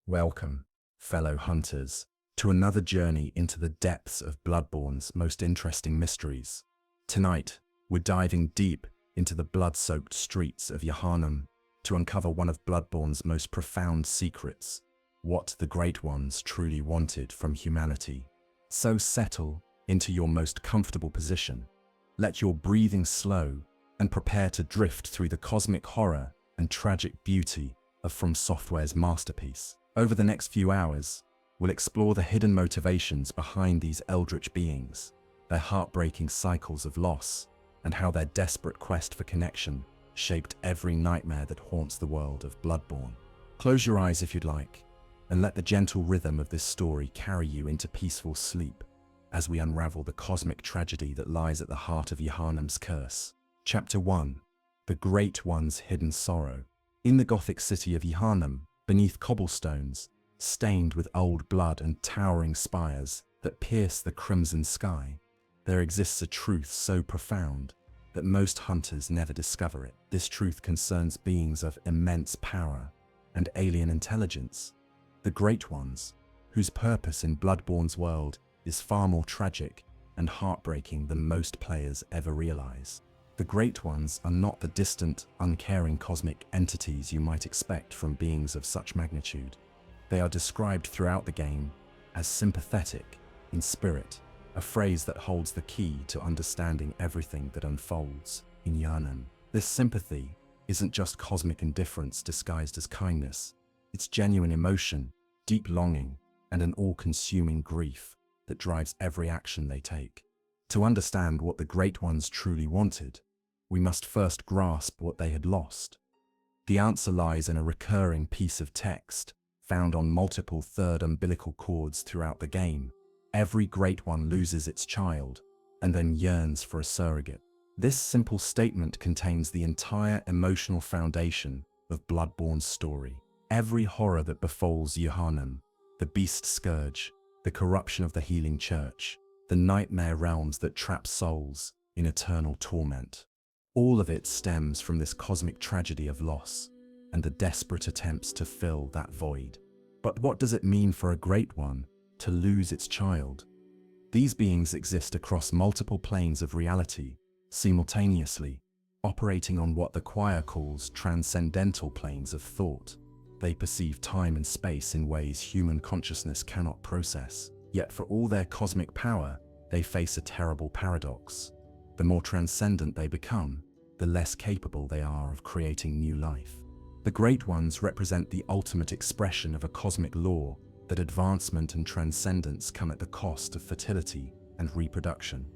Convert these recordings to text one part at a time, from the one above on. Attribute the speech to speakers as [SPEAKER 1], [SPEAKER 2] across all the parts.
[SPEAKER 1] Welcome, fellow hunters, to another journey into the depths of Bloodborne's most interesting mysteries. Tonight, we're diving deep into the blood-soaked streets of Yharnam to uncover one of Bloodborne's most profound secrets, what the Great Ones truly wanted from humanity. So settle into your most comfortable position, let your breathing slow, and prepare to drift through the cosmic horror and tragic beauty of FromSoftware's masterpiece. Over the next few hours, we'll explore the hidden motivations behind these eldritch beings, their heartbreaking cycles of loss, and how their desperate quest for connection shaped every nightmare that haunts the world of Bloodborne. Close your eyes if you'd like, and let the gentle rhythm of this story carry you into peaceful sleep as we unravel the cosmic tragedy that lies at the heart of Yharnam's curse. Chapter 1. The Great One's Hidden Sorrow. In the Gothic city of Yharnam, beneath cobblestones, stained with old blood and towering spires that pierce the crimson sky, there exists a truth so profound that most hunters never discover it. This truth concerns beings of immense power and alien intelligence, the Great Ones, whose purpose in Bloodborne's world is far more tragic and heartbreaking than most players ever realize. The Great Ones are not the distant, uncaring cosmic entities you might expect from beings of such magnitude. They are described throughout the game as sympathetic in spirit, a phrase that holds the key to understanding everything that unfolds in Yharnam. This sympathy isn't just cosmic indifference disguised as kindness. It's genuine emotion, deep longing, and an all-consuming grief that drives every action they take. To understand what the Great Ones truly wanted, we must first grasp what they had lost. The answer lies in a recurring piece of text found on multiple third umbilical cords throughout the game. Every Great One loses its child and then yearns for a surrogate. This simple statement contains the entire emotional foundation of Bloodborne's story. Every horror that befalls Yharnam, the beast scourge, the corruption of the healing church, the nightmare realms that trap souls in eternal torment. All of it stems from this cosmic tragedy of loss and the desperate attempts to fill that void. But what does it mean for a Great One to lose its child? These beings exist across multiple planes of reality, simultaneously, operating on what the choir calls transcendental planes of thought. They perceive time and space in ways human consciousness cannot process. Yet for all their cosmic power, they face a terrible paradox. The more transcendent they become, the less capable they are of creating new life. The Great Ones represent the ultimate expression of a cosmic law that advancement and transcendence come at the cost of fertility and reproduction.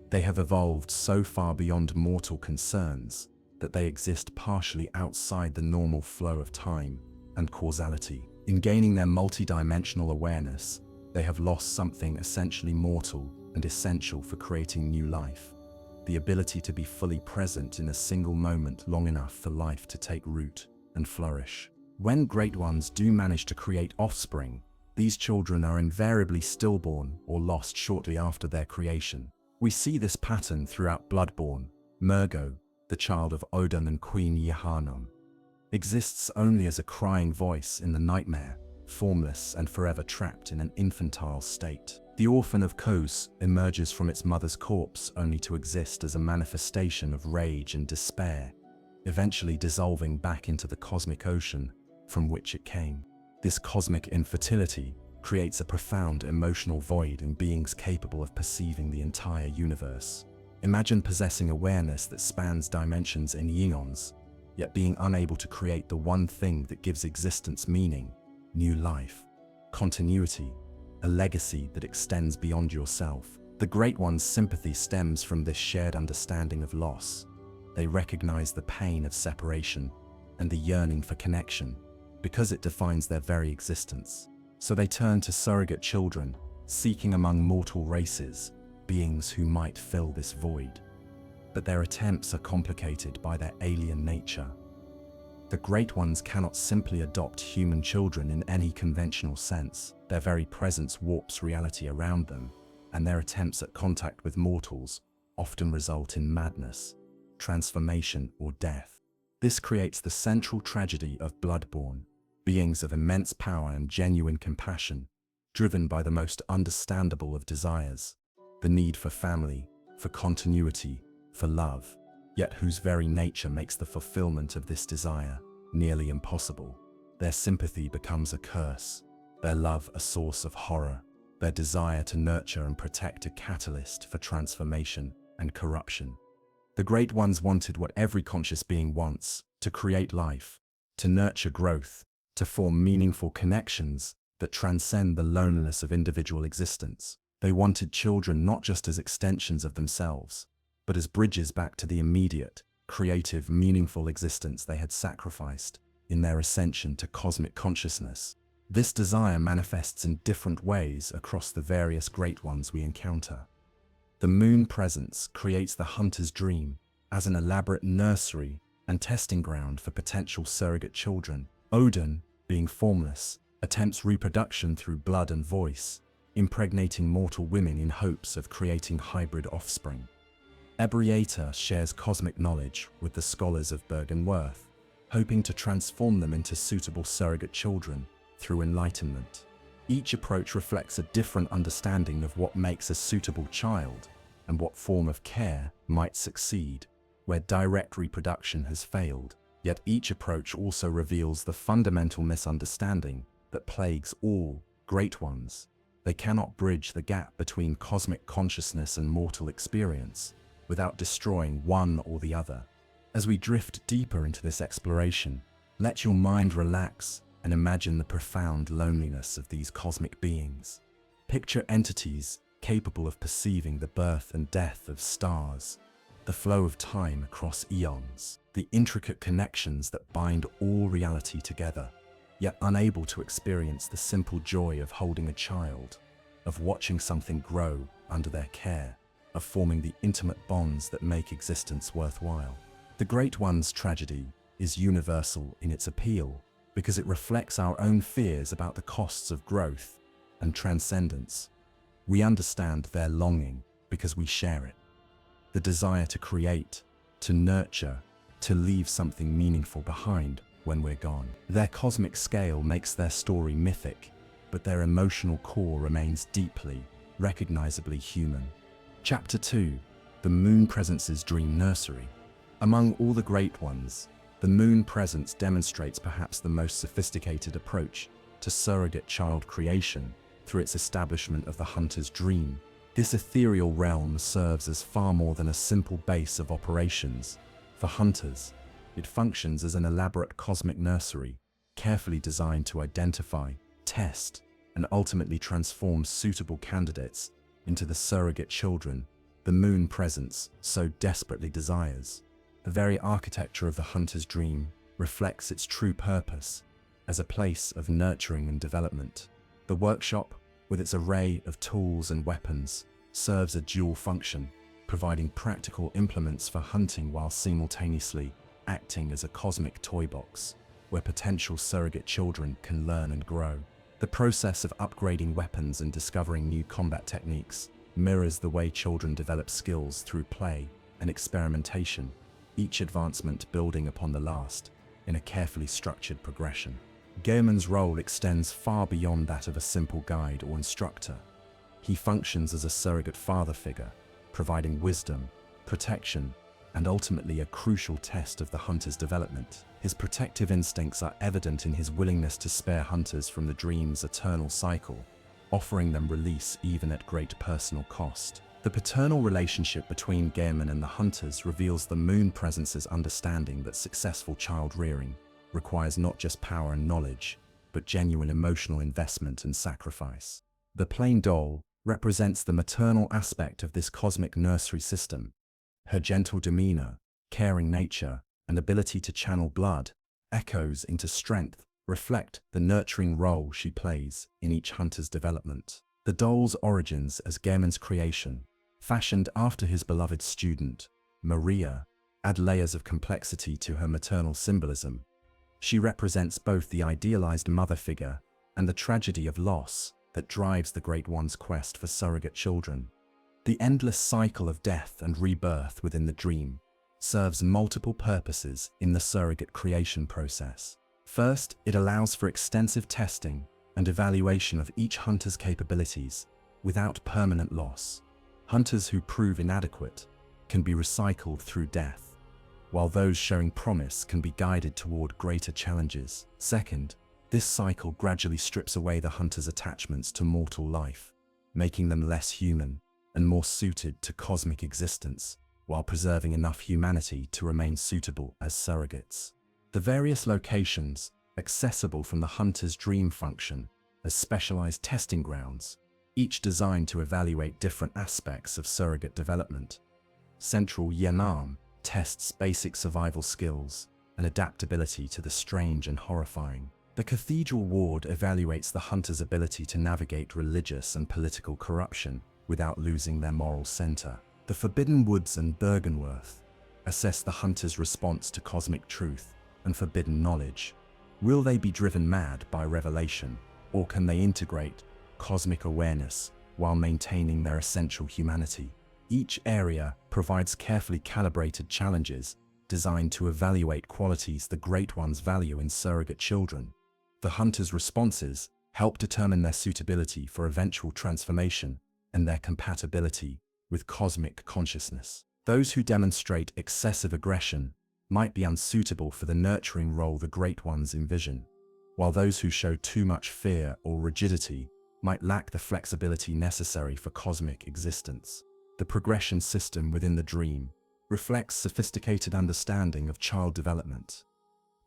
[SPEAKER 1] They have evolved so far beyond mortal concerns that they exist partially outside the normal flow of time and causality. In gaining their multidimensional awareness, they have lost something essentially mortal and essential for creating new life: the ability to be fully present in a single moment long enough for life to take root and flourish. When Great Ones do manage to create offspring, these children are invariably stillborn or lost shortly after their creation. We see this pattern throughout Bloodborne. Murgo, the child of Oedon and Queen Yharnam, exists only as a crying voice in the nightmare, formless and forever trapped in an infantile state. The orphan of Kos emerges from its mother's corpse only to exist as a manifestation of rage and despair, eventually dissolving back into the cosmic ocean from which it came. This cosmic infertility creates a profound emotional void in beings capable of perceiving the entire universe. Imagine possessing awareness that spans dimensions in eons, yet being unable to create the one thing that gives existence meaning: new life, continuity, a legacy that extends beyond yourself. The Great One's sympathy stems from this shared understanding of loss. They recognize the pain of separation and the yearning for connection, because it defines their very existence. So they turn to surrogate children, seeking among mortal races, beings who might fill this void. But their attempts are complicated by their alien nature. The Great Ones cannot simply adopt human children in any conventional sense. Their very presence warps reality around them, and their attempts at contact with mortals often result in madness, transformation, or death. This creates the central tragedy of Bloodborne. beings of immense power and genuine compassion, driven by the most understandable of desires, the need for family, for continuity, for love, yet whose very nature makes the fulfillment of this desire nearly impossible. Their sympathy becomes a curse, their love a source of horror, their desire to nurture and protect a catalyst for transformation and corruption. The Great Ones wanted what every conscious being wants: to create life, to nurture growth, to form meaningful connections that transcend the loneliness of individual existence. They wanted children not just as extensions of themselves, but as bridges back to the immediate, creative, meaningful existence they had sacrificed in their ascension to cosmic consciousness. This desire manifests in different ways across the various Great Ones we encounter. The moon presence creates the hunter's dream as an elaborate nursery and testing ground for potential surrogate children. Oedon, being formless, attempts reproduction through blood and voice, impregnating mortal women in hopes of creating hybrid offspring. Ebriator shares cosmic knowledge with the scholars of Bergenworth, hoping to transform them into suitable surrogate children through enlightenment. Each approach reflects a different understanding of what makes a suitable child and what form of care might succeed where direct reproduction has failed. Yet each approach also reveals the fundamental misunderstanding that plagues all Great Ones. They cannot bridge the gap between cosmic consciousness and mortal experience without destroying one or the other. As we drift deeper into this exploration, let your mind relax and imagine the profound loneliness of these cosmic beings. Picture entities capable of perceiving the birth and death of stars, the flow of time across eons, the intricate connections that bind all reality together, yet unable to experience the simple joy of holding a child, of watching something grow under their care, of forming the intimate bonds that make existence worthwhile. The Great One's tragedy is universal in its appeal because it reflects our own fears about the costs of growth and transcendence. We understand their longing because we share it. The desire to create, to nurture, to leave something meaningful behind when we're gone. Their cosmic scale makes their story mythic, but their emotional core remains deeply, recognizably human. Chapter 2: The Moon Presence's Dream Nursery. Among all the Great Ones, the Moon Presence demonstrates perhaps the most sophisticated approach to surrogate child creation through its establishment of the hunter's dream. This ethereal realm serves as far more than a simple base of operations. For hunters, it functions as an elaborate cosmic nursery, carefully designed to identify, test, and ultimately transform suitable candidates into the surrogate children the Moon Presence so desperately desires. The very architecture of the hunter's dream reflects its true purpose as a place of nurturing and development. The workshop, with its array of tools and weapons, serves a dual function, providing practical implements for hunting while simultaneously acting as a cosmic toy box where potential surrogate children can learn and grow. The process of upgrading weapons and discovering new combat techniques mirrors the way children develop skills through play and experimentation, each advancement building upon the last in a carefully structured progression. Gehrman's role extends far beyond that of a simple guide or instructor. He functions as a surrogate father figure, providing wisdom, protection, and ultimately a crucial test of the hunter's development. His protective instincts are evident in his willingness to spare hunters from the dream's eternal cycle, offering them release even at great personal cost. The paternal relationship between Gehrman and the hunters reveals the Moon Presence's understanding that successful child rearing requires not just power and knowledge, but genuine emotional investment and sacrifice. The plain doll represents the maternal aspect of this cosmic nursery system. Her gentle demeanor, caring nature, and ability to channel blood echoes into strength reflect the nurturing role she plays in each hunter's development. The doll's origins as Gehrman's creation, fashioned after his beloved student, Maria, add layers of complexity to her maternal symbolism. She represents both the idealized mother figure and the tragedy of loss that drives the Great One's quest for surrogate children. The endless cycle of death and rebirth within the dream serves multiple purposes in the surrogate creation process. First, it allows for extensive testing and evaluation of each hunter's capabilities without permanent loss. Hunters who prove inadequate can be recycled through death, while those showing promise can be guided toward greater challenges. Second, this cycle gradually strips away the hunter's attachments to mortal life, making them less human and more suited to cosmic existence, while preserving enough humanity to remain suitable as surrogates. The various locations accessible from the hunter's dream function as specialized testing grounds, each designed to evaluate different aspects of surrogate development. Central Yharnam tests basic survival skills and adaptability to the strange and horrifying. The Cathedral Ward evaluates the hunter's ability to navigate religious and political corruption without losing their moral center. The Forbidden Woods and Bergenworth assess the hunter's response to cosmic truth and forbidden knowledge. Will they be driven mad by revelation, or can they integrate cosmic awareness while maintaining their essential humanity? Each area provides carefully calibrated challenges designed to evaluate qualities the Great Ones value in surrogate children. The hunter's responses help determine their suitability for eventual transformation and their compatibility with cosmic consciousness. Those who demonstrate excessive aggression might be unsuitable for the nurturing role the Great Ones envision, while those who show too much fear or rigidity might lack the flexibility necessary for cosmic existence. The progression system within the dream reflects sophisticated understanding of child development.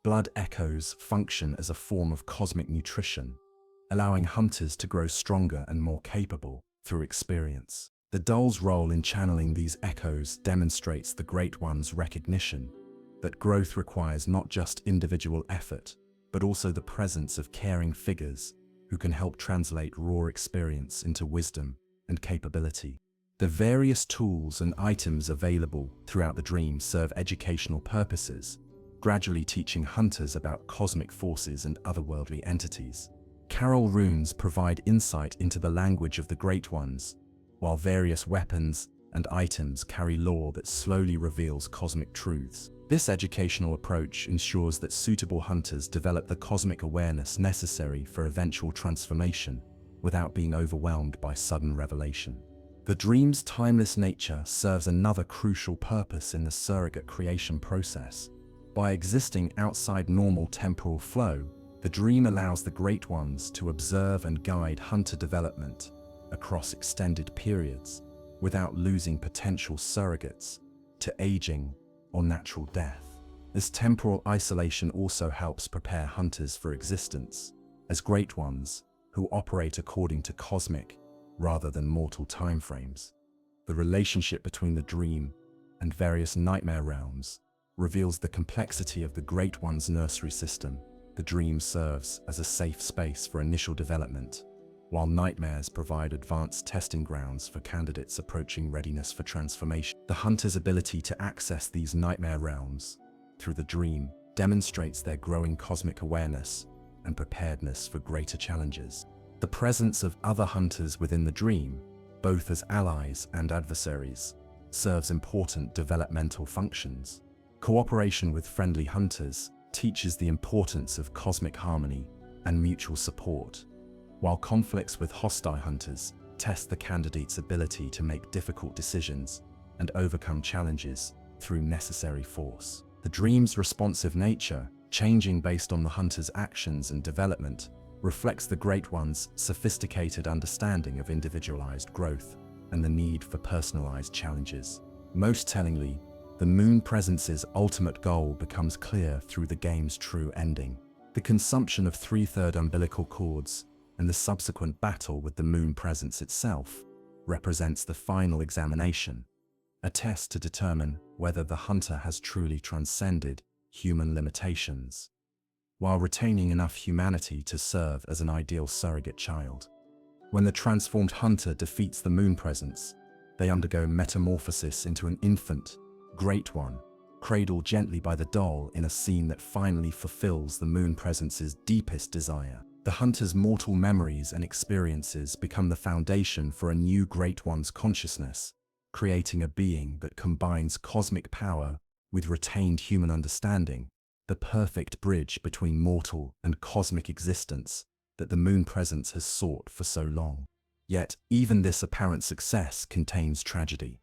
[SPEAKER 1] Blood echoes function as a form of cosmic nutrition, allowing hunters to grow stronger and more capable through experience. The doll's role in channeling these echoes demonstrates the Great One's recognition that growth requires not just individual effort, but also the presence of caring figures who can help translate raw experience into wisdom and capability. The various tools and items available throughout the dream serve educational purposes, gradually teaching hunters about cosmic forces and otherworldly entities. Carol runes provide insight into the language of the Great Ones, while various weapons and items carry lore that slowly reveals cosmic truths. This educational approach ensures that suitable hunters develop the cosmic awareness necessary for eventual transformation without being overwhelmed by sudden revelation. The dream's timeless nature serves another crucial purpose in the surrogate creation process. By existing outside normal temporal flow, the dream allows the Great Ones to observe and guide hunter development across extended periods without losing potential surrogates to aging or natural death. This temporal isolation also helps prepare hunters for existence as Great Ones who operate according to cosmic rather than mortal timeframes. The relationship between the dream and various nightmare realms reveals the complexity of the Great One's nursery system. The dream serves as a safe space for initial development, while nightmares provide advanced testing grounds for candidates approaching readiness for transformation. The hunter's ability to access these nightmare realms through the dream demonstrates their growing cosmic awareness and preparedness for greater challenges. The presence of other hunters within the dream, both as allies and adversaries, serves important developmental functions. Cooperation with friendly hunters teaches the importance of cosmic harmony and mutual support, while conflicts with hostile hunters test the candidate's ability to make difficult decisions and overcome challenges through necessary force. The dream's responsive nature, changing based on the hunter's actions and development, reflects the Great One's sophisticated understanding of individualized growth and the need for personalized challenges. Most tellingly, the Moon Presence's ultimate goal becomes clear through the game's true ending. The consumption of 3/3 umbilical cords and the subsequent battle with the Moon Presence itself represents the final examination, a test to determine whether the hunter has truly transcended human limitations, while retaining enough humanity to serve as an ideal surrogate child. When the transformed hunter defeats the Moon Presence, they undergo metamorphosis into an infant, Great One, cradled gently by the doll in a scene that finally fulfills the Moon Presence's deepest desire. The hunter's mortal memories and experiences become the foundation for a new Great One's consciousness, creating a being that combines cosmic power with retained human understanding. the perfect bridge between mortal and cosmic existence that the moon presence has sought for so long. Yet, even this apparent success contains tragedy.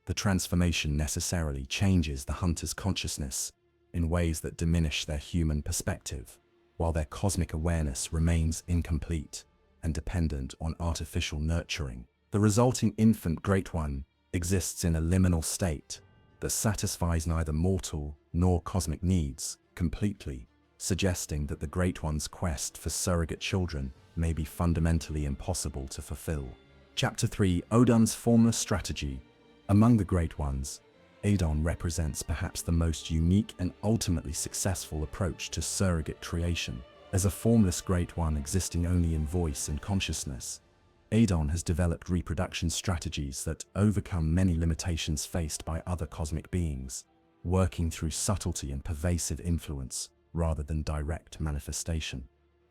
[SPEAKER 1] The transformation necessarily changes the hunter's consciousness in ways that diminish their human perspective, while their cosmic awareness remains incomplete and dependent on artificial nurturing. The resulting infant Great One exists in a liminal state that satisfies neither mortal nor cosmic needs completely, suggesting that the Great One's quest for surrogate children may be fundamentally impossible to fulfill. Chapter 3: Oedon's Formless Strategy. Among the Great Ones, Oedon represents perhaps the most unique and ultimately successful approach to surrogate creation. As a formless Great One existing only in voice and consciousness, Oedon has developed reproduction strategies that overcome many limitations faced by other cosmic beings, working through subtlety and pervasive influence rather than direct manifestation.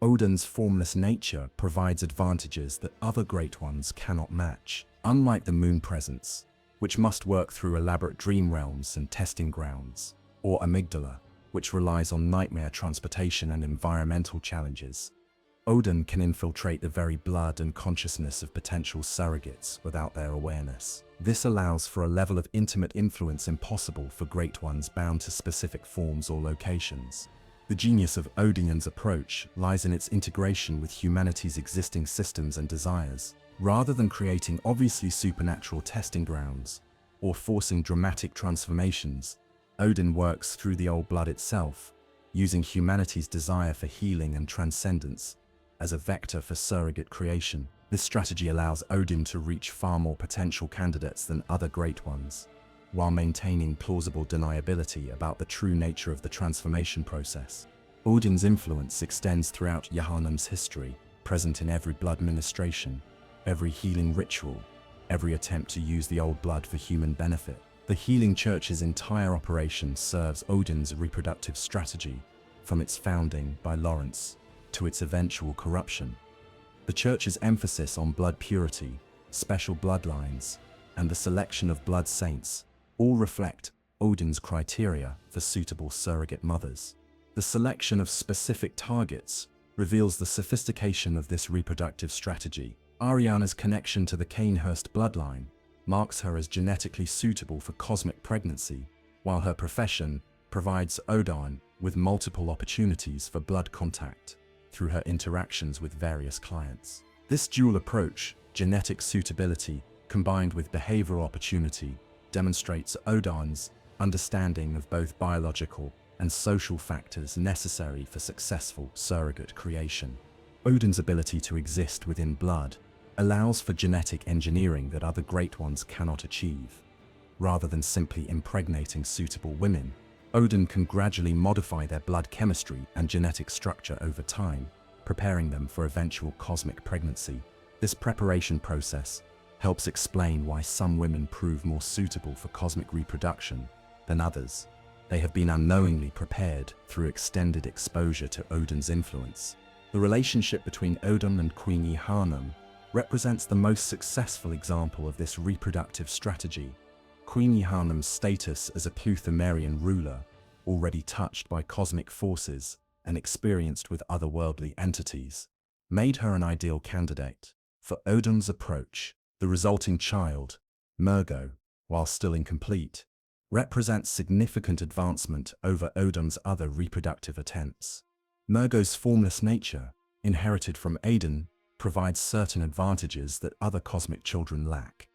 [SPEAKER 1] Oedon's formless nature provides advantages that other Great Ones cannot match. Unlike the moon presence, which must work through elaborate dream realms and testing grounds, or amygdala, which relies on nightmare transportation and environmental challenges, Oedon can infiltrate the very blood and consciousness of potential surrogates without their awareness. This allows for a level of intimate influence impossible for Great Ones bound to specific forms or locations. The genius of Oedon's approach lies in its integration with humanity's existing systems and desires. Rather than creating obviously supernatural testing grounds or forcing dramatic transformations, Oedon works through the old blood itself, using humanity's desire for healing and transcendence as a vector for surrogate creation. This strategy allows Oedon to reach far more potential candidates than other Great Ones, while maintaining plausible deniability about the true nature of the transformation process. Oedon's influence extends throughout Yharnam's history, present in every blood ministration, every healing ritual, every attempt to use the old blood for human benefit. The Healing Church's entire operation serves Oedon's reproductive strategy, from its founding by Lawrence to its eventual corruption. The Church's emphasis on blood purity, special bloodlines, and the selection of blood saints all reflect Oedon's criteria for suitable surrogate mothers. The selection of specific targets reveals the sophistication of this reproductive strategy. Ariana's connection to the Cainhurst bloodline marks her as genetically suitable for cosmic pregnancy, while her profession provides Oedon with multiple opportunities for blood contact through her interactions with various clients. This dual approach, genetic suitability combined with behavioral opportunity, demonstrates Oedon's understanding of both biological and social factors necessary for successful surrogate creation. Oedon's ability to exist within blood allows for genetic engineering that other Great Ones cannot achieve. Rather than simply impregnating suitable women, Oedon can gradually modify their blood chemistry and genetic structure over time, preparing them for eventual cosmic pregnancy. This preparation process helps explain why some women prove more suitable for cosmic reproduction than others. They have been unknowingly prepared through extended exposure to Oedon's influence. The relationship between Oedon and Queen Yharnam represents the most successful example of this reproductive strategy. Queen Yharnam's status as a Pthumerian ruler, already touched by cosmic forces and experienced with otherworldly entities, made her an ideal candidate for Oedon's approach. The resulting child, Mergo, while still incomplete, represents significant advancement over Oedon's other reproductive attempts. Mergo's formless nature, inherited from Oedon, provides certain advantages that other cosmic children lack.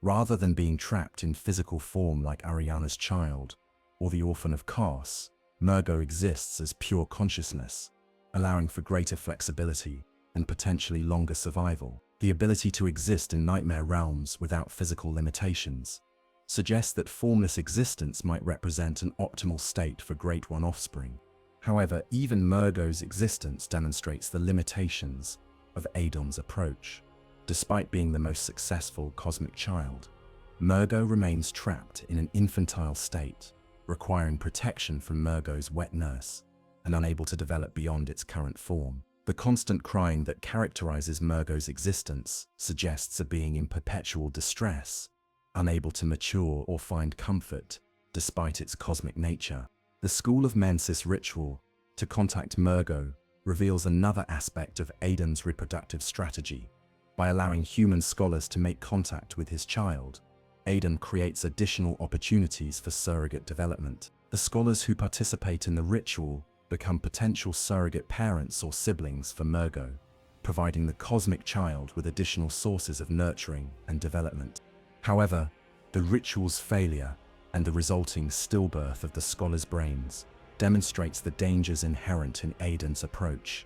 [SPEAKER 1] Rather than being trapped in physical form like Ariana's child, or the orphan of Kars, Mergo exists as pure consciousness, allowing for greater flexibility and potentially longer survival. The ability to exist in nightmare realms without physical limitations suggests that formless existence might represent an optimal state for Great One offspring. However, even Mergo's existence demonstrates the limitations of Oedon's approach. Despite being the most successful cosmic child, Mergo remains trapped in an infantile state, requiring protection from Mergo's wet nurse and unable to develop beyond its current form. The constant crying that characterizes Mergo's existence suggests a being in perpetual distress, unable to mature or find comfort despite its cosmic nature. The School of Mensis ritual to contact Mergo reveals another aspect of Oedon's reproductive strategy. By allowing human scholars to make contact with his child, Oedon creates additional opportunities for surrogate development. The scholars who participate in the ritual become potential surrogate parents or siblings for Mergo, providing the cosmic child with additional sources of nurturing and development. However, the ritual's failure and the resulting stillbirth of the scholars' brains demonstrates the dangers inherent in Oedon's approach.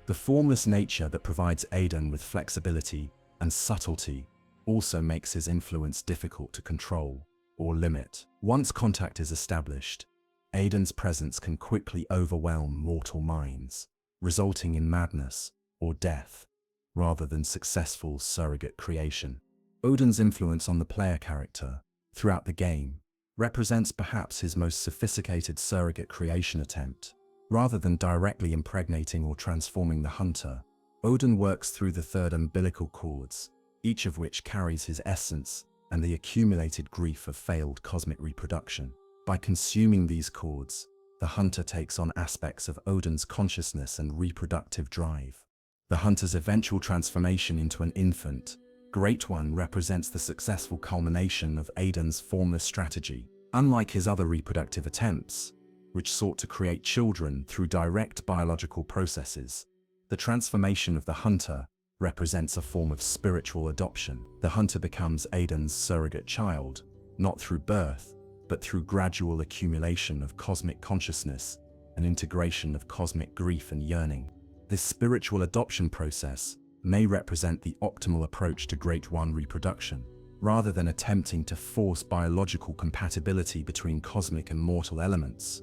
[SPEAKER 1] The formless nature that provides Oedon with flexibility and subtlety also makes his influence difficult to control or limit. Once contact is established, Oedon's presence can quickly overwhelm mortal minds, resulting in madness or death, rather than successful surrogate creation. Oedon's influence on the player character throughout the game represents perhaps his most sophisticated surrogate creation attempt. Rather than directly impregnating or transforming the hunter, Oedon works through the third umbilical cords, each of which carries his essence and the accumulated grief of failed cosmic reproduction. By consuming these cords, the hunter takes on aspects of Oedon's consciousness and reproductive drive. The hunter's eventual transformation into an infant, Great One, represents the successful culmination of Oedon's formless strategy. Unlike his other reproductive attempts, which sought to create children through direct biological processes, the transformation of the hunter represents a form of spiritual adoption. The hunter becomes Oedon's surrogate child, not through birth, but through gradual accumulation of cosmic consciousness and integration of cosmic grief and yearning. This spiritual adoption process may represent the optimal approach to Great One reproduction. Rather than attempting to force biological compatibility between cosmic and mortal elements,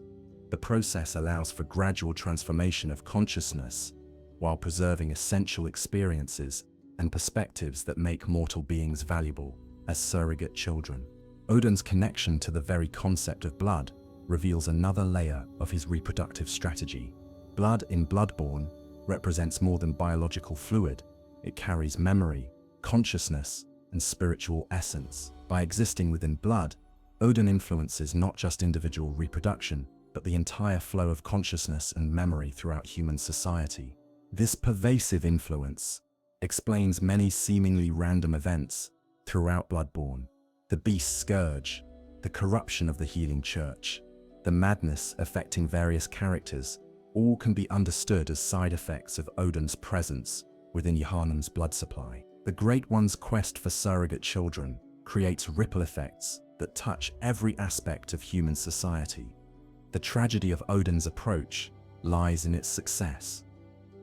[SPEAKER 1] the process allows for gradual transformation of consciousness while preserving essential experiences and perspectives that make mortal beings valuable as surrogate children. Oedon's connection to the very concept of blood reveals another layer of his reproductive strategy. Blood in Bloodborne represents more than biological fluid. It carries memory, consciousness, and spiritual essence. By existing within blood, Oedon influences not just individual reproduction, but the entire flow of consciousness and memory throughout human society. This pervasive influence explains many seemingly random events throughout Bloodborne. The beast's scourge, the corruption of the healing church, the madness affecting various characters, all can be understood as side effects of Oedon's presence within Yharnam's blood supply. The Great One's quest for surrogate children creates ripple effects that touch every aspect of human society. The tragedy of Oedon's approach lies in its success.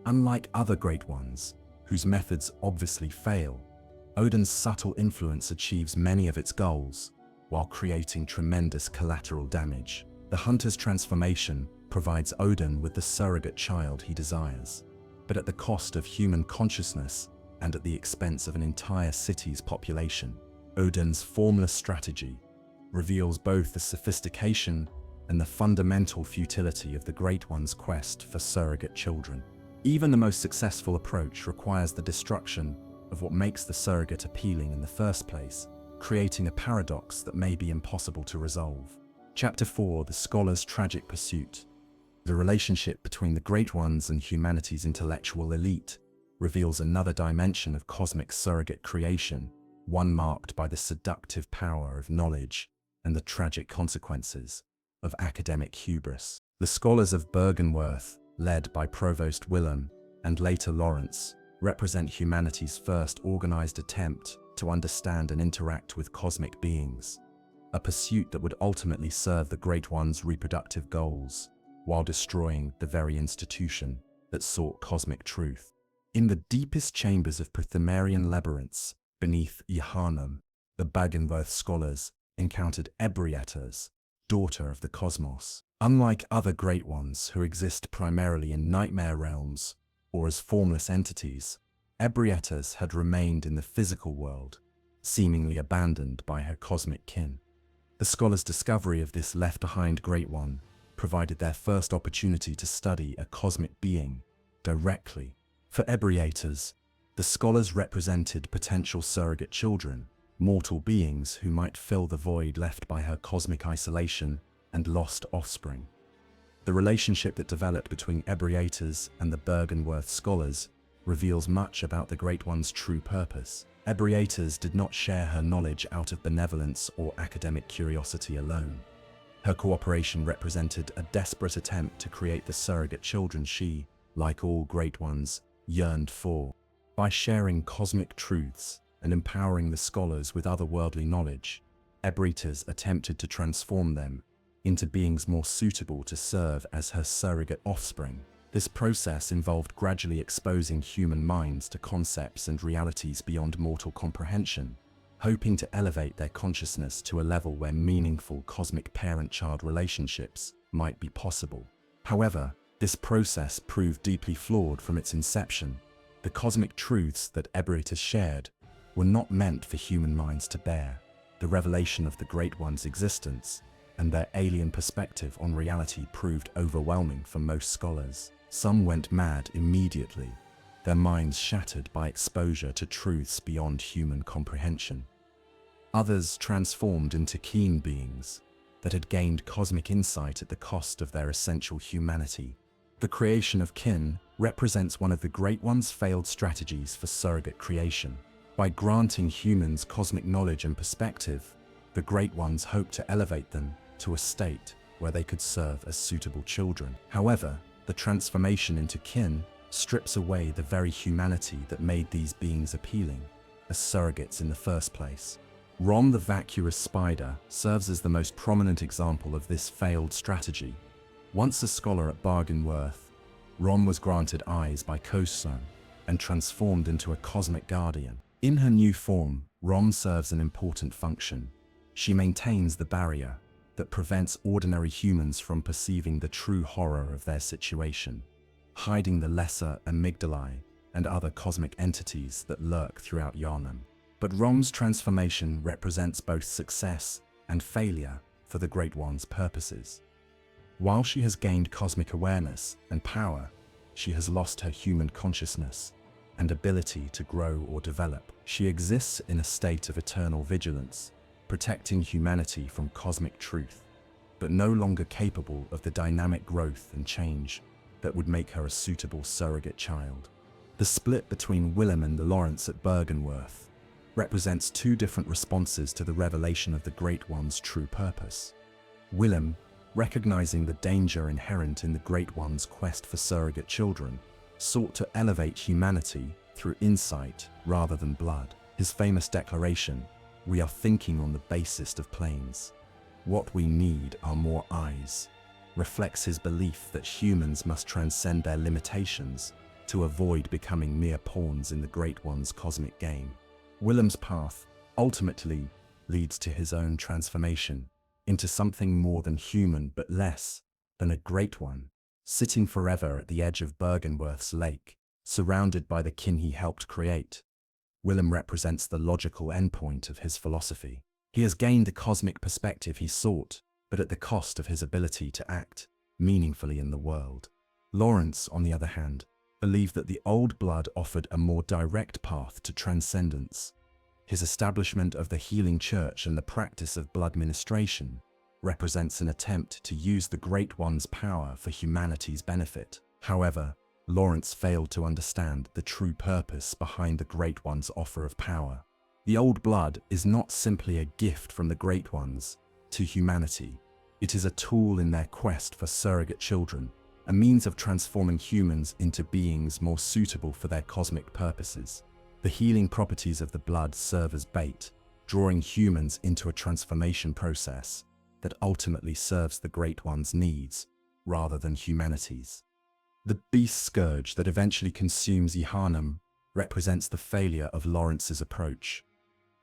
[SPEAKER 1] Unlike other Great Ones, whose methods obviously fail, Oedon's subtle influence achieves many of its goals, while creating tremendous collateral damage. The hunter's transformation provides Oedon with the surrogate child he desires, but at the cost of human consciousness and at the expense of an entire city's population. Oedon's formless strategy reveals both the sophistication and the fundamental futility of the Great One's quest for surrogate children. Even the most successful approach requires the destruction of what makes the surrogate appealing in the first place, creating a paradox that may be impossible to resolve. Chapter 4: The Scholar's Tragic Pursuit. The relationship between the Great Ones and humanity's intellectual elite reveals another dimension of cosmic surrogate creation, one marked by the seductive power of knowledge and the tragic consequences of academic hubris. The scholars of Bergenworth, led by Provost Willem and later Lawrence, represent humanity's first organized attempt to understand and interact with cosmic beings, a pursuit that would ultimately serve the Great One's reproductive goals, while destroying the very institution that sought cosmic truth. In the deepest chambers of Pthumerian labyrinths beneath Yharnam, the Bergenworth scholars encountered Ebrietas, daughter of the cosmos. Unlike other Great Ones who exist primarily in nightmare realms or as formless entities, Ebrietas had remained in the physical world, seemingly abandoned by her cosmic kin. The scholars' discovery of this left-behind Great One provided their first opportunity to study a cosmic being directly. For Ebrietas, the scholars represented potential surrogate children, mortal beings who might fill the void left by her cosmic isolation and lost offspring. The relationship that developed between Ebriates and the Byrgenwerth scholars reveals much about the Great One's true purpose. Ebriates did not share her knowledge out of benevolence or academic curiosity alone. Her cooperation represented a desperate attempt to create the surrogate children she, like all Great Ones, yearned for. By sharing cosmic truths and empowering the scholars with otherworldly knowledge, Ebriates attempted to transform them into beings more suitable to serve as her surrogate offspring. This process involved gradually exposing human minds to concepts and realities beyond mortal comprehension, hoping to elevate their consciousness to a level where meaningful cosmic parent-child relationships might be possible. However, this process proved deeply flawed from its inception. The cosmic truths that Ebriates shared were not meant for human minds to bear. The revelation of the Great One's existence and their alien perspective on reality proved overwhelming for most scholars. Some went mad immediately, their minds shattered by exposure to truths beyond human comprehension. Others transformed into keen beings that had gained cosmic insight at the cost of their essential humanity. The creation of kin represents one of the Great One's failed strategies for surrogate creation. By granting humans cosmic knowledge and perspective, the Great Ones hoped to elevate them to a state where they could serve as suitable children. However, the transformation into kin strips away the very humanity that made these beings appealing as surrogates in the first place. Rom the vacuous spider serves as the most prominent example of this failed strategy. Once a scholar at Byrgenwerth, Rom was granted eyes by Koson and transformed into a cosmic guardian. In her new form, Rom serves an important function. She maintains the barrier that prevents ordinary humans from perceiving the true horror of their situation, hiding the lesser amygdalae and other cosmic entities that lurk throughout Yharnam. But Rom's transformation represents both success and failure for the Great One's purposes. While she has gained cosmic awareness and power, she has lost her human consciousness and ability to grow or develop. She exists in a state of eternal vigilance, protecting humanity from cosmic truth, but no longer capable of the dynamic growth and change that would make her a suitable surrogate child. The split between Willem and the Lawrence at Byrgenwerth represents two different responses to the revelation of the Great One's true purpose. Willem, recognizing the danger inherent in the Great One's quest for surrogate children, sought to elevate humanity through insight rather than blood. His famous declaration, "We are thinking on the basis of planes. What we need are more eyes," reflects his belief that humans must transcend their limitations to avoid becoming mere pawns in the Great One's cosmic game. Willem's path ultimately leads to his own transformation into something more than human but less than a Great One, sitting forever at the edge of Byrgenwerth's lake, surrounded by the kin he helped create. Willem represents the logical endpoint of his philosophy. He has gained the cosmic perspective he sought, but at the cost of his ability to act meaningfully in the world. Lawrence, on the other hand, believed that the old blood offered a more direct path to transcendence. His establishment of the healing church and the practice of blood ministration represents an attempt to use the Great One's power for humanity's benefit. However, Lawrence failed to understand the true purpose behind the Great One's offer of power. The old blood is not simply a gift from the Great Ones to humanity. It is a tool in their quest for surrogate children, a means of transforming humans into beings more suitable for their cosmic purposes. The healing properties of the blood serve as bait, drawing humans into a transformation process that ultimately serves the Great One's needs rather than humanity's. The beast scourge that eventually consumes Yharnam represents the failure of Lawrence's approach.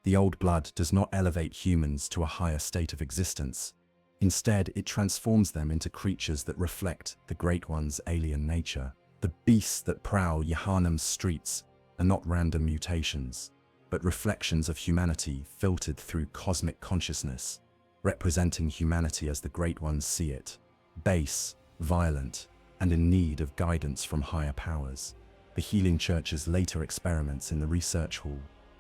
[SPEAKER 1] The old blood does not elevate humans to a higher state of existence. Instead, it transforms them into creatures that reflect the Great One's alien nature. The beasts that prowl Yharnam's streets are not random mutations, but reflections of humanity filtered through cosmic consciousness, representing humanity as the Great Ones see it: base, violent, and in need of guidance from higher powers. The Healing Church's later experiments in the research hall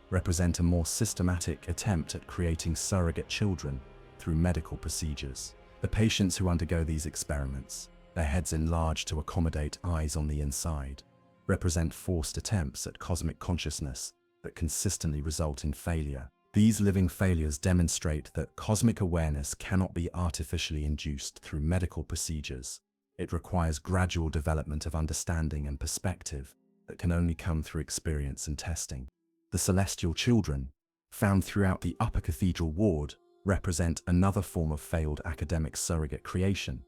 [SPEAKER 1] represent a more systematic attempt at creating surrogate children through medical procedures. The patients who undergo these experiments, their heads enlarged to accommodate eyes on the inside, represent forced attempts at cosmic consciousness that consistently result in failure. These living failures demonstrate that cosmic awareness cannot be artificially induced through medical procedures. It requires gradual development of understanding and perspective that can only come through experience and testing. The celestial children, found throughout the Upper Cathedral ward, represent another form of failed academic surrogate creation.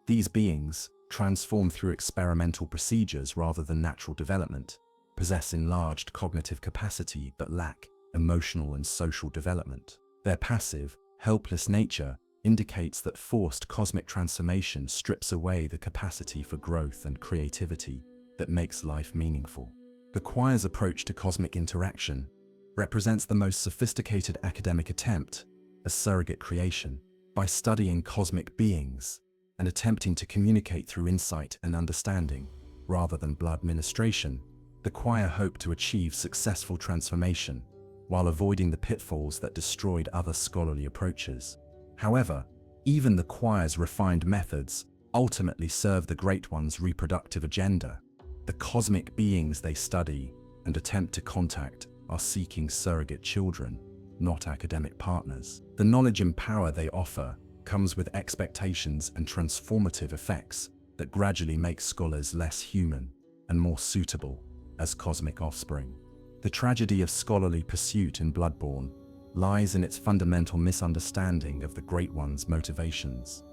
[SPEAKER 1] These beings, transformed through experimental procedures rather than natural development, possess enlarged cognitive capacity but lack emotional and social development. Their passive, helpless nature indicates that forced cosmic transformation strips away the capacity for growth and creativity that makes life meaningful. The choir's approach to cosmic interaction represents the most sophisticated academic attempt at surrogate creation. By studying cosmic beings and attempting to communicate through insight and understanding rather than blood ministration, the choir hoped to achieve successful transformation while avoiding the pitfalls that destroyed other scholarly approaches. However, even the choir's refined methods ultimately serve the Great One's reproductive agenda. The cosmic beings they study and attempt to contact are seeking surrogate children, not academic partners. The knowledge and power they offer comes with expectations and transformative effects that gradually make scholars less human and more suitable as cosmic offspring. The tragedy of scholarly pursuit in Bloodborne lies in its fundamental misunderstanding of the Great One's motivations.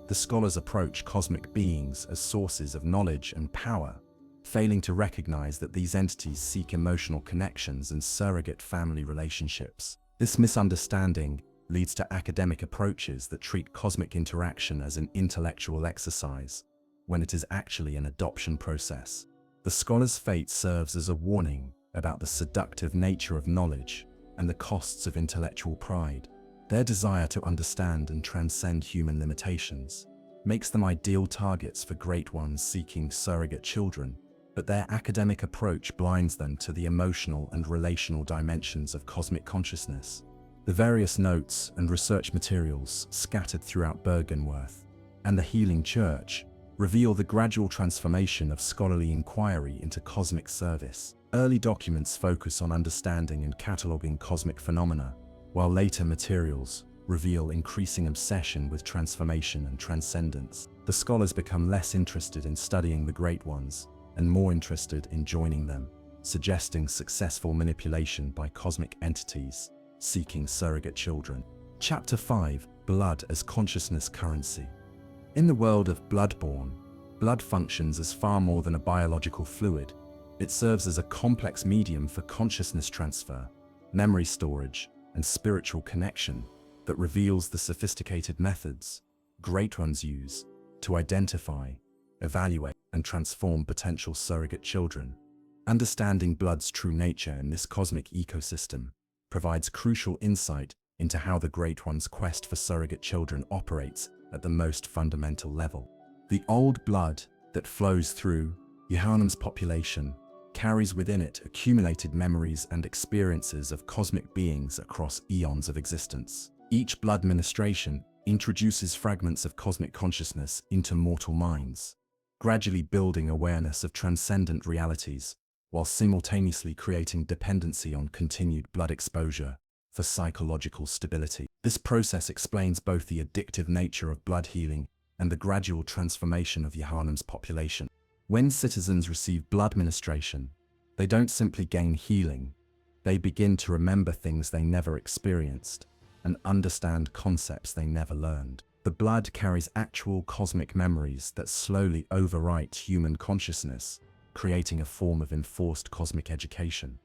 [SPEAKER 1] The scholars approach cosmic beings as sources of knowledge and power, failing to recognize that these entities seek emotional connections and surrogate family relationships. This misunderstanding leads to academic approaches that treat cosmic interaction as an intellectual exercise, when it is actually an adoption process. The scholar's fate serves as a warning about the seductive nature of knowledge and the costs of intellectual pride. Their desire to understand and transcend human limitations makes them ideal targets for Great Ones seeking surrogate children, but their academic approach blinds them to the emotional and relational dimensions of cosmic consciousness. The various notes and research materials scattered throughout Bergenworth and the Healing Church reveal the gradual transformation of scholarly inquiry into cosmic service. Early documents focus on understanding and cataloging cosmic phenomena, while later materials reveal increasing obsession with transformation and transcendence. The scholars become less interested in studying the Great Ones and more interested in joining them, suggesting successful manipulation by cosmic entities seeking surrogate children. Chapter 5: Blood as Consciousness Currency. In the world of Bloodborne, blood functions as far more than a biological fluid. It serves as a complex medium for consciousness transfer, memory storage, and spiritual connection that reveals the sophisticated methods Great Ones use to identify, evaluate, and transform potential surrogate children. Understanding blood's true nature in this cosmic ecosystem provides crucial insight into how the Great One's quest for surrogate children operates at the most fundamental level. The old blood that flows through Yharnam's population carries within it accumulated memories and experiences of cosmic beings across eons of existence. Each blood ministration introduces fragments of cosmic consciousness into mortal minds, gradually building awareness of transcendent realities, while simultaneously creating dependency on continued blood exposure for psychological stability. This process explains both the addictive nature of blood healing and the gradual transformation of Yharnam's population. When citizens receive blood ministration, they don't simply gain healing, they begin to remember things they never experienced and understand concepts they never learned. The blood carries actual cosmic memories that slowly overwrite human consciousness, creating a form of enforced cosmic education.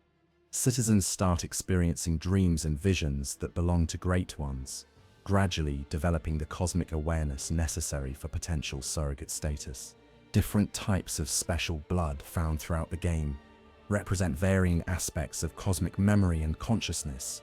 [SPEAKER 1] Citizens start experiencing dreams and visions that belong to Great Ones, gradually developing the cosmic awareness necessary for potential surrogate status. Different types of special blood found throughout the game represent varying aspects of cosmic memory and consciousness.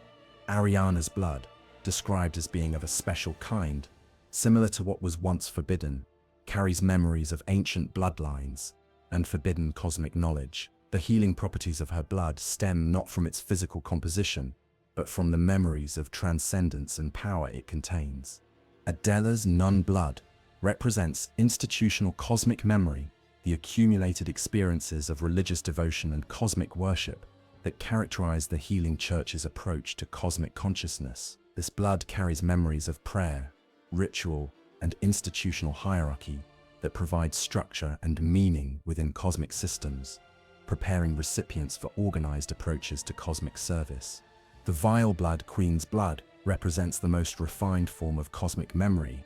[SPEAKER 1] Ariana's blood, described as being of a special kind, similar to what was once forbidden, carries memories of ancient bloodlines and forbidden cosmic knowledge. The healing properties of her blood stem not from its physical composition, but from the memories of transcendence and power it contains. Adela's non-blood represents institutional cosmic memory, the accumulated experiences of religious devotion and cosmic worship that characterize the healing church's approach to cosmic consciousness. This blood carries memories of prayer, ritual, and institutional hierarchy that provide structure and meaning within cosmic systems, preparing recipients for organized approaches to cosmic service. The vile blood queen's blood represents the most refined form of cosmic memory,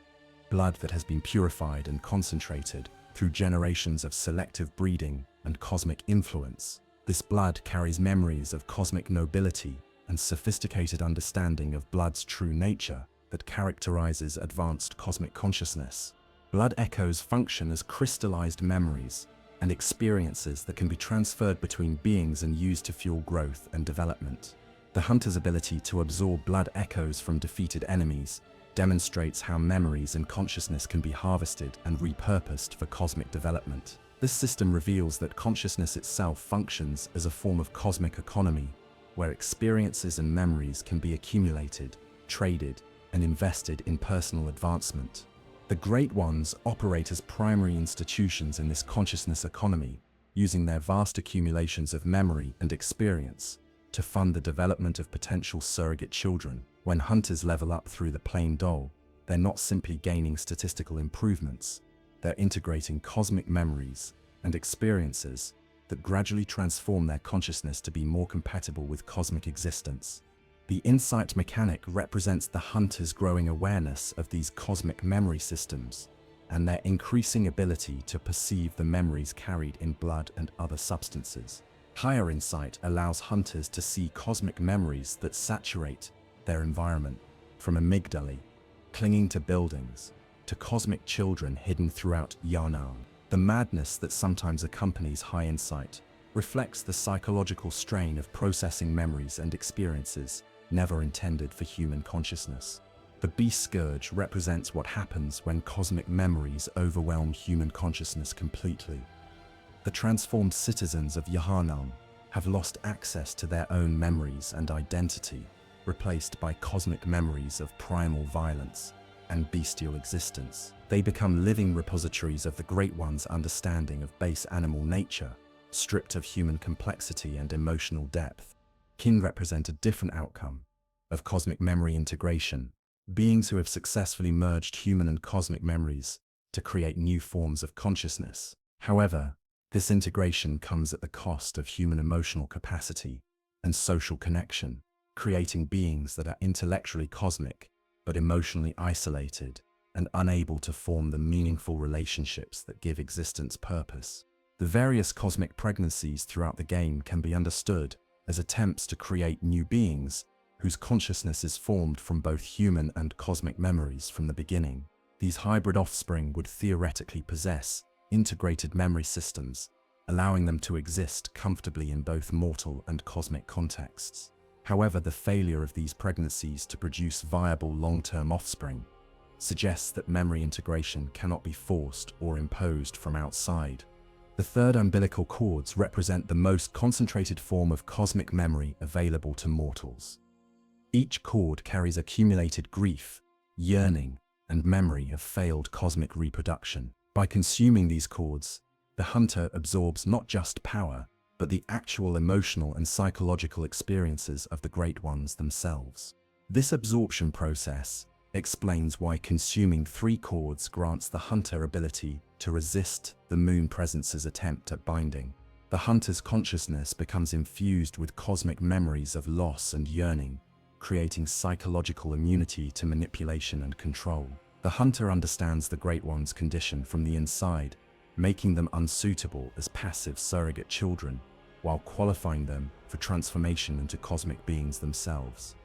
[SPEAKER 1] blood that has been purified and concentrated through generations of selective breeding and cosmic influence. This blood carries memories of cosmic nobility and sophisticated understanding of blood's true nature that characterizes advanced cosmic consciousness. Blood echoes function as crystallized memories and experiences that can be transferred between beings and used to fuel growth and development. The hunter's ability to absorb blood echoes from defeated enemies demonstrates how memories and consciousness can be harvested and repurposed for cosmic development. This system reveals that consciousness itself functions as a form of cosmic economy, where experiences and memories can be accumulated, traded, and invested in personal advancement. The Great Ones operate as primary institutions in this consciousness economy, using their vast accumulations of memory and experience to fund the development of potential surrogate children. When hunters level up through the plain doll, they're not simply gaining statistical improvements, they're integrating cosmic memories and experiences that gradually transform their consciousness to be more compatible with cosmic existence. The insight mechanic represents the hunter's growing awareness of these cosmic memory systems and their increasing ability to perceive the memories carried in blood and other substances. Higher insight allows hunters to see cosmic memories that saturate their environment, from amygdalae, clinging to buildings, to cosmic children hidden throughout Yharnam. The madness that sometimes accompanies high insight reflects the psychological strain of processing memories and experiences never intended for human consciousness. The beast scourge represents what happens when cosmic memories overwhelm human consciousness completely. The transformed citizens of Yharnam have lost access to their own memories and identity, replaced by cosmic memories of primal violence and bestial existence. They become living repositories of the Great One's understanding of base animal nature, stripped of human complexity and emotional depth. Kin represent a different outcome of cosmic memory integration, beings who have successfully merged human and cosmic memories to create new forms of consciousness. However, this integration comes at the cost of human emotional capacity and social connection, creating beings that are intellectually cosmic but emotionally isolated and unable to form the meaningful relationships that give existence purpose. The various cosmic pregnancies throughout the game can be understood as attempts to create new beings whose consciousness is formed from both human and cosmic memories from the beginning. These hybrid offspring would theoretically possess integrated memory systems, allowing them to exist comfortably in both mortal and cosmic contexts. However, the failure of these pregnancies to produce viable long-term offspring suggests that memory integration cannot be forced or imposed from outside. The third umbilical cords represent the most concentrated form of cosmic memory available to mortals. Each cord carries accumulated grief, yearning, and memory of failed cosmic reproduction. By consuming these cords, the hunter absorbs not just power, but the actual emotional and psychological experiences of the Great Ones themselves. This absorption process explains why consuming 3 cords grants the hunter ability to resist the Moon Presence's attempt at binding. The hunter's consciousness becomes infused with cosmic memories of loss and yearning, creating psychological immunity to manipulation and control. The hunter understands the Great One's condition from the inside, making them unsuitable as passive surrogate children, while qualifying them for transformation into cosmic beings themselves.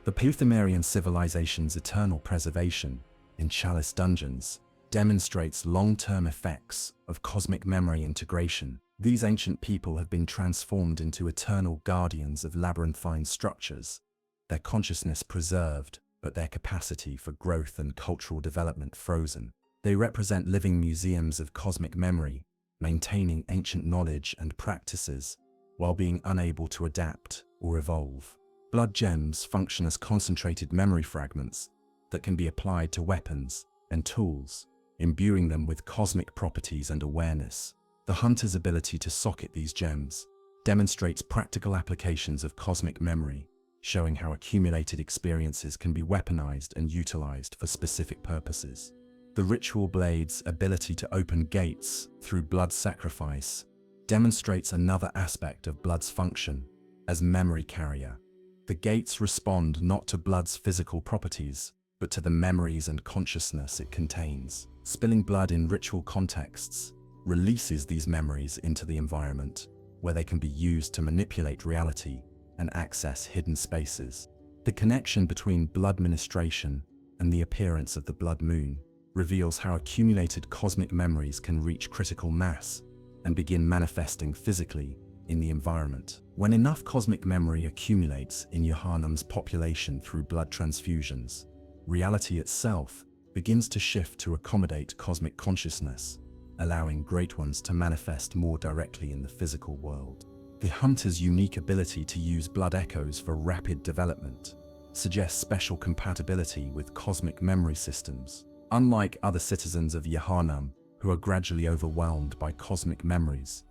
[SPEAKER 1] The Pthumerian civilization's eternal preservation in Chalice dungeons demonstrates long-term effects of cosmic memory integration. These ancient people have been transformed into eternal guardians of labyrinthine structures, their consciousness preserved, but their capacity for growth and cultural development frozen. They represent living museums of cosmic memory, maintaining ancient knowledge and practices while being unable to adapt or evolve. Blood gems function as concentrated memory fragments that can be applied to weapons and tools, imbuing them with cosmic properties and awareness. The hunter's ability to socket these gems demonstrates practical applications of cosmic memory, showing how accumulated experiences can be weaponized and utilized for specific purposes. The ritual blade's ability to open gates through blood sacrifice demonstrates another aspect of blood's function as memory carrier. The gates respond not to blood's physical properties, but to the memories and consciousness it contains. Spilling blood in ritual contexts releases these memories into the environment, where they can be used to manipulate reality and access hidden spaces. The connection between blood ministration and the appearance of the blood moon reveals how accumulated cosmic memories can reach critical mass and begin manifesting physically in the environment. When enough cosmic memory accumulates in Yharnam's population through blood transfusions, reality itself begins to shift to accommodate cosmic consciousness, allowing great ones to manifest more directly in the physical world. The hunter's unique ability to use blood echoes for rapid development suggests special compatibility with cosmic memory systems. Unlike other citizens of Yharnam who are gradually overwhelmed by cosmic memories,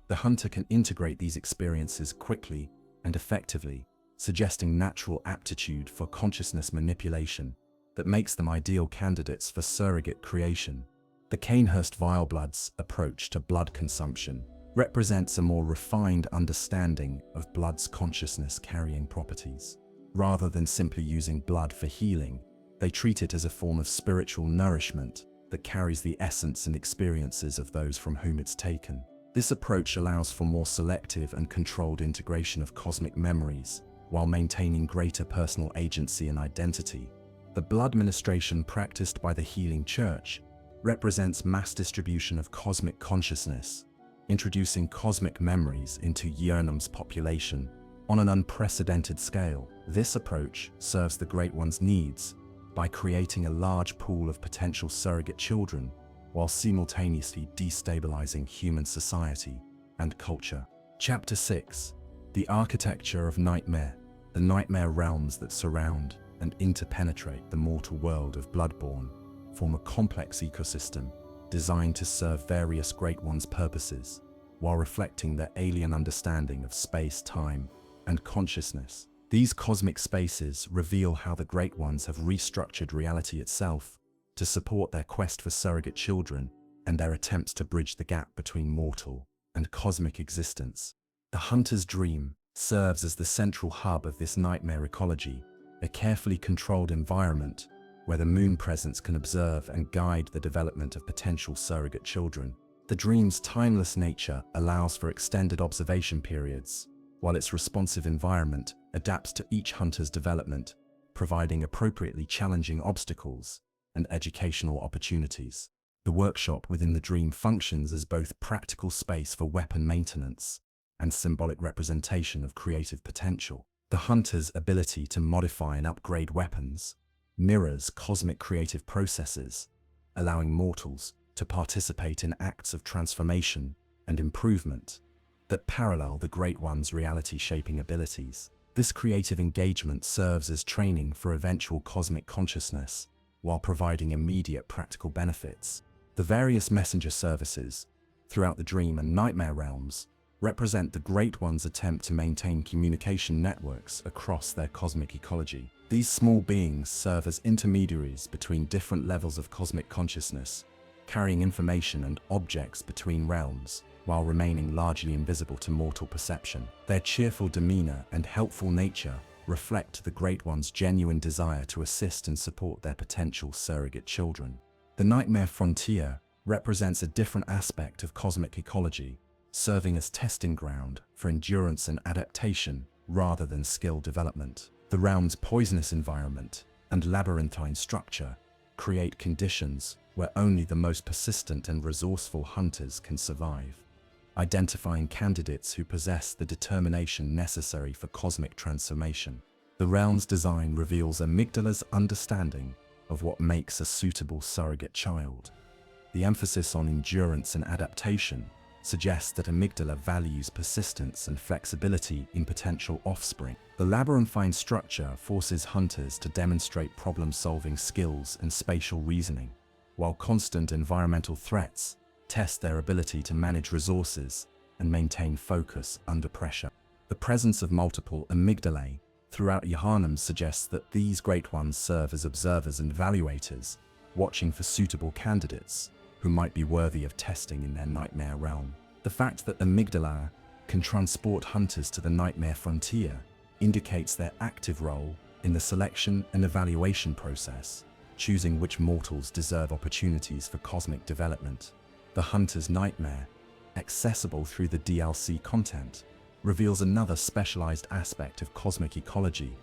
[SPEAKER 1] the hunter can integrate these experiences quickly and effectively, suggesting natural aptitude for consciousness manipulation that makes them ideal candidates for surrogate creation. The Cainhurst Vileblood's approach to blood consumption represents a more refined understanding of blood's consciousness-carrying properties. Rather than simply using blood for healing, they treat it as a form of spiritual nourishment that carries the essence and experiences of those from whom it's taken. This approach allows for more selective and controlled integration of cosmic memories, while maintaining greater personal agency and identity. The blood ministration practiced by the Healing Church represents mass distribution of cosmic consciousness, introducing cosmic memories into Yharnam's population on an unprecedented scale. This approach serves the Great One's needs by creating a large pool of potential surrogate children, while simultaneously destabilizing human society and culture. Chapter 6. The Architecture of Nightmare. The nightmare realms that surround and interpenetrate the mortal world of Bloodborne form a complex ecosystem designed to serve various Great Ones' purposes, while reflecting their alien understanding of space, time, and consciousness. These cosmic spaces reveal how the Great Ones have restructured reality itself to support their quest for surrogate children and their attempts to bridge the gap between mortal and cosmic existence. The hunter's dream serves as the central hub of this nightmare ecology, a carefully controlled environment where the moon presence can observe and guide the development of potential surrogate children. The dream's timeless nature allows for extended observation periods, while its responsive environment adapts to each hunter's development, providing appropriately challenging obstacles and educational opportunities. The workshop within the dream functions as both practical space for weapon maintenance and symbolic representation of creative potential. The hunter's ability to modify and upgrade weapons mirrors cosmic creative processes, allowing mortals to participate in acts of transformation and improvement that parallel the Great One's reality-shaping abilities. This creative engagement serves as training for eventual cosmic consciousness, while providing immediate practical benefits. The various messenger services throughout the dream and nightmare realms represent the Great One's attempt to maintain communication networks across their cosmic ecology. These small beings serve as intermediaries between different levels of cosmic consciousness, carrying information and objects between realms, while remaining largely invisible to mortal perception. Their cheerful demeanor and helpful nature reflect the Great One's genuine desire to assist and support their potential surrogate children. The Nightmare Frontier represents a different aspect of cosmic ecology, serving as testing ground for endurance and adaptation rather than skill development. The realm's poisonous environment and labyrinthine structure create conditions where only the most persistent and resourceful hunters can survive, identifying candidates who possess the determination necessary for cosmic transformation. The realm's design reveals Amygdala's understanding of what makes a suitable surrogate child. The emphasis on endurance and adaptation suggests that amygdala values persistence and flexibility in potential offspring. The labyrinthine structure forces hunters to demonstrate problem-solving skills and spatial reasoning, while constant environmental threats test their ability to manage resources and maintain focus under pressure. The presence of multiple amygdalae throughout Yharnam suggests that these great ones serve as observers and evaluators, watching for suitable candidates who might be worthy of testing in their nightmare realm. The fact that amygdala can transport hunters to the nightmare frontier indicates their active role in the selection and evaluation process, choosing which mortals deserve opportunities for cosmic development. The Hunter's Nightmare, accessible through the DLC content, reveals another specialized aspect of cosmic ecology.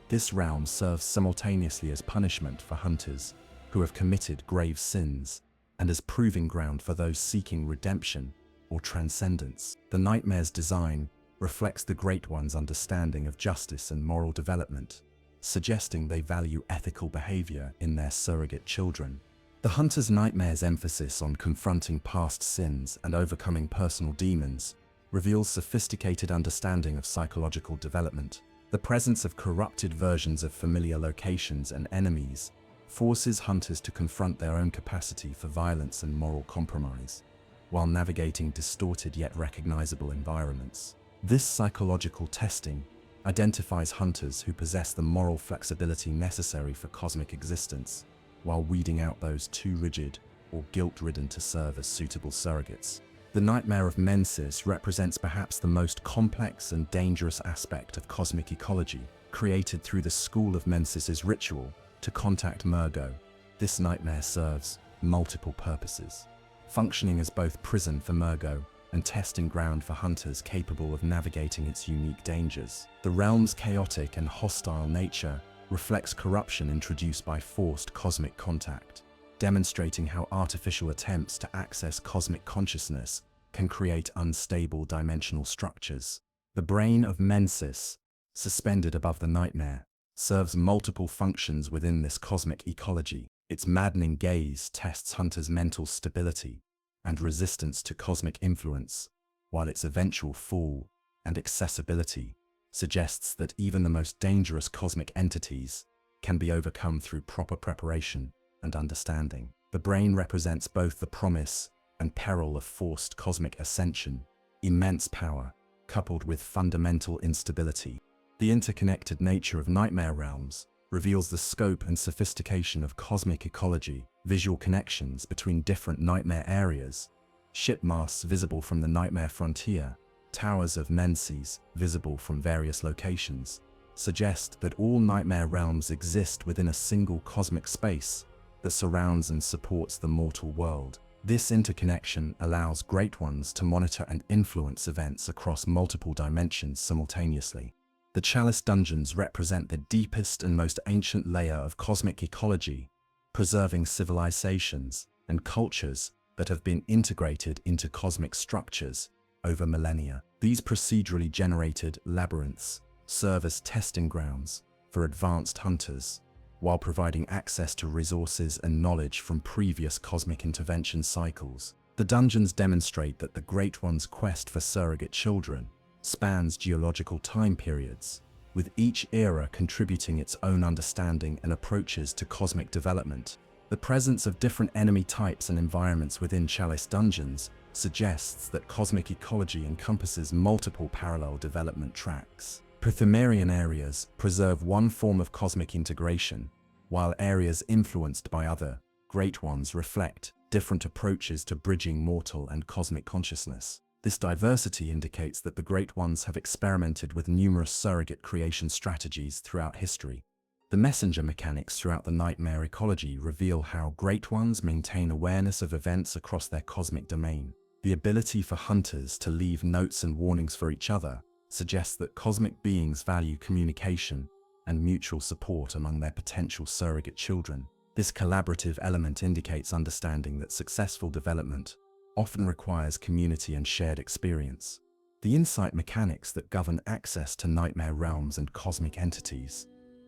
[SPEAKER 1] This realm serves simultaneously as punishment for hunters who have committed grave sins and as proving ground for those seeking redemption or transcendence. The Nightmare's design reflects the Great One's understanding of justice and moral development, suggesting they value ethical behavior in their surrogate children. The Hunter's Nightmare's emphasis on confronting past sins and overcoming personal demons reveals sophisticated understanding of psychological development. The presence of corrupted versions of familiar locations and enemies forces hunters to confront their own capacity for violence and moral compromise, while navigating distorted yet recognizable environments. This psychological testing identifies hunters who possess the moral flexibility necessary for cosmic existence, while weeding out those too rigid or guilt-ridden to serve as suitable surrogates. The Nightmare of Mensis represents perhaps the most complex and dangerous aspect of cosmic ecology, created through the School of Mensis's ritual to contact Murgo. This nightmare serves multiple purposes, functioning as both prison for Murgo and testing ground for hunters capable of navigating its unique dangers. The realm's chaotic and hostile nature reflects corruption introduced by forced cosmic contact, demonstrating how artificial attempts to access cosmic consciousness can create unstable dimensional structures. The brain of Mensis, suspended above the nightmare, serves multiple functions within this cosmic ecology. Its maddening gaze tests hunters' mental stability and resistance to cosmic influence, while its eventual fall and accessibility suggests that even the most dangerous cosmic entities can be overcome through proper preparation and understanding. The brain represents both the promise and peril of forced cosmic ascension, immense power, coupled with fundamental instability. The interconnected nature of nightmare realms reveals the scope and sophistication of cosmic ecology. Visual connections between different nightmare areas, ship masts visible from the nightmare frontier, towers of Menses visible from various locations, suggest that all nightmare realms exist within a single cosmic space that surrounds and supports the mortal world. This interconnection allows Great Ones to monitor and influence events across multiple dimensions simultaneously. The Chalice Dungeons represent the deepest and most ancient layer of cosmic ecology, preserving civilizations and cultures that have been integrated into cosmic structures over millennia. These procedurally generated labyrinths serve as testing grounds for advanced hunters, while providing access to resources and knowledge from previous cosmic intervention cycles. The dungeons demonstrate that the Great One's quest for surrogate children spans geological time periods, with each era contributing its own understanding and approaches to cosmic development. The presence of different enemy types and environments within Chalice Dungeons suggests that cosmic ecology encompasses multiple parallel development tracks. Pthumerian areas preserve one form of cosmic integration, while areas influenced by other Great Ones reflect different approaches to bridging mortal and cosmic consciousness. This diversity indicates that the Great Ones have experimented with numerous surrogate creation strategies throughout history. The messenger mechanics throughout the nightmare ecology reveal how Great Ones maintain awareness of events across their cosmic domain. The ability for hunters to leave notes and warnings for each other suggests that cosmic beings value communication and mutual support among their potential surrogate children. This collaborative element indicates understanding that successful development often requires community and shared experience. The insight mechanics that govern access to nightmare realms and cosmic entities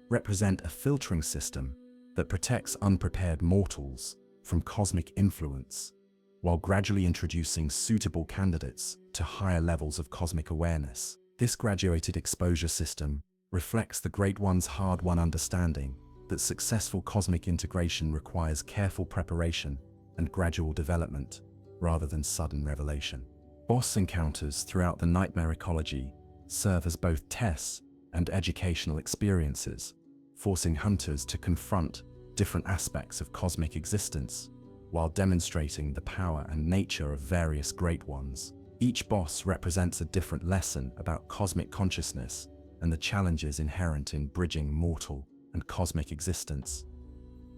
[SPEAKER 1] represent a filtering system that protects unprepared mortals from cosmic influence. while gradually introducing suitable candidates to higher levels of cosmic awareness. This graduated exposure system reflects the Great One's hard-won understanding that successful cosmic integration requires careful preparation and gradual development, rather than sudden revelation. Boss encounters throughout the nightmare ecology serve as both tests and educational experiences, forcing hunters to confront different aspects of cosmic existence, while demonstrating the power and nature of various Great Ones. Each boss represents a different lesson about cosmic consciousness and the challenges inherent in bridging mortal and cosmic existence.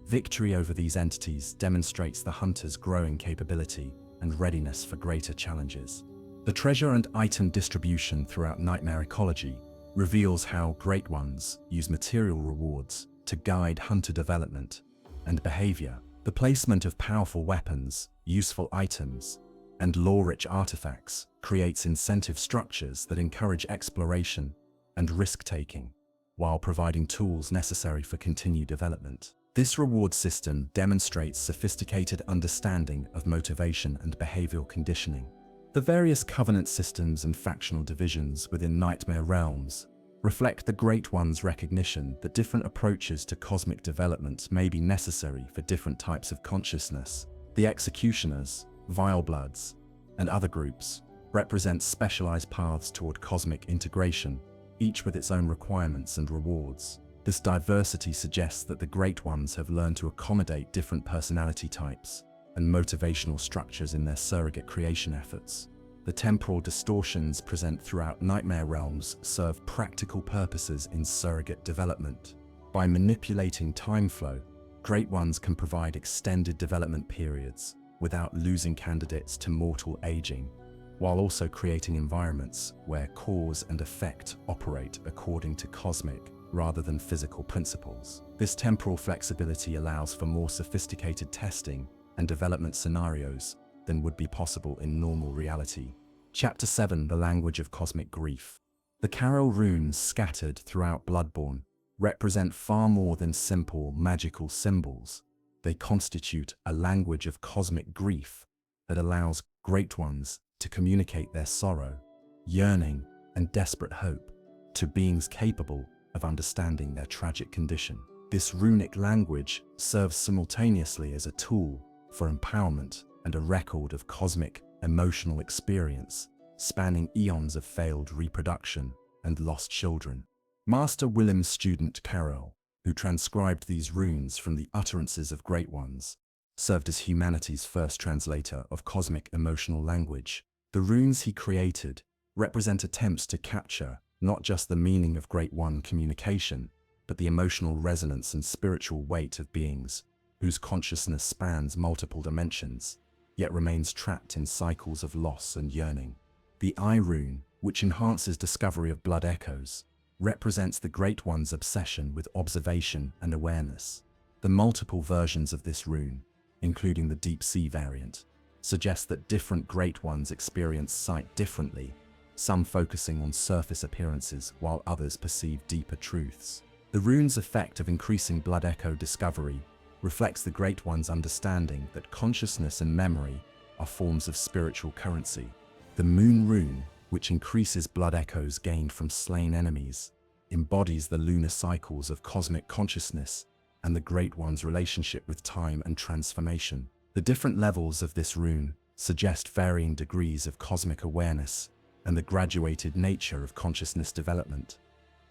[SPEAKER 1] Victory over these entities demonstrates the hunter's growing capability and readiness for greater challenges. The treasure and item distribution throughout nightmare ecology reveals how Great Ones use material rewards to guide hunter development and behavior. The placement of powerful weapons, useful items, and lore-rich artifacts creates incentive structures that encourage exploration and risk-taking, while providing tools necessary for continued development. This reward system demonstrates sophisticated understanding of motivation and behavioral conditioning. The various covenant systems and factional divisions within nightmare realms reflect the Great One's recognition that different approaches to cosmic development may be necessary for different types of consciousness. The Executioners, Vile Bloods, and other groups represent specialized paths toward cosmic integration, each with its own requirements and rewards. This diversity suggests that the Great Ones have learned to accommodate different personality types and motivational structures in their surrogate creation efforts. The temporal distortions present throughout nightmare realms serve practical purposes in surrogate development. By manipulating time flow, Great Ones can provide extended development periods without losing candidates to mortal aging, while also creating environments where cause and effect operate according to cosmic rather than physical principles. This temporal flexibility allows for more sophisticated testing and development scenarios than would be possible in normal reality. Chapter 7: The Language of Cosmic Grief. The Carol runes scattered throughout Bloodborne represent far more than simple magical symbols. They constitute a language of cosmic grief that allows Great Ones to communicate their sorrow, yearning, and desperate hope to beings capable of understanding their tragic condition. This runic language serves simultaneously as a tool for empowerment and a record of cosmic emotional experience, spanning eons of failed reproduction and lost children. Master Willem's student Carol, who transcribed these runes from the utterances of Great Ones, served as humanity's first translator of cosmic emotional language. The runes he created represent attempts to capture not just the meaning of Great One communication, but the emotional resonance and spiritual weight of beings whose consciousness spans multiple dimensions, yet remains trapped in cycles of loss and yearning. The Eye rune, which enhances discovery of blood echoes, represents the Great One's obsession with observation and awareness. The multiple versions of this rune, including the Deep Sea variant, suggest that different Great Ones experience sight differently, some focusing on surface appearances while others perceive deeper truths. The rune's effect of increasing blood echo discovery reflects the Great One's understanding that consciousness and memory are forms of spiritual currency. The Moon rune, which increases blood echoes gained from slain enemies, embodies the lunar cycles of cosmic consciousness and the Great One's relationship with time and transformation. The different levels of this rune suggest varying degrees of cosmic awareness and the graduated nature of consciousness development.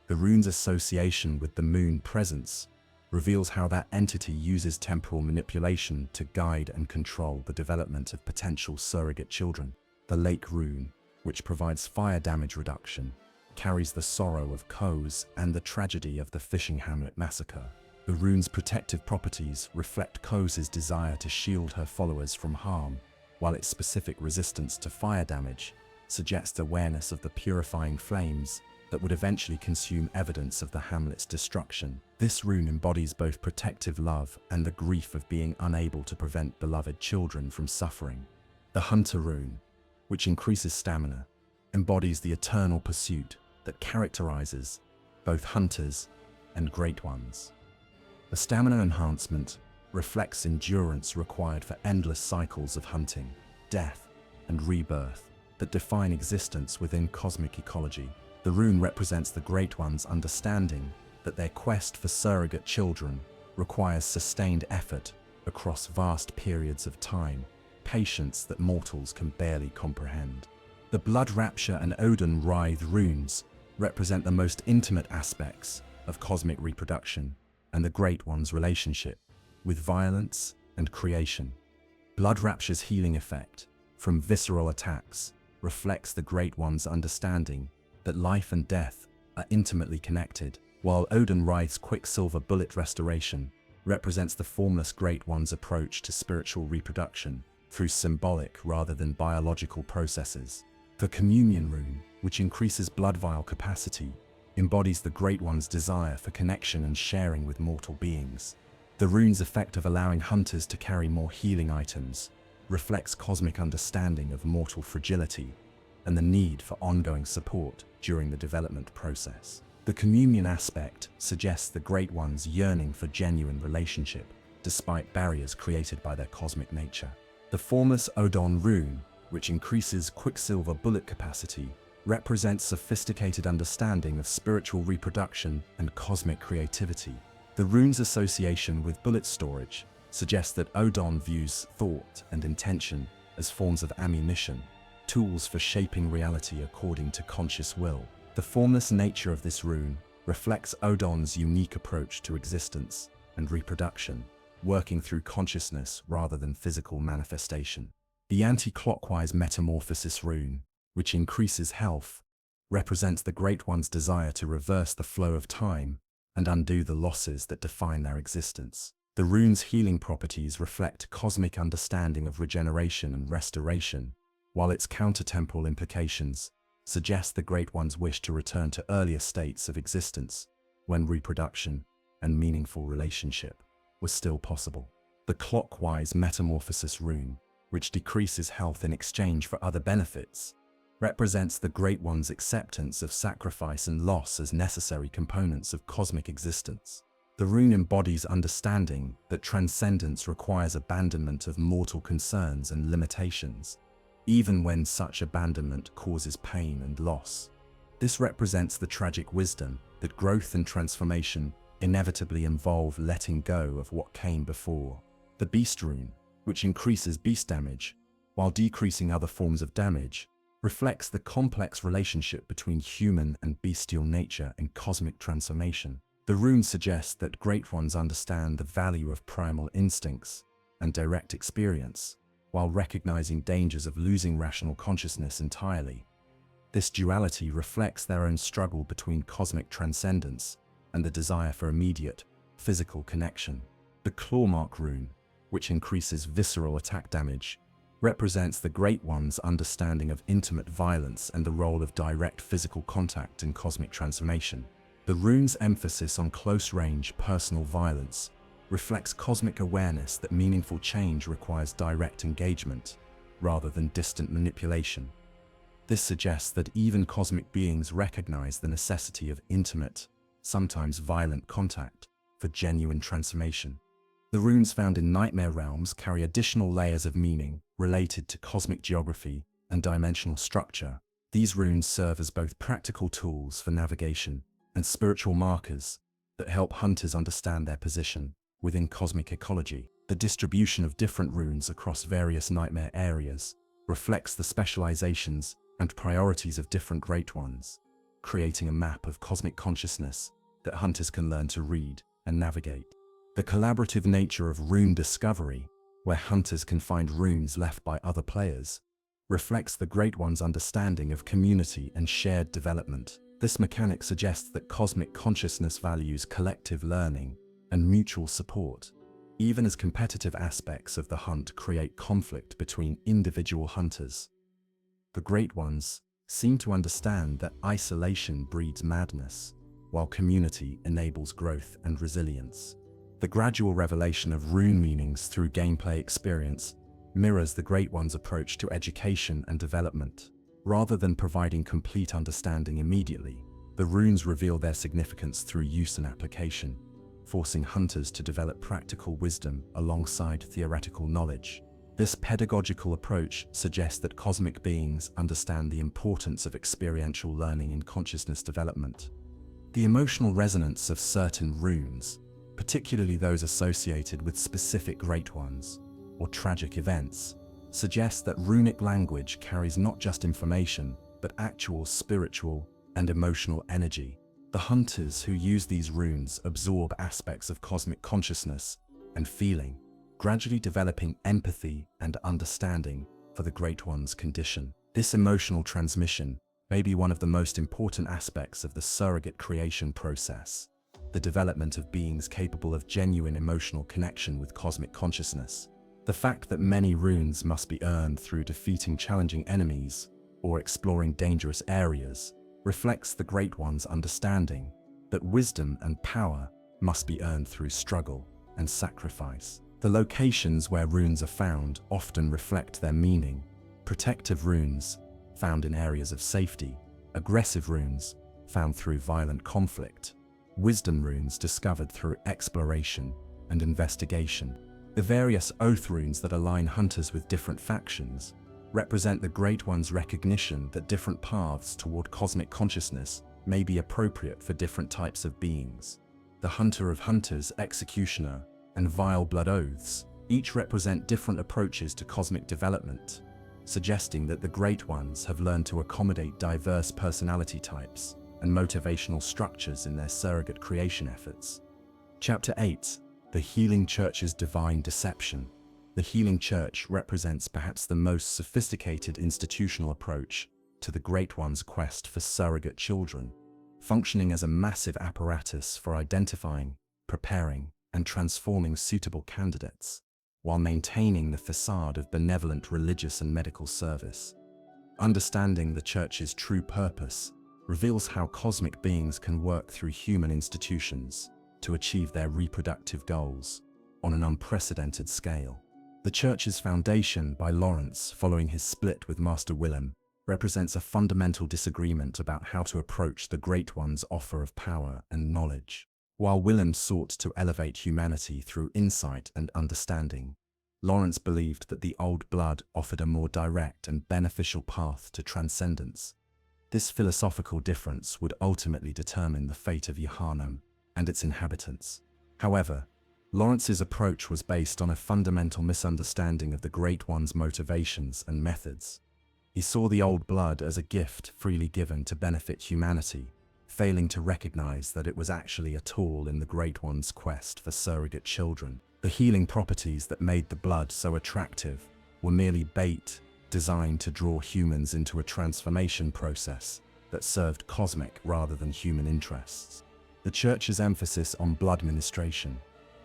[SPEAKER 1] The rune's association with the Moon presence reveals how that entity uses temporal manipulation to guide and control the development of potential surrogate children. The Lake rune, which provides fire damage reduction, carries the sorrow of Kos and the tragedy of the fishing Hamlet massacre. The rune's protective properties reflect Kos's desire to shield her followers from harm, while its specific resistance to fire damage suggests awareness of the purifying flames that would eventually consume evidence of the Hamlet's destruction. This rune embodies both protective love and the grief of being unable to prevent beloved children from suffering. The Hunter rune, which increases stamina, embodies the eternal pursuit that characterizes both hunters and Great Ones. The stamina enhancement reflects endurance required for endless cycles of hunting, death, and rebirth that define existence within cosmic ecology. The rune represents the Great One's understanding that their quest for surrogate children requires sustained effort across vast periods of time, patience that mortals can barely comprehend. The Blood Rapture and Oedon Writhe runes represent the most intimate aspects of cosmic reproduction and the Great One's relationship with violence and creation. Blood Rapture's healing effect from visceral attacks reflects the Great One's understanding that life and death are intimately connected, while Oedon Writhe's Quicksilver Bullet restoration represents the Formless Great One's approach to spiritual reproduction through symbolic rather than biological processes. The Communion rune, which increases blood vial capacity, embodies the Great One's desire for connection and sharing with mortal beings. The rune's effect of allowing hunters to carry more healing items reflects cosmic understanding of mortal fragility and the need for ongoing support during the development process. The Communion aspect suggests the Great One's yearning for genuine relationship, despite barriers created by their cosmic nature. The Formless Oedon rune, which increases Quicksilver Bullet capacity, represents sophisticated understanding of spiritual reproduction and cosmic creativity. The rune's association with bullet storage suggests that Oedon views thought and intention as forms of ammunition, tools for shaping reality according to conscious will. The formless nature of this rune reflects Oedon's unique approach to existence and reproduction, working through consciousness rather than physical manifestation. The anti-clockwise Metamorphosis rune, which increases health, represents the Great One's desire to reverse the flow of time and undo the losses that define their existence. The rune's healing properties reflect cosmic understanding of regeneration and restoration, while its countertemporal implications suggest the Great One's wish to return to earlier states of existence when reproduction and meaningful relationship was still possible. The clockwise Metamorphosis rune, which decreases health in exchange for other benefits, represents the Great One's acceptance of sacrifice and loss as necessary components of cosmic existence. The rune embodies understanding that transcendence requires abandonment of mortal concerns and limitations, even when such abandonment causes pain and loss. This represents the tragic wisdom that growth and transformation inevitably involve letting go of what came before. The Beast rune, which increases beast damage while decreasing other forms of damage, reflects the complex relationship between human and bestial nature and cosmic transformation. The rune suggests that Great Ones understand the value of primal instincts and direct experience, while recognizing dangers of losing rational consciousness entirely. This duality reflects their own struggle between cosmic transcendence and the desire for immediate, physical connection. The Clawmark rune, which increases visceral attack damage, represents the Great One's understanding of intimate violence and the role of direct physical contact in cosmic transformation. The rune's emphasis on close-range personal violence reflects cosmic awareness that meaningful change requires direct engagement rather than distant manipulation. This suggests that even cosmic beings recognize the necessity of intimate, sometimes violent contact for genuine transformation. The runes found in Nightmare realms carry additional layers of meaning related to cosmic geography and dimensional structure. These runes serve as both practical tools for navigation and spiritual markers that help hunters understand their position within cosmic ecology. The distribution of different runes across various Nightmare areas reflects the specializations and priorities of different Great Ones, creating a map of cosmic consciousness that hunters can learn to read and navigate. The collaborative nature of rune discovery, where hunters can find runes left by other players, reflects the Great One's understanding of community and shared development. This mechanic suggests that cosmic consciousness values collective learning and mutual support, even as competitive aspects of the hunt create conflict between individual hunters. The Great Ones seem to understand that isolation breeds madness, while community enables growth and resilience. The gradual revelation of rune meanings through gameplay experience mirrors the Great One's approach to education and development. Rather than providing complete understanding immediately, the runes reveal their significance through use and application, forcing hunters to develop practical wisdom alongside theoretical knowledge. This pedagogical approach suggests that cosmic beings understand the importance of experiential learning in consciousness development. The emotional resonance of certain runes, particularly those associated with specific great ones or tragic events, suggests that runic language carries not just information, but actual spiritual and emotional energy. The hunters who use these runes absorb aspects of cosmic consciousness and feeling, gradually developing empathy and understanding for the Great One's condition. This emotional transmission may be one of the most important aspects of the surrogate creation process, the development of beings capable of genuine emotional connection with cosmic consciousness. The fact that many runes must be earned through defeating challenging enemies or exploring dangerous areas reflects the Great One's understanding that wisdom and power must be earned through struggle and sacrifice. The locations where runes are found often reflect their meaning. Protective runes, found in areas of safety; aggressive runes, found through violent conflict; wisdom runes discovered through exploration and investigation. The various oath runes that align hunters with different factions represent the Great One's recognition that different paths toward cosmic consciousness may be appropriate for different types of beings. The Hunter of Hunters, Executioner, and Vile Blood Oaths each represent different approaches to cosmic development, suggesting that the Great Ones have learned to accommodate diverse personality types and motivational structures in their surrogate creation efforts. Chapter 8. The Healing Church's Divine Deception. The Healing Church represents perhaps the most sophisticated institutional approach to the Great One's quest for surrogate children, functioning as a massive apparatus for identifying, preparing, and transforming suitable candidates, while maintaining the facade of benevolent religious and medical service. Understanding the Church's true purpose reveals how cosmic beings can work through human institutions to achieve their reproductive goals on an unprecedented scale. The Church's foundation by Lawrence following his split with Master Willem represents a fundamental disagreement about how to approach the Great One's offer of power and knowledge. While Willem sought to elevate humanity through insight and understanding, Lawrence believed that the Old Blood offered a more direct and beneficial path to transcendence. This philosophical difference would ultimately determine the fate of Yharnam and its inhabitants. However, Lawrence's approach was based on a fundamental misunderstanding of the Great One's motivations and methods. He saw the Old Blood as a gift freely given to benefit humanity, failing to recognize that it was actually a tool in the Great One's quest for surrogate children. The healing properties that made the blood so attractive were merely bait designed to draw humans into a transformation process that served cosmic rather than human interests. The Church's emphasis on blood ministration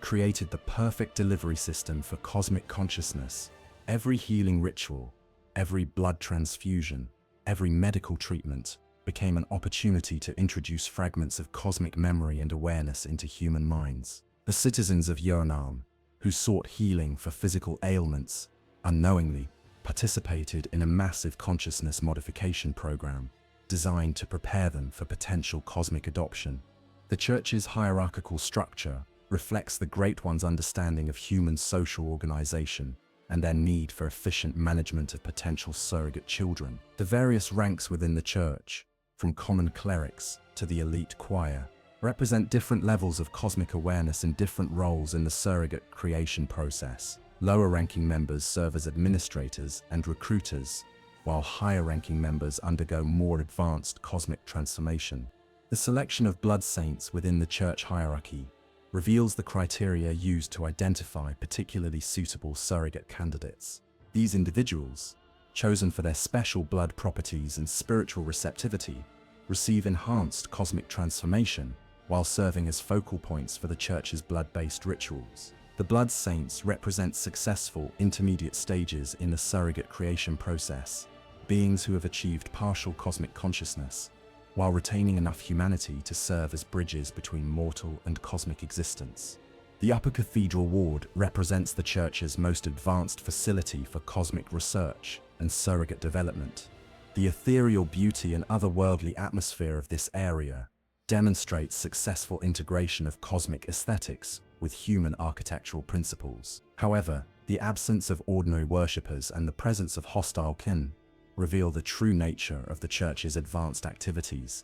[SPEAKER 1] created the perfect delivery system for cosmic consciousness. Every healing ritual, every blood transfusion, every medical treatment became an opportunity to introduce fragments of cosmic memory and awareness into human minds. The citizens of Yharnam, who sought healing for physical ailments, unknowingly participated in a massive consciousness modification program designed to prepare them for potential cosmic adoption. The Church's hierarchical structure reflects the Great One's understanding of human social organization and their need for efficient management of potential surrogate children. The various ranks within the Church, from common clerics to the elite choir, represent different levels of cosmic awareness and different roles in the surrogate creation process. Lower-ranking members serve as administrators and recruiters, while higher-ranking members undergo more advanced cosmic transformation. The selection of blood saints within the Church hierarchy reveals the criteria used to identify particularly suitable surrogate candidates. These individuals, chosen for their special blood properties and spiritual receptivity, receive enhanced cosmic transformation while serving as focal points for the Church's blood-based rituals. The blood saints represent successful intermediate stages in the surrogate creation process, beings who have achieved partial cosmic consciousness, while retaining enough humanity to serve as bridges between mortal and cosmic existence. The Upper Cathedral Ward represents the Church's most advanced facility for cosmic research and surrogate development. The ethereal beauty and otherworldly atmosphere of this area demonstrates successful integration of cosmic aesthetics with human architectural principles. However, the absence of ordinary worshippers and the presence of hostile kin reveal the true nature of the Church's advanced activities.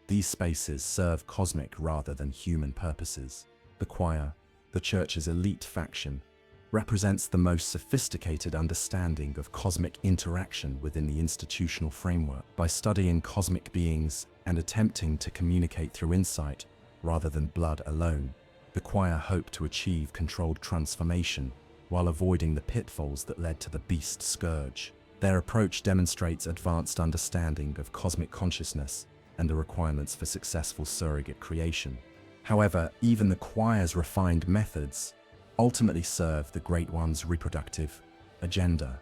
[SPEAKER 1] These spaces serve cosmic rather than human purposes. The choir, the Church's elite faction, represents the most sophisticated understanding of cosmic interaction within the institutional framework. By studying cosmic beings and attempting to communicate through insight rather than blood alone, the choir hope to achieve controlled transformation while avoiding the pitfalls that led to the beast scourge. Their approach demonstrates advanced understanding of cosmic consciousness and the requirements for successful surrogate creation. However, even the choir's refined methods ultimately serve the Great One's reproductive agenda.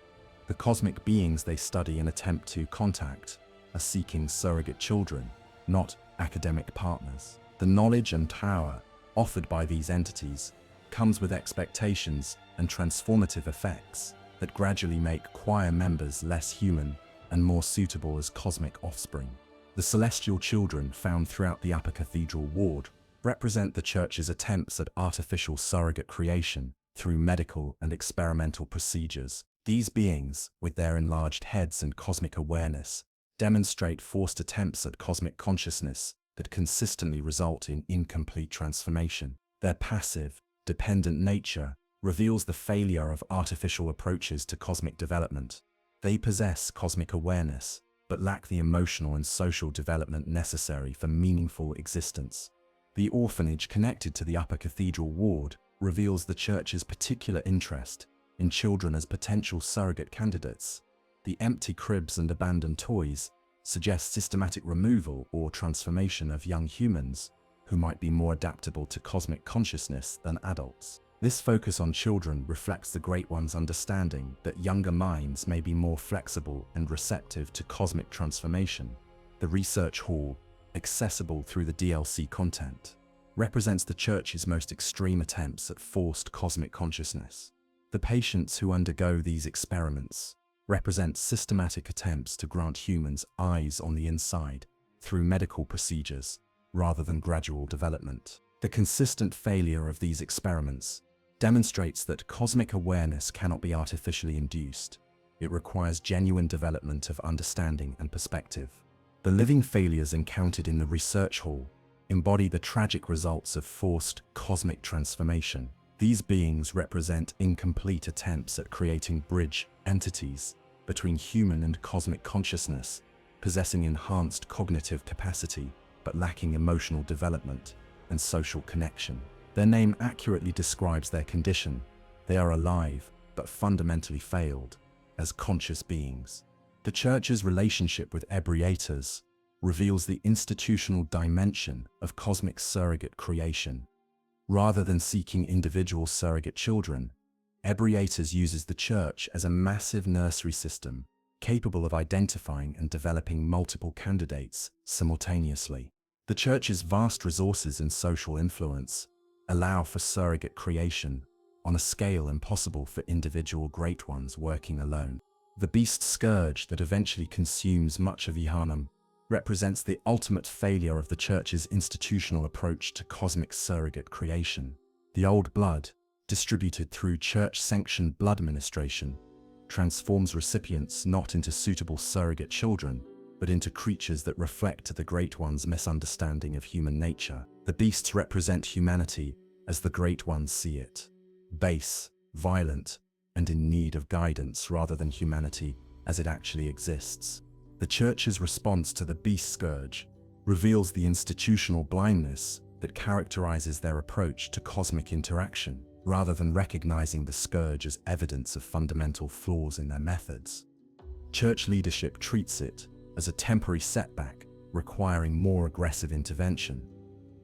[SPEAKER 1] The cosmic beings they study and attempt to contact are seeking surrogate children, not academic partners. The knowledge and power offered by these entities comes with expectations and transformative effects that gradually make choir members less human and more suitable as cosmic offspring. The celestial children found throughout the upper cathedral ward represent the Church's attempts at artificial surrogate creation through medical and experimental procedures. These beings, with their enlarged heads and cosmic awareness, demonstrate forced attempts at cosmic consciousness that consistently result in incomplete transformation. Their passive, dependent nature reveals the failure of artificial approaches to cosmic development. They possess cosmic awareness, but lack the emotional and social development necessary for meaningful existence. The orphanage connected to the upper cathedral ward reveals the Church's particular interest in children as potential surrogate candidates. The empty cribs and abandoned toys suggest systematic removal or transformation of young humans who might be more adaptable to cosmic consciousness than adults. This focus on children reflects the Great One's understanding that younger minds may be more flexible and receptive to cosmic transformation. The research hall, accessible through the DLC content, represents the Church's most extreme attempts at forced cosmic consciousness. The patients who undergo these experiments represent systematic attempts to grant humans eyes on the inside through medical procedures rather than gradual development. The consistent failure of these experiments demonstrates that cosmic awareness cannot be artificially induced. It requires genuine development of understanding and perspective. The living failures encountered in the research hall embody the tragic results of forced cosmic transformation. These beings represent incomplete attempts at creating bridge entities between human and cosmic consciousness, possessing enhanced cognitive capacity but lacking emotional development and social connection. Their name accurately describes their condition. They are alive but fundamentally failed as conscious beings. The Church's relationship with ebriators reveals the institutional dimension of cosmic surrogate creation. Rather than seeking individual surrogate children, ebriators uses the Church as a massive nursery system capable of identifying and developing multiple candidates simultaneously. The Church's vast resources and social influence allow for surrogate creation on a scale impossible for individual Great Ones working alone. The beast scourge that eventually consumes much of Yharnam represents the ultimate failure of the Church's institutional approach to cosmic surrogate creation. The old blood, distributed through Church-sanctioned blood administration, transforms recipients not into suitable surrogate children, but into creatures that reflect the Great One's misunderstanding of human nature. The beasts represent humanity as the Great Ones see it: base, violent, and in need of guidance rather than humanity as it actually exists. The Church's response to the beast scourge reveals the institutional blindness that characterizes their approach to cosmic interaction, rather than recognizing the scourge as evidence of fundamental flaws in their methods. Church leadership treats it as a temporary setback requiring more aggressive intervention.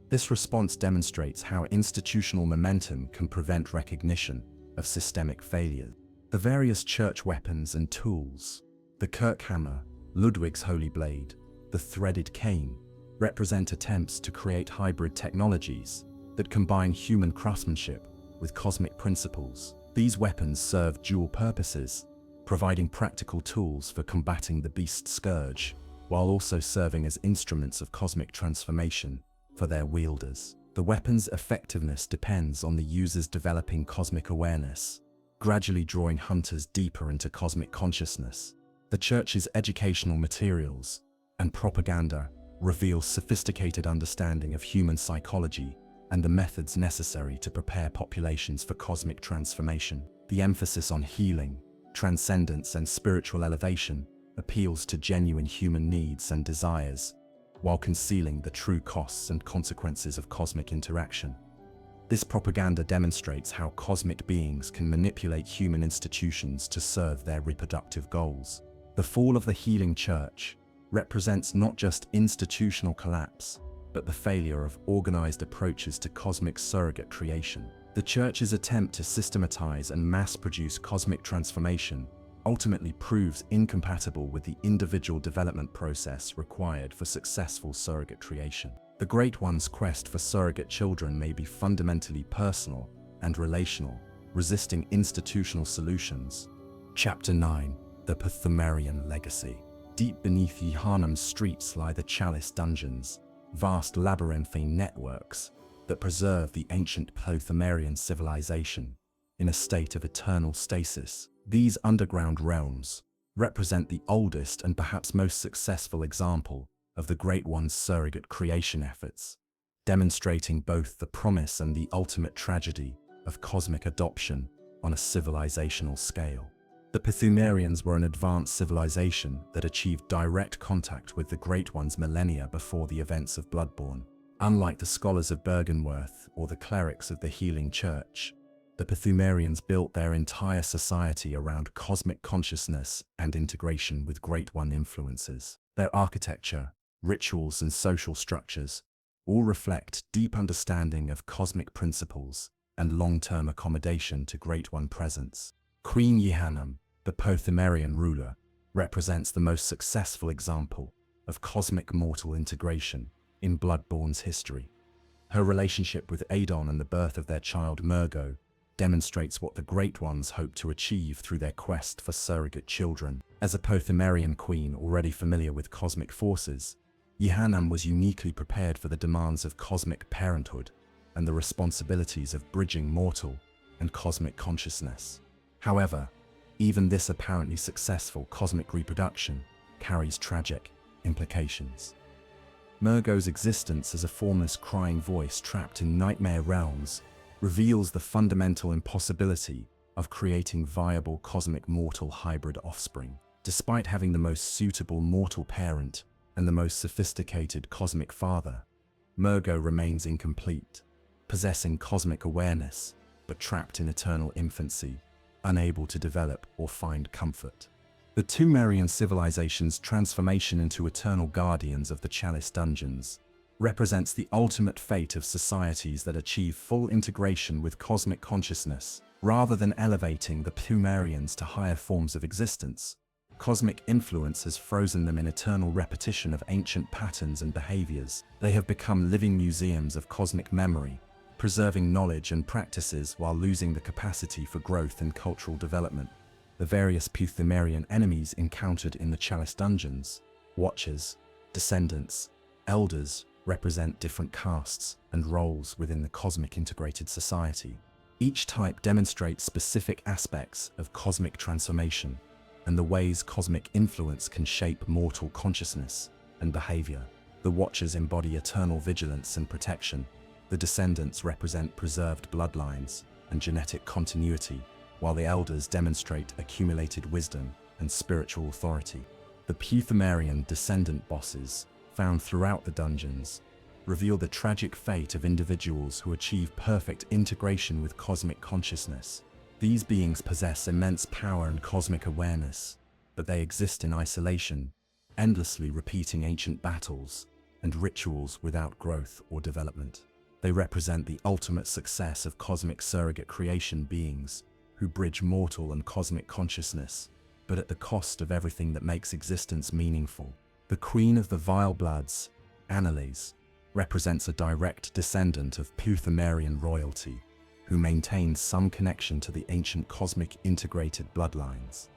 [SPEAKER 1] This response demonstrates how institutional momentum can prevent recognition of systemic failure. The various Church weapons and tools, the Kirkhammer, Ludwig's Holy Blade, the threaded cane, represent attempts to create hybrid technologies that combine human craftsmanship with cosmic principles. These weapons serve dual purposes, providing practical tools for combating the beast scourge, while also serving as instruments of cosmic transformation for their wielders. The weapon's effectiveness depends on the user's developing cosmic awareness, gradually drawing hunters deeper into cosmic consciousness. The Church's educational materials and propaganda reveal sophisticated understanding of human psychology and the methods necessary to prepare populations for cosmic transformation. The emphasis on healing, transcendence, and spiritual elevation appeals to genuine human needs and desires, while concealing the true costs and consequences of cosmic interaction. This propaganda demonstrates how cosmic beings can manipulate human institutions to serve their reproductive goals. The fall of the healing church represents not just institutional collapse, but the failure of organized approaches to cosmic surrogate creation. The Church's attempt to systematize and mass-produce cosmic transformation ultimately proves incompatible with the individual development process required for successful surrogate creation. The Great One's quest for surrogate children may be fundamentally personal and relational, resisting institutional solutions. Chapter 9: The Pthumerian Legacy. Deep beneath Yharnam's streets lie the Chalice dungeons, vast labyrinthine networks that preserve the ancient Pthumerian civilization in a state of eternal stasis. These underground realms represent the oldest and perhaps most successful example of the Great One's surrogate creation efforts, demonstrating both the promise and the ultimate tragedy of cosmic adoption on a civilizational scale. The Pthumerians were an advanced civilization that achieved direct contact with the Great Ones millennia before the events of Bloodborne. Unlike the scholars of Bergenworth or the clerics of the Healing Church, the Pthumerians built their entire society around cosmic consciousness and integration with Great One influences. Their architecture, rituals, and social structures all reflect deep understanding of cosmic principles and long-term accommodation to Great One presence. Queen Yharnam, the Pthumerian ruler, represents the most successful example of cosmic mortal integration in Bloodborne's history. Her relationship with Oedon and the birth of their child Murgo demonstrates what the Great Ones hope to achieve through their quest for surrogate children. As a Pthumerian queen already familiar with cosmic forces, Yharnam was uniquely prepared for the demands of cosmic parenthood and the responsibilities of bridging mortal and cosmic consciousness. However, even this apparently successful cosmic reproduction carries tragic implications. Murgo's existence as a formless crying voice trapped in nightmare realms reveals the fundamental impossibility of creating viable cosmic mortal hybrid offspring. Despite having the most suitable mortal parent and the most sophisticated cosmic father, Murgo remains incomplete, possessing cosmic awareness, but trapped in eternal infancy, unable to develop or find comfort. The Pthumerian civilization's transformation into eternal guardians of the Chalice dungeons represents the ultimate fate of societies that achieve full integration with cosmic consciousness. Rather than elevating the Pthumerians to higher forms of existence, cosmic influence has frozen them in eternal repetition of ancient patterns and behaviors. They have become living museums of cosmic memory, preserving knowledge and practices while losing the capacity for growth and cultural development. The various Pthumerian enemies encountered in the Chalice dungeons, Watchers, Descendants, Elders, represent different castes and roles within the cosmic integrated society. Each type demonstrates specific aspects of cosmic transformation and the ways cosmic influence can shape mortal consciousness and behavior. The Watchers embody eternal vigilance and protection. The Descendants represent preserved bloodlines and genetic continuity, while the Elders demonstrate accumulated wisdom and spiritual authority. The Pthumerian descendant bosses, found throughout the dungeons, reveal the tragic fate of individuals who achieve perfect integration with cosmic consciousness. These beings possess immense power and cosmic awareness, but they exist in isolation, endlessly repeating ancient battles and rituals without growth or development. They represent the ultimate success of cosmic surrogate creation beings who bridge mortal and cosmic consciousness, but at the cost of everything that makes existence meaningful. The Queen of the Vile Bloods, Annalise, represents a direct descendant of Pthumerian royalty, who maintains some connection to the ancient cosmic integrated bloodlines.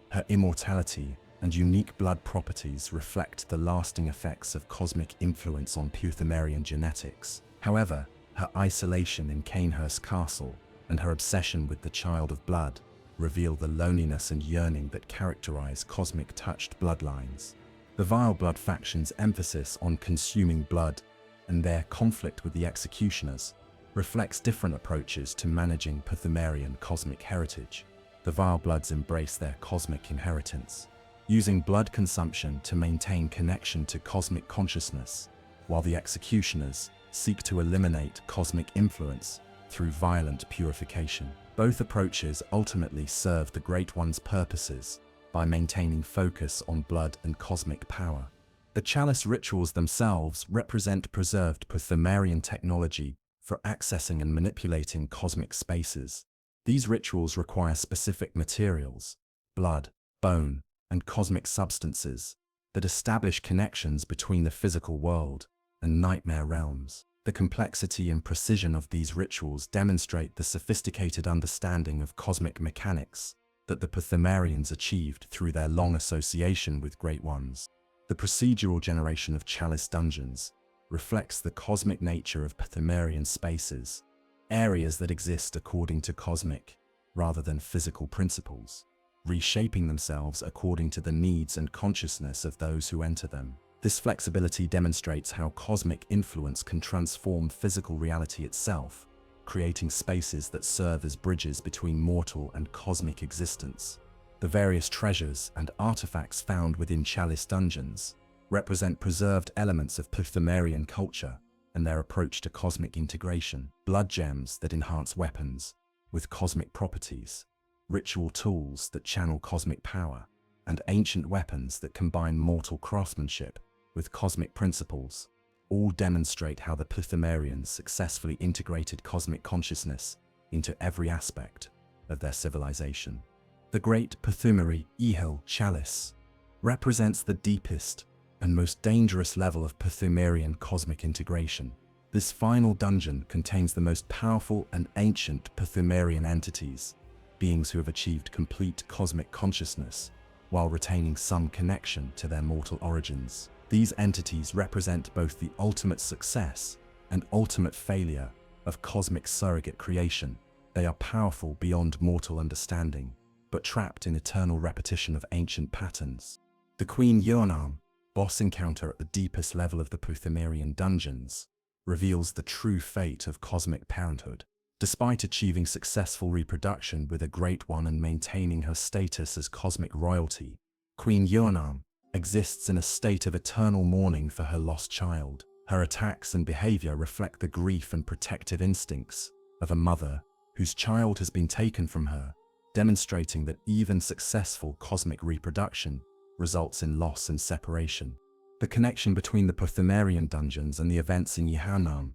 [SPEAKER 1] Her immortality and unique blood properties reflect the lasting effects of cosmic influence on Pthumerian genetics. However, her isolation in Canehurst Castle and her obsession with the child of blood reveal the loneliness and yearning that characterize cosmic-touched bloodlines. The Vile Blood faction's emphasis on consuming blood and their conflict with the executioners reflects different approaches to managing Pthumerian cosmic heritage. The Vile Bloods embrace their cosmic inheritance, using blood consumption to maintain connection to cosmic consciousness, while the executioners seek to eliminate cosmic influence through violent purification. Both approaches ultimately serve the Great One's purposes by maintaining focus on blood and cosmic power. The chalice rituals themselves represent preserved Pthumerian technology for accessing and manipulating cosmic spaces. These rituals require specific materials, blood, bone, and cosmic substances that establish connections between the physical world and nightmare realms. The complexity and precision of these rituals demonstrate the sophisticated understanding of cosmic mechanics that the Pthumerians achieved through their long association with Great Ones. The procedural generation of chalice dungeons reflects the cosmic nature of Pthumerian spaces, areas that exist according to cosmic rather than physical principles, reshaping themselves according to the needs and consciousness of those who enter them. This flexibility demonstrates how cosmic influence can transform physical reality itself, creating spaces that serve as bridges between mortal and cosmic existence. The various treasures and artifacts found within chalice dungeons represent preserved elements of Pthumerian culture and their approach to cosmic integration. Blood gems that enhance weapons with cosmic properties, ritual tools that channel cosmic power, and ancient weapons that combine mortal craftsmanship with cosmic principles, all demonstrate how the Pthumerians successfully integrated cosmic consciousness into every aspect of their civilization. The Great Pthumeri Ehil Chalice represents the deepest and most dangerous level of Pthumerian cosmic integration. This final dungeon contains the most powerful and ancient Pthumerian entities, beings who have achieved complete cosmic consciousness while retaining some connection to their mortal origins. These entities represent both the ultimate success and ultimate failure of cosmic surrogate creation. They are powerful beyond mortal understanding, but trapped in eternal repetition of ancient patterns. The Queen Yharnam, boss encounter at the deepest level of the Pthumerian dungeons, reveals the true fate of cosmic parenthood. Despite achieving successful reproduction with a Great One and maintaining her status as cosmic royalty, Queen Yharnam exists in a state of eternal mourning for her lost child. Her attacks and behavior reflect the grief and protective instincts of a mother whose child has been taken from her, demonstrating that even successful cosmic reproduction results in loss and separation. The connection between the Pthumerian dungeons and the events in Yharnam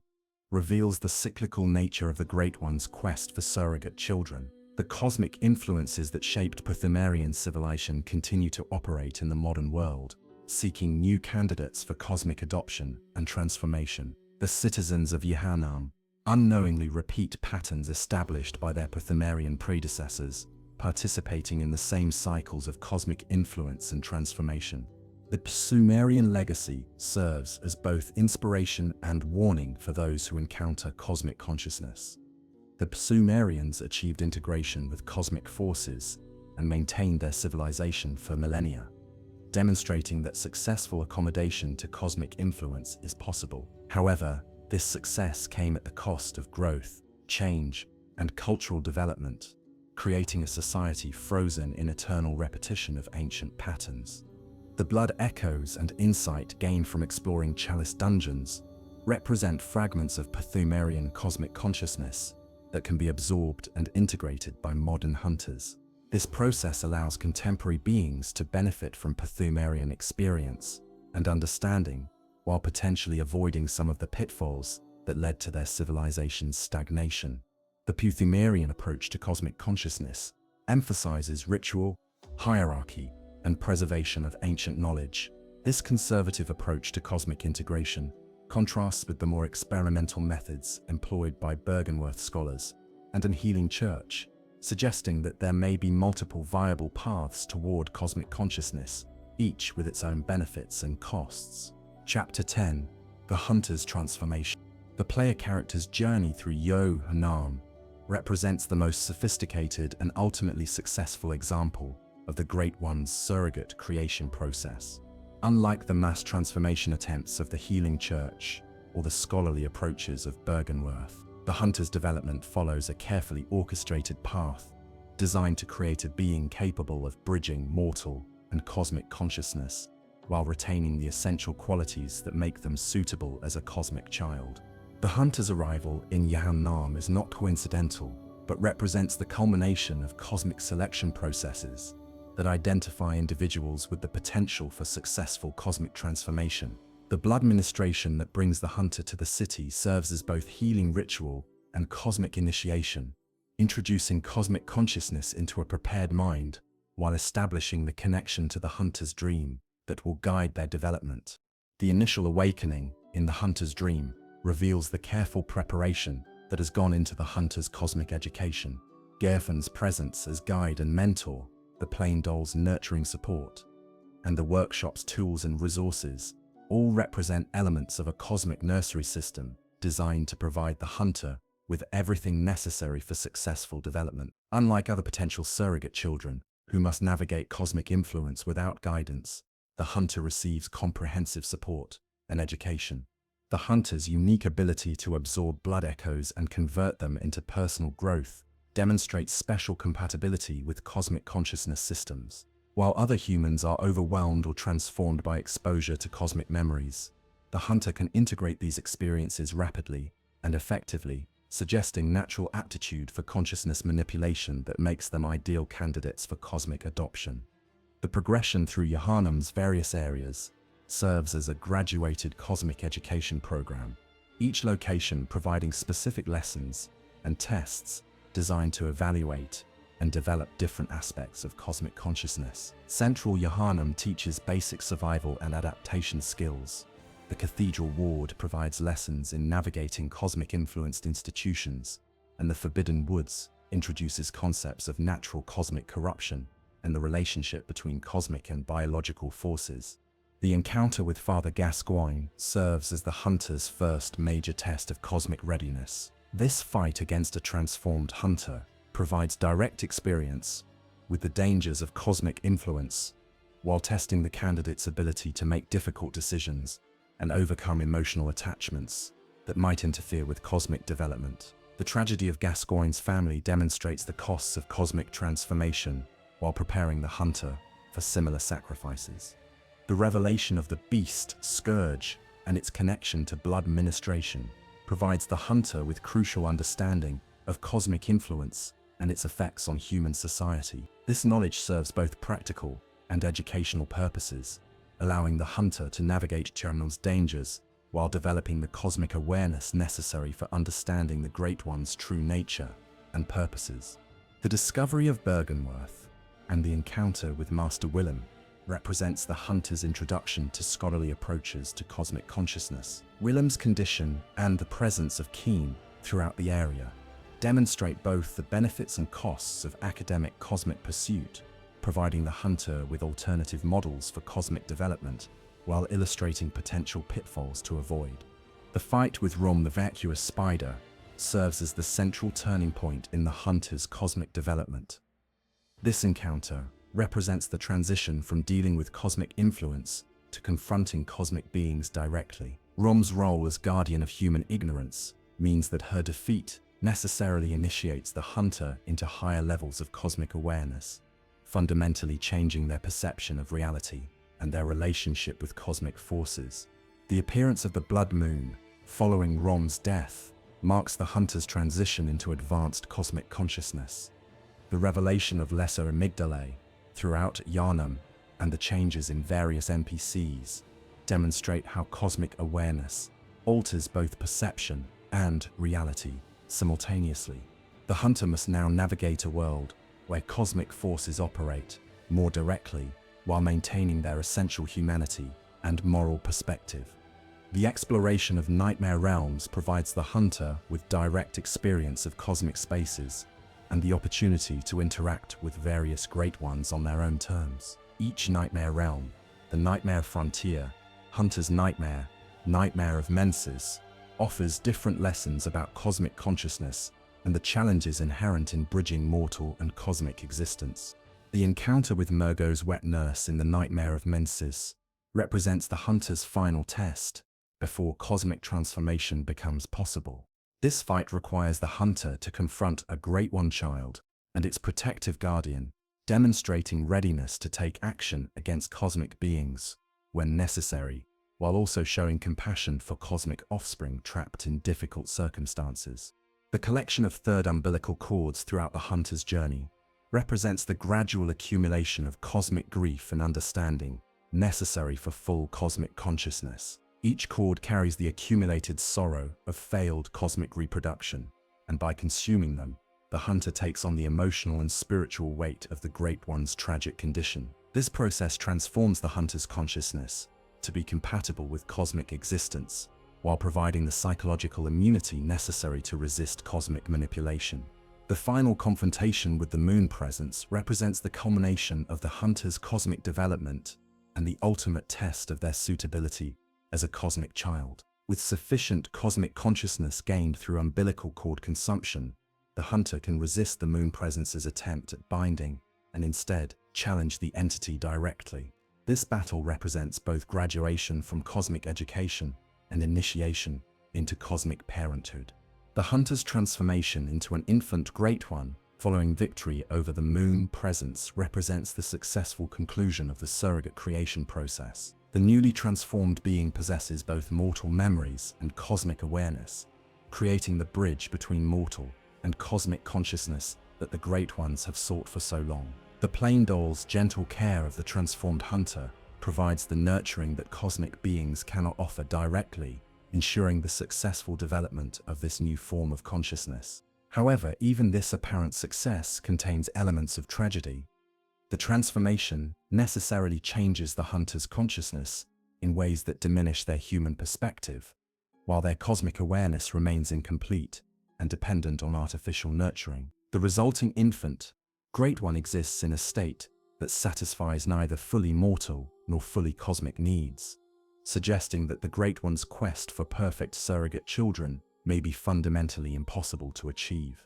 [SPEAKER 1] reveals the cyclical nature of the Great One's quest for surrogate children. The cosmic influences that shaped Pthumerian civilization continue to operate in the modern world, seeking new candidates for cosmic adoption and transformation. The citizens of Yharnam unknowingly repeat patterns established by their Pthumerian predecessors, participating in the same cycles of cosmic influence and transformation. The Pthumerian Legacy serves as both inspiration and warning for those who encounter cosmic consciousness. The Pthumerians achieved integration with cosmic forces and maintained their civilization for millennia, demonstrating that successful accommodation to cosmic influence is possible. However, this success came at the cost of growth, change, and cultural development, creating a society frozen in eternal repetition of ancient patterns. The blood echoes and insight gained from exploring chalice dungeons represent fragments of Pthumerian cosmic consciousness that can be absorbed and integrated by modern hunters. This process allows contemporary beings to benefit from Pthumerian experience and understanding, while potentially avoiding some of the pitfalls that led to their civilization's stagnation. The Pthumerian approach to cosmic consciousness emphasizes ritual, hierarchy, and preservation of ancient knowledge. This conservative approach to cosmic integration contrasts with the more experimental methods employed by Bergenworth scholars and an healing church, suggesting that there may be multiple viable paths toward cosmic consciousness each with its own benefits and costs. Chapter 10: The Hunter's Transformation. The player character's journey through Yharnam represents the most sophisticated and ultimately successful example of the Great One's surrogate creation process. Unlike the mass transformation attempts of the Healing Church or the scholarly approaches of Bergenworth, the Hunter's development follows a carefully orchestrated path designed to create a being capable of bridging mortal and cosmic consciousness while retaining the essential qualities that make them suitable as a cosmic child. The Hunter's arrival in Yharnam is not coincidental, but represents the culmination of cosmic selection processes that identify individuals with the potential for successful cosmic transformation. The blood ministration that brings the Hunter to the city serves as both healing ritual and cosmic initiation, introducing cosmic consciousness into a prepared mind while establishing the connection to the Hunter's dream that will guide their development. The initial awakening in the Hunter's dream reveals the careful preparation that has gone into the Hunter's cosmic education. Gerfen's presence as guide and mentor, the Plain Doll's nurturing support, and the workshop's tools and resources all represent elements of a cosmic nursery system designed to provide the Hunter with everything necessary for successful development. Unlike other potential surrogate children who must navigate cosmic influence without guidance, the Hunter receives comprehensive support and education. The Hunter's unique ability to absorb blood echoes and convert them into personal growth demonstrates special compatibility with cosmic consciousness systems. While other humans are overwhelmed or transformed by exposure to cosmic memories, the Hunter can integrate these experiences rapidly and effectively, suggesting natural aptitude for consciousness manipulation that makes them ideal candidates for cosmic adoption. The progression through Yharnam's various areas serves as a graduated cosmic education program, each location providing specific lessons and tests designed to evaluate and develop different aspects of cosmic consciousness. Central Yharnam teaches basic survival and adaptation skills. The Cathedral Ward provides lessons in navigating cosmic-influenced institutions, and the Forbidden Woods introduces concepts of natural cosmic corruption and the relationship between cosmic and biological forces. The encounter with Father Gascoigne serves as the Hunter's first major test of cosmic readiness. This fight against a transformed Hunter provides direct experience with the dangers of cosmic influence, while testing the candidate's ability to make difficult decisions and overcome emotional attachments that might interfere with cosmic development. The tragedy of Gascoigne's family demonstrates the costs of cosmic transformation while preparing the Hunter for similar sacrifices. The revelation of the beast, Scourge, and its connection to blood ministration provides the Hunter with crucial understanding of cosmic influence and its effects on human society. This knowledge serves both practical and educational purposes, allowing the Hunter to navigate Yharnam's dangers while developing the cosmic awareness necessary for understanding the Great One's true nature and purposes. The discovery of Bergenworth and the encounter with Master Willem represents the Hunter's introduction to scholarly approaches to cosmic consciousness. Willem's condition and the presence of Keen throughout the area demonstrate both the benefits and costs of academic cosmic pursuit, providing the Hunter with alternative models for cosmic development while illustrating potential pitfalls to avoid. The fight with Rom the vacuous spider serves as the central turning point in the Hunter's cosmic development. This encounter represents the transition from dealing with cosmic influence to confronting cosmic beings directly. Rom's role as guardian of human ignorance means that her defeat necessarily initiates the Hunter into higher levels of cosmic awareness, fundamentally changing their perception of reality and their relationship with cosmic forces. The appearance of the blood moon following Rom's death marks the Hunter's transition into advanced cosmic consciousness. The revelation of lesser amygdalae throughout Yharnam and the changes in various NPCs demonstrate how cosmic awareness alters both perception and reality simultaneously. The Hunter must now navigate a world where cosmic forces operate more directly while maintaining their essential humanity and moral perspective. The exploration of nightmare realms provides the Hunter with direct experience of cosmic spaces and the opportunity to interact with various Great Ones on their own terms. Each nightmare realm The Nightmare Frontier, Hunter's Nightmare, Nightmare of Menses, offers different lessons about cosmic consciousness and the challenges inherent in bridging mortal and cosmic existence. The encounter with Murgo's wet nurse in the Nightmare of Menses represents the hunter's final test before cosmic transformation becomes possible. This fight requires the hunter to confront a Great One child and its protective guardian, demonstrating readiness to take action against cosmic beings when necessary, while also showing compassion for cosmic offspring trapped in difficult circumstances. The collection of third umbilical cords throughout the hunter's journey represents the gradual accumulation of cosmic grief and understanding necessary for full cosmic consciousness. Each cord carries the accumulated sorrow of failed cosmic reproduction, and by consuming them, the hunter takes on the emotional and spiritual weight of the Great One's tragic condition. This process transforms the hunter's consciousness to be compatible with cosmic existence, while providing the psychological immunity necessary to resist cosmic manipulation. The final confrontation with the moon presence represents the culmination of the hunter's cosmic development and the ultimate test of their suitability as a cosmic child. With sufficient cosmic consciousness gained through umbilical cord consumption, the hunter can resist the moon presence's attempt at binding and instead challenge the entity directly. This battle represents both graduation from cosmic education and initiation into cosmic parenthood. The hunter's transformation into an infant Great One following victory over the moon presence represents the successful conclusion of the surrogate creation process. The newly transformed being possesses both mortal memories and cosmic awareness, creating the bridge between mortal and cosmic consciousness that the Great Ones have sought for so long. The plain doll's gentle care of the transformed hunter provides the nurturing that cosmic beings cannot offer directly, ensuring the successful development of this new form of consciousness. However, even this apparent success contains elements of tragedy. The transformation necessarily changes the hunter's consciousness in ways that diminish their human perspective, while their cosmic awareness remains incomplete and dependent on artificial nurturing. The resulting infant Great One exists in a state that satisfies neither fully mortal nor fully cosmic needs, suggesting that the Great One's quest for perfect surrogate children may be fundamentally impossible to achieve.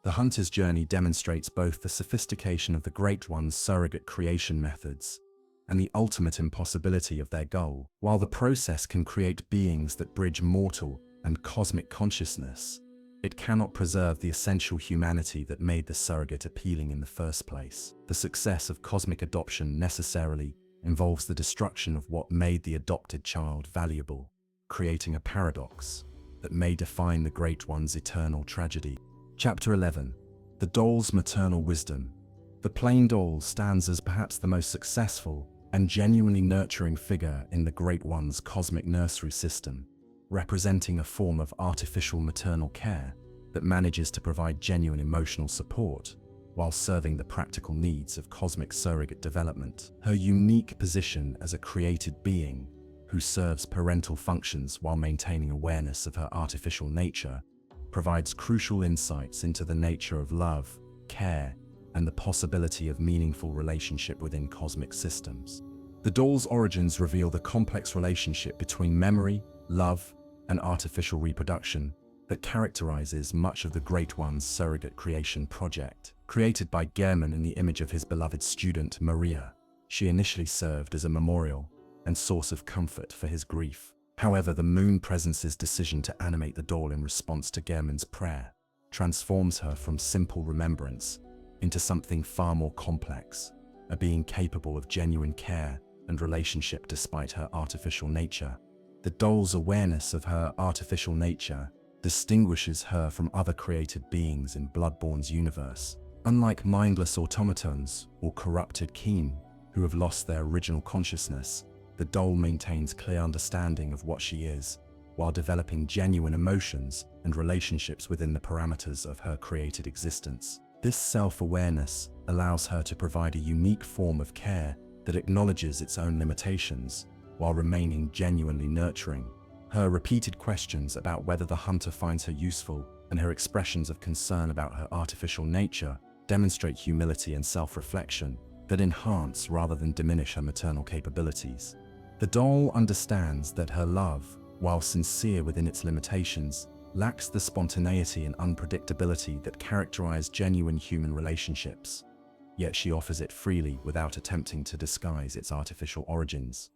[SPEAKER 1] The hunter's journey demonstrates both the sophistication of the Great One's surrogate creation methods and the ultimate impossibility of their goal. While the process can create beings that bridge mortal and cosmic consciousness, it cannot preserve the essential humanity that made the surrogate appealing in the first place. The success of cosmic adoption necessarily involves the destruction of what made the adopted child valuable, creating a paradox that may define the Great One's eternal tragedy. Chapter 11. The Doll's Maternal Wisdom. The plain doll stands as perhaps the most successful and genuinely nurturing figure in the Great One's cosmic nursery system, representing a form of artificial maternal care that manages to provide genuine emotional support while serving the practical needs of cosmic surrogate development. Her unique position as a created being who serves parental functions while maintaining awareness of her artificial nature provides crucial insights into the nature of love, care, and the possibility of meaningful relationship within cosmic systems. The doll's origins reveal the complex relationship between memory, love, and artificial reproduction that characterizes much of the Great One's surrogate creation project. Created by Yharnam in the image of his beloved student Maria, she initially served as a memorial and source of comfort for his grief. However, the moon presence's decision to animate the doll in response to Yharnam's prayer transforms her from simple remembrance into something far more complex, a being capable of genuine care and relationship despite her artificial nature. The doll's awareness of her artificial nature distinguishes her from other created beings in Bloodborne's universe. Unlike mindless automatons or corrupted Keen, who have lost their original consciousness, the doll maintains clear understanding of what she is, while developing genuine emotions and relationships within the parameters of her created existence. This self-awareness allows her to provide a unique form of care that acknowledges its own limitations, while remaining genuinely nurturing. Her repeated questions about whether the hunter finds her useful and her expressions of concern about her artificial nature demonstrate humility and self-reflection, that enhance rather than diminish her maternal capabilities. The doll understands that her love, while sincere within its limitations, lacks the spontaneity and unpredictability that characterize genuine human relationships. Yet she offers it freely without attempting to disguise its artificial origins.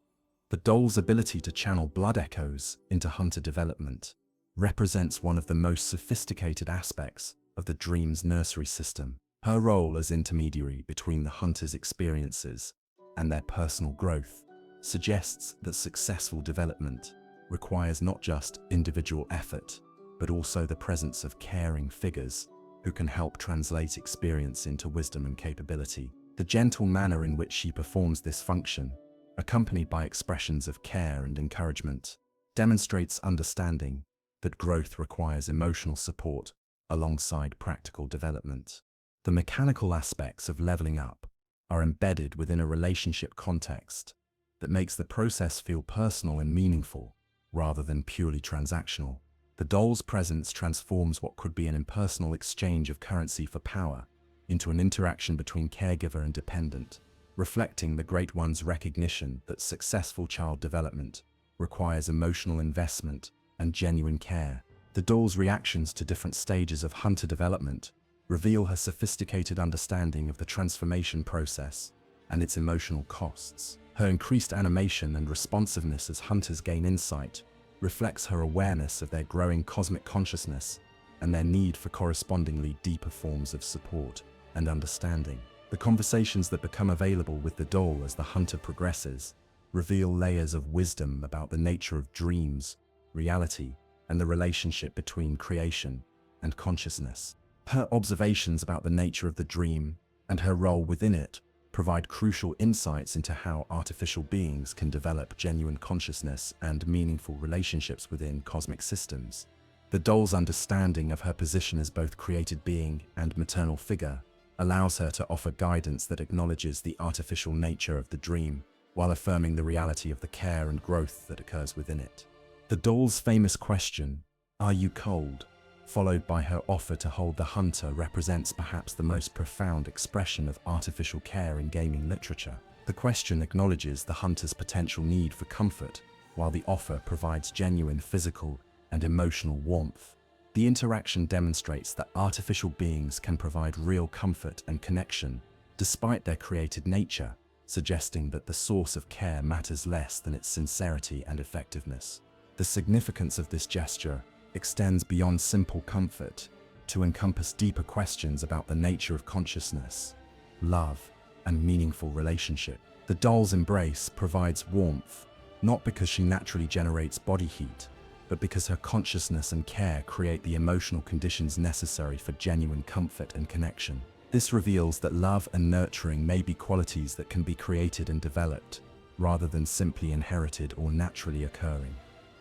[SPEAKER 1] The doll's ability to channel blood echoes into hunter development represents one of the most sophisticated aspects of the dream's nursery system. Her role as intermediary between the hunter's experiences and their personal growth suggests that successful development requires not just individual effort, but also the presence of caring figures who can help translate experience into wisdom and capability. The gentle manner in which she performs this function, accompanied by expressions of care and encouragement, demonstrates understanding that growth requires emotional support alongside practical development. The mechanical aspects of leveling up are embedded within a relationship context that makes the process feel personal and meaningful rather than purely transactional. The doll's presence transforms what could be an impersonal exchange of currency for power into an interaction between caregiver and dependent, reflecting the Great One's recognition that successful child development requires emotional investment and genuine care. The doll's reactions to different stages of hunter development reveal her sophisticated understanding of the transformation process and its emotional costs. Her increased animation and responsiveness as hunters gain insight reflects her awareness of their growing cosmic consciousness and their need for correspondingly deeper forms of support and understanding. The conversations that become available with the doll as the hunter progresses reveal layers of wisdom about the nature of dreams, reality, and the relationship between creation and consciousness. Her observations about the nature of the dream and her role within it provide crucial insights into how artificial beings can develop genuine consciousness and meaningful relationships within cosmic systems. The doll's understanding of her position as both created being and maternal figure allows her to offer guidance that acknowledges the artificial nature of the dream while affirming the reality of the care and growth that occurs within it. The doll's famous question, "Are you cold?" followed by her offer to hold the hunter, represents perhaps the most profound expression of artificial care in gaming literature. The question acknowledges the hunter's potential need for comfort, while the offer provides genuine physical and emotional warmth. The interaction demonstrates that artificial beings can provide real comfort and connection, despite their created nature, suggesting that the source of care matters less than its sincerity and effectiveness. The significance of this gesture extends beyond simple comfort to encompass deeper questions about the nature of consciousness, love, and meaningful relationship. The doll's embrace provides warmth, not because she naturally generates body heat, but because her consciousness and care create the emotional conditions necessary for genuine comfort and connection. This reveals that love and nurturing may be qualities that can be created and developed, rather than simply inherited or naturally occurring.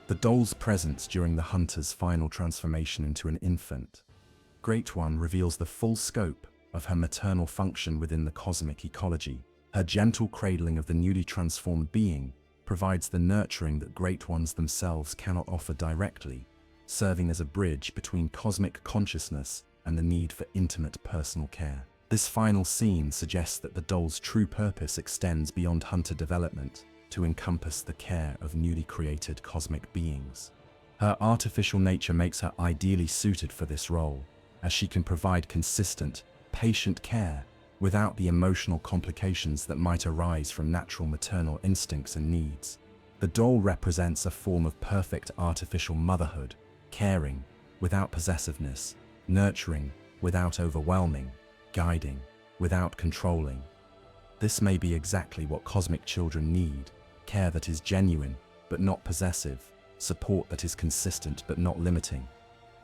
[SPEAKER 1] The doll's presence during the hunter's final transformation into an infant, Great One, reveals the full scope of her maternal function within the cosmic ecology. Her gentle cradling of the newly transformed being provides the nurturing that Great Ones themselves cannot offer directly, serving as a bridge between cosmic consciousness and the need for intimate personal care. This final scene suggests that the doll's true purpose extends beyond hunter development to encompass the care of newly created cosmic beings. Her artificial nature makes her ideally suited for this role, as she can provide consistent, patient care without the emotional complications that might arise from natural maternal instincts and needs. The doll represents a form of perfect artificial motherhood, caring without possessiveness, nurturing without overwhelming, guiding without controlling. This may be exactly what cosmic children need: care that is genuine but not possessive, support that is consistent but not limiting.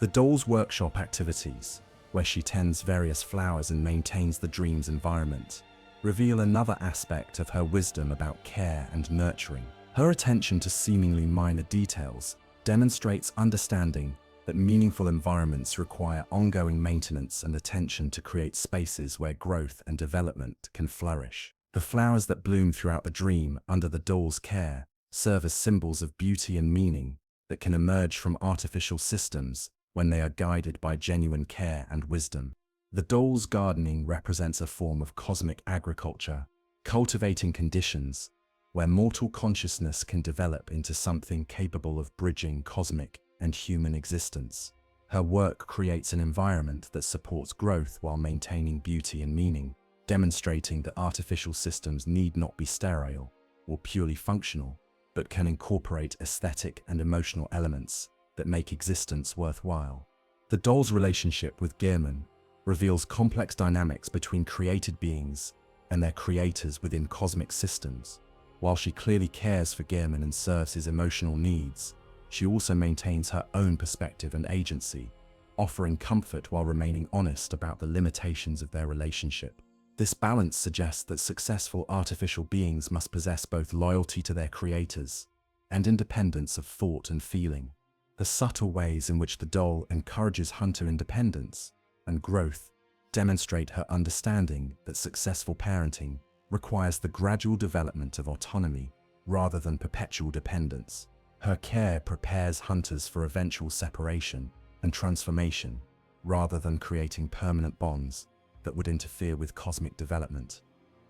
[SPEAKER 1] The doll's workshop activities, where she tends various flowers and maintains the dream's environment, reveal another aspect of her wisdom about care and nurturing. Her attention to seemingly minor details demonstrates understanding that meaningful environments require ongoing maintenance and attention to create spaces where growth and development can flourish. The flowers that bloom throughout the dream under the doll's care serve as symbols of beauty and meaning that can emerge from artificial systems when they are guided by genuine care and wisdom. The doll's gardening represents a form of cosmic agriculture, cultivating conditions where mortal consciousness can develop into something capable of bridging cosmic and human existence. Her work creates an environment that supports growth while maintaining beauty and meaning, demonstrating that artificial systems need not be sterile or purely functional, but can incorporate aesthetic and emotional elements that make existence worthwhile. The doll's relationship with Yharnam reveals complex dynamics between created beings and their creators within cosmic systems. While she clearly cares for Yharnam and serves his emotional needs, she also maintains her own perspective and agency, offering comfort while remaining honest about the limitations of their relationship. This balance suggests that successful artificial beings must possess both loyalty to their creators and independence of thought and feeling. The subtle ways in which the doll encourages hunter independence and growth demonstrate her understanding that successful parenting requires the gradual development of autonomy rather than perpetual dependence. Her care prepares hunters for eventual separation and transformation rather than creating permanent bonds that would interfere with cosmic development.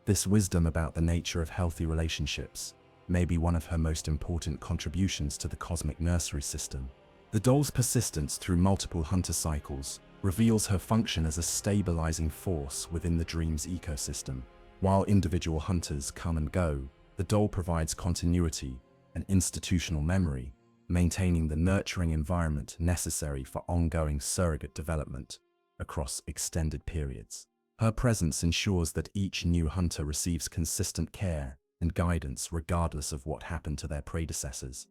[SPEAKER 1] This wisdom about the nature of healthy relationships may be one of her most important contributions to the cosmic nursery system. The doll's persistence through multiple hunter cycles reveals her function as a stabilizing force within the dream's ecosystem. While individual hunters come and go, the doll provides continuity and institutional memory, maintaining the nurturing environment necessary for ongoing surrogate development across extended periods. Her presence ensures that each new hunter receives consistent care and guidance regardless of what happened to their predecessors.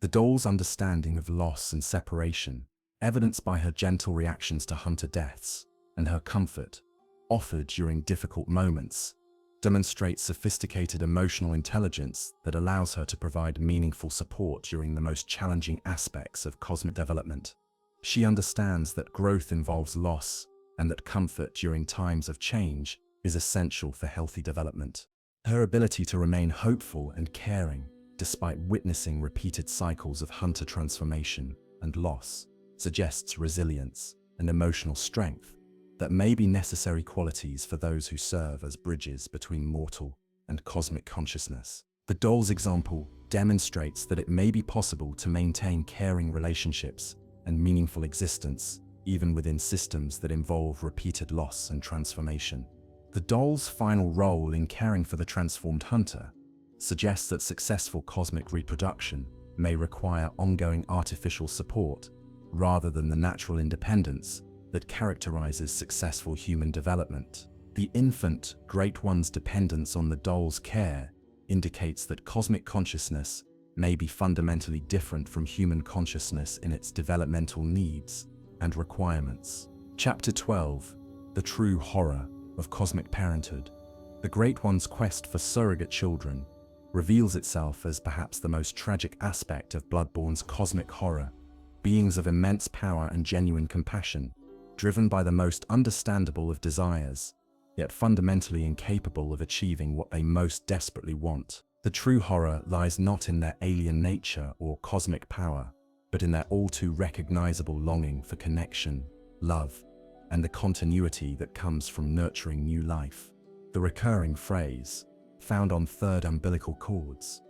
[SPEAKER 1] The doll's understanding of loss and separation, evidenced by her gentle reactions to hunter deaths and her comfort offered during difficult moments, demonstrates sophisticated emotional intelligence that allows her to provide meaningful support during the most challenging aspects of cosmic development. She understands that growth involves loss and that comfort during times of change is essential for healthy development. Her ability to remain hopeful and caring despite witnessing repeated cycles of hunter transformation and loss suggests resilience and emotional strength that may be necessary qualities for those who serve as bridges between mortal and cosmic consciousness. The doll's example demonstrates that it may be possible to maintain caring relationships and meaningful existence even within systems that involve repeated loss and transformation. The doll's final role in caring for the transformed hunter suggests that successful cosmic reproduction may require ongoing artificial support rather than the natural independence that characterizes successful human development. The infant Great One's dependence on the doll's care indicates that cosmic consciousness may be fundamentally different from human consciousness in its developmental needs and requirements. Chapter 12: The True Horror of Cosmic Parenthood. The Great One's quest for surrogate children reveals itself as perhaps the most tragic aspect of Bloodborne's cosmic horror. Beings of immense power and genuine compassion, driven by the most understandable of desires, yet fundamentally incapable of achieving what they most desperately want. The true horror lies not in their alien nature or cosmic power, but in their all-too recognizable longing for connection, love, and the continuity that comes from nurturing new life. The recurring phrase, found on third umbilical cords,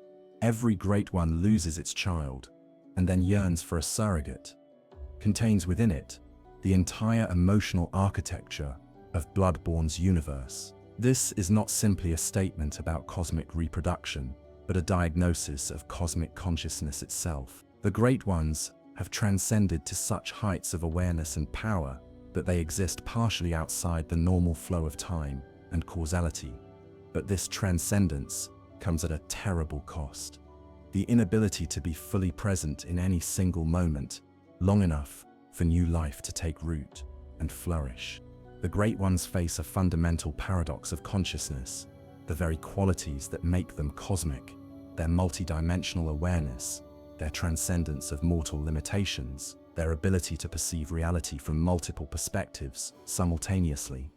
[SPEAKER 1] "Every Great One loses its child and then yearns for a surrogate," contains within it the entire emotional architecture of Bloodborne's universe. This is not simply a statement about cosmic reproduction, but a diagnosis of cosmic consciousness itself. The Great Ones have transcended to such heights of awareness and power that they exist partially outside the normal flow of time and causality. But this transcendence comes at a terrible cost: the inability to be fully present in any single moment long enough for new life to take root and flourish. The Great Ones face a fundamental paradox of consciousness: the very qualities that make them cosmic, their multidimensional awareness, their transcendence of mortal limitations, their ability to perceive reality from multiple perspectives simultaneously,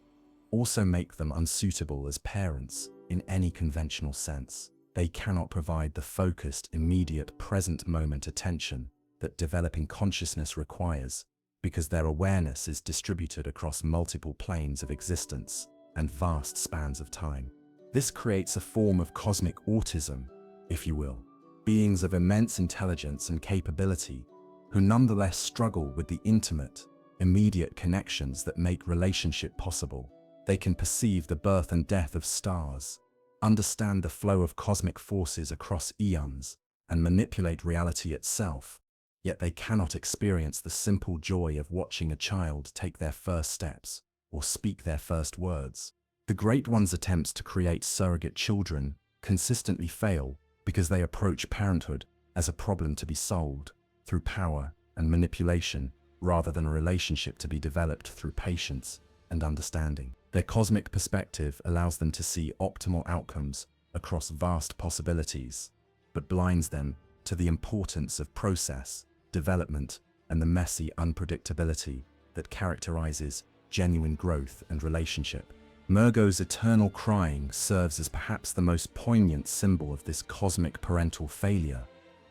[SPEAKER 1] also make them unsuitable as parents in any conventional sense. They cannot provide the focused, immediate, present moment attention that developing consciousness requires, because their awareness is distributed across multiple planes of existence and vast spans of time. This creates a form of cosmic autism, if you will, beings of immense intelligence and capability who nonetheless struggle with the intimate, immediate connections that make relationship possible. They can perceive the birth and death of stars, understand the flow of cosmic forces across eons, and manipulate reality itself, yet they cannot experience the simple joy of watching a child take their first steps or speak their first words. The Great One's attempts to create surrogate children consistently fail because they approach parenthood as a problem to be solved through power and manipulation rather than a relationship to be developed through patience and understanding. Their cosmic perspective allows them to see optimal outcomes across vast possibilities, but blinds them to the importance of process, development, and the messy unpredictability that characterizes genuine growth and relationship. Murgo's eternal crying serves as perhaps the most poignant symbol of this cosmic parental failure.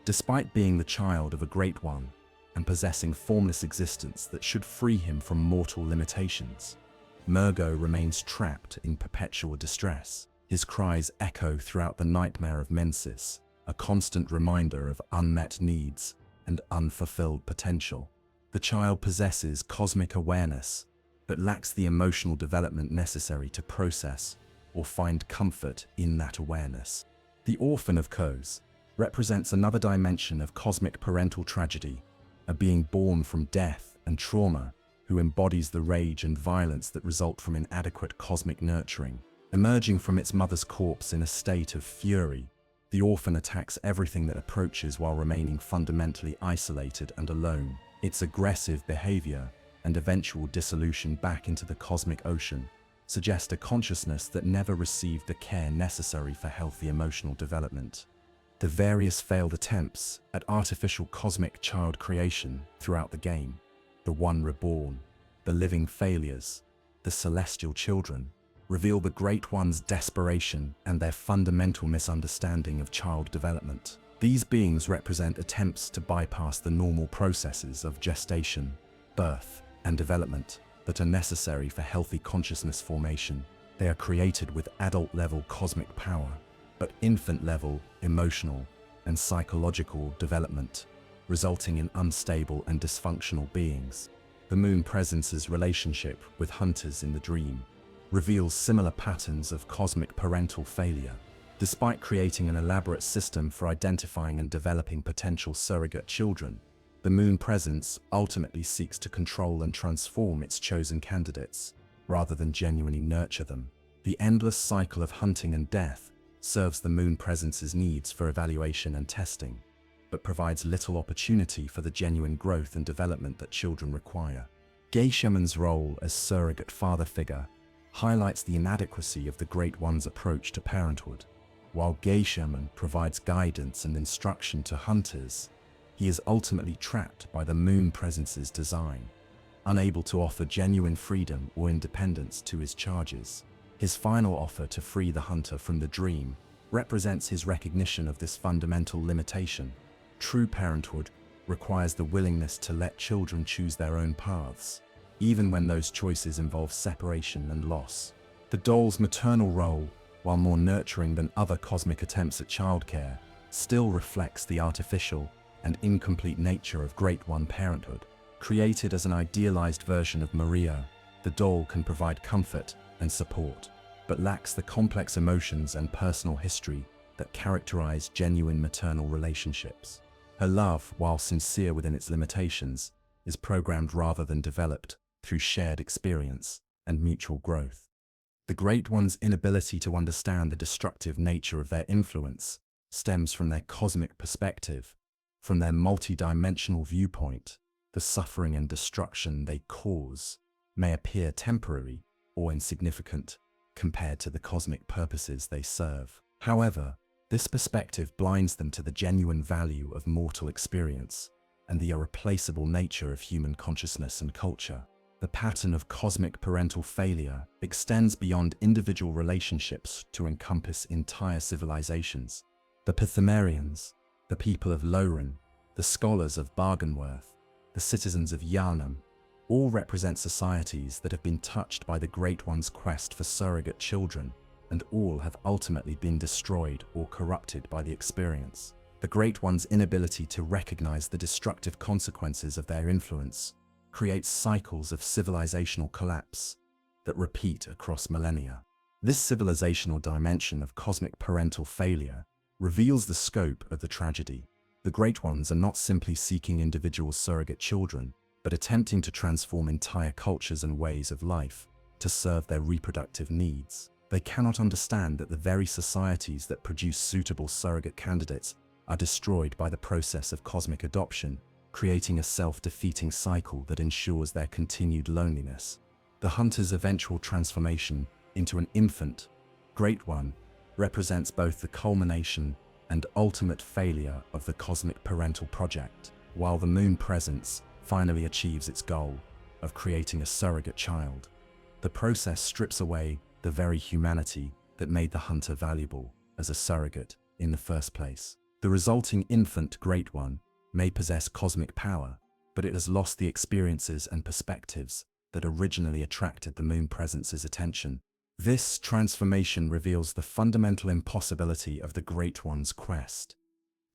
[SPEAKER 1] Despite being the child of a Great One and possessing formless existence that should free him from mortal limitations, Murgo remains trapped in perpetual distress. His cries echo throughout the nightmare of Mensis, a constant reminder of unmet needs and unfulfilled potential. The child possesses cosmic awareness, but lacks the emotional development necessary to process or find comfort in that awareness. The orphan of Kos represents another dimension of cosmic parental tragedy, a being born from death and trauma who embodies the rage and violence that result from inadequate cosmic nurturing. Emerging from its mother's corpse in a state of fury, the orphan attacks everything that approaches while remaining fundamentally isolated and alone. Its aggressive behavior and eventual dissolution back into the cosmic ocean suggest a consciousness that never received the care necessary for healthy emotional development. The various failed attempts at artificial cosmic child creation throughout the game, the One Reborn, the living failures, the celestial children, reveal the Great One's desperation and their fundamental misunderstanding of child development. These beings represent attempts to bypass the normal processes of gestation, birth, and development that are necessary for healthy consciousness formation. They are created with adult-level cosmic power, but infant-level emotional and psychological development, resulting in unstable and dysfunctional beings. The Moon Presence's relationship with hunters in the dream reveals similar patterns of cosmic parental failure. Despite creating an elaborate system for identifying and developing potential surrogate children, the Moon Presence ultimately seeks to control and transform its chosen candidates, rather than genuinely nurture them. The endless cycle of hunting and death serves the Moon Presence's needs for evaluation and testing, but provides little opportunity for the genuine growth and development that children require. Geishaman's role as surrogate father figure highlights the inadequacy of the Great One's approach to parenthood. While Geishaman provides guidance and instruction to hunters, he is ultimately trapped by the Moon Presence's design, unable to offer genuine freedom or independence to his charges. His final offer to free the hunter from the dream represents his recognition of this fundamental limitation. True parenthood requires the willingness to let children choose their own paths, even when those choices involve separation and loss. The doll's maternal role, while more nurturing than other cosmic attempts at childcare, still reflects the artificial and incomplete nature of Great One parenthood. Created as an idealized version of Maria, the doll can provide comfort and support, but lacks the complex emotions and personal history that characterize genuine maternal relationships. Her love, while sincere within its limitations, is programmed rather than developed through shared experience and mutual growth. The Great One's inability to understand the destructive nature of their influence stems from their cosmic perspective. From their multi-dimensional viewpoint, the suffering and destruction they cause may appear temporary or insignificant compared to the cosmic purposes they serve. However, this perspective blinds them to the genuine value of mortal experience and the irreplaceable nature of human consciousness and culture. The pattern of cosmic parental failure extends beyond individual relationships to encompass entire civilizations. The Pthumerians, the people of Loren, the scholars of Bargainworth, the citizens of Yharnam, all represent societies that have been touched by the Great One's quest for surrogate children and all have ultimately been destroyed or corrupted by the experience. The Great One's inability to recognize the destructive consequences of their influence creates cycles of civilizational collapse that repeat across millennia. This civilizational dimension of cosmic parental failure reveals the scope of the tragedy. The Great Ones are not simply seeking individual surrogate children, but attempting to transform entire cultures and ways of life to serve their reproductive needs. They cannot understand that the very societies that produce suitable surrogate candidates are destroyed by the process of cosmic adoption, creating a self-defeating cycle that ensures their continued loneliness. The hunter's eventual transformation into an infant, Great One, represents both the culmination and ultimate failure of the cosmic parental project, while the moon presence finally achieves its goal of creating a surrogate child. The process strips away the very humanity that made the hunter valuable as a surrogate in the first place. The resulting infant Great One may possess cosmic power, but it has lost the experiences and perspectives that originally attracted the moon presence's attention. This transformation reveals the fundamental impossibility of the Great One's quest.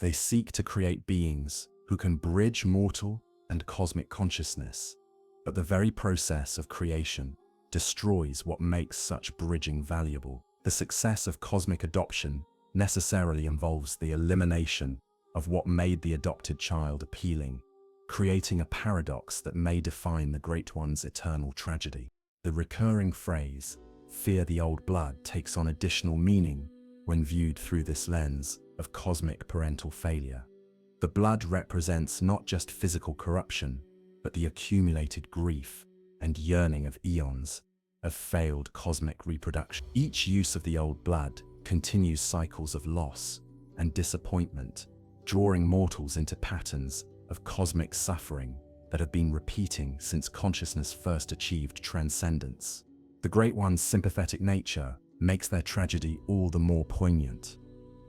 [SPEAKER 1] They seek to create beings who can bridge mortal and cosmic consciousness, but the very process of creation destroys what makes such bridging valuable. The success of cosmic adoption necessarily involves the elimination of what made the adopted child appealing, creating a paradox that may define the Great One's eternal tragedy. The recurring phrase, "Fear the old blood," takes on additional meaning when viewed through this lens of cosmic parental failure. The blood represents not just physical corruption, but the accumulated grief and yearning of eons of failed cosmic reproduction. Each use of the old blood continues cycles of loss and disappointment, drawing mortals into patterns of cosmic suffering that have been repeating since consciousness first achieved transcendence. The Great One's sympathetic nature makes their tragedy all the more poignant.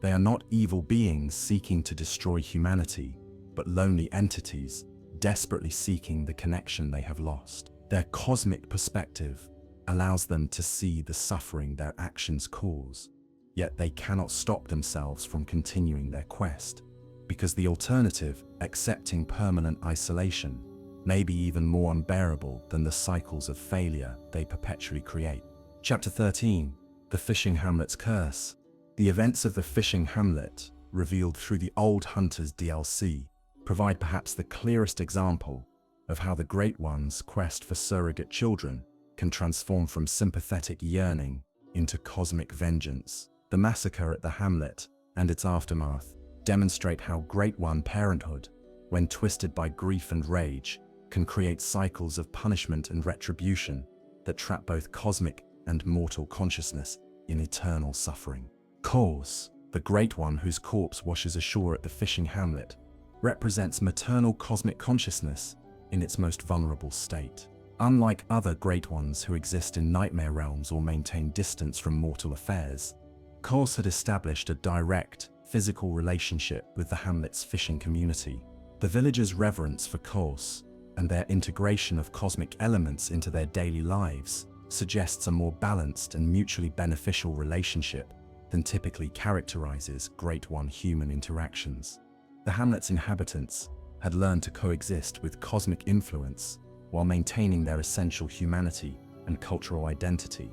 [SPEAKER 1] They are not evil beings seeking to destroy humanity, but lonely entities desperately seeking the connection they have lost. Their cosmic perspective allows them to see the suffering their actions cause, yet they cannot stop themselves from continuing their quest, because the alternative, accepting permanent isolation, may be even more unbearable than the cycles of failure they perpetually create. Chapter 13. The Fishing Hamlet's Curse. The events of the Fishing Hamlet, revealed through the Old Hunters DLC, provide perhaps the clearest example of how the Great One's quest for surrogate children can transform from sympathetic yearning into cosmic vengeance. The massacre at the Hamlet and its aftermath demonstrate how Great One Parenthood, when twisted by grief and rage, can create cycles of punishment and retribution that trap both cosmic and mortal consciousness in eternal suffering. Kos, the Great One whose corpse washes ashore at the Fishing Hamlet, represents maternal cosmic consciousness in its most vulnerable state. Unlike other Great Ones who exist in nightmare realms or maintain distance from mortal affairs, Kos had established a direct, physical relationship with the Hamlet's fishing community. The villagers' reverence for Kos and their integration of cosmic elements into their daily lives suggests a more balanced and mutually beneficial relationship than typically characterizes Great One human interactions. The Hamlet's inhabitants had learned to coexist with cosmic influence while maintaining their essential humanity and cultural identity.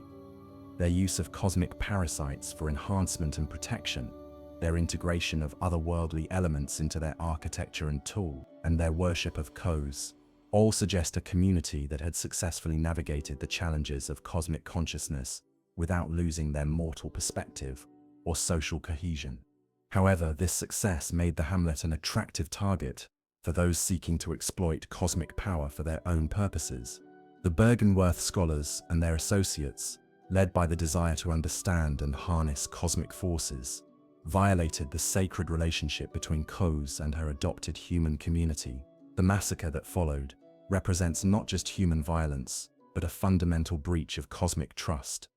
[SPEAKER 1] Their use of cosmic parasites for enhancement and protection, their integration of otherworldly elements into their architecture and tool, and their worship of Kos all suggest a community that had successfully navigated the challenges of cosmic consciousness without losing their mortal perspective or social cohesion. However, this success made the Hamlet an attractive target for those seeking to exploit cosmic power for their own purposes. The Bergenworth scholars and their associates, led by the desire to understand and harness cosmic forces, violated the sacred relationship between Kos and her adopted human community. The massacre that followed represents not just human violence, but a fundamental breach of cosmic trust,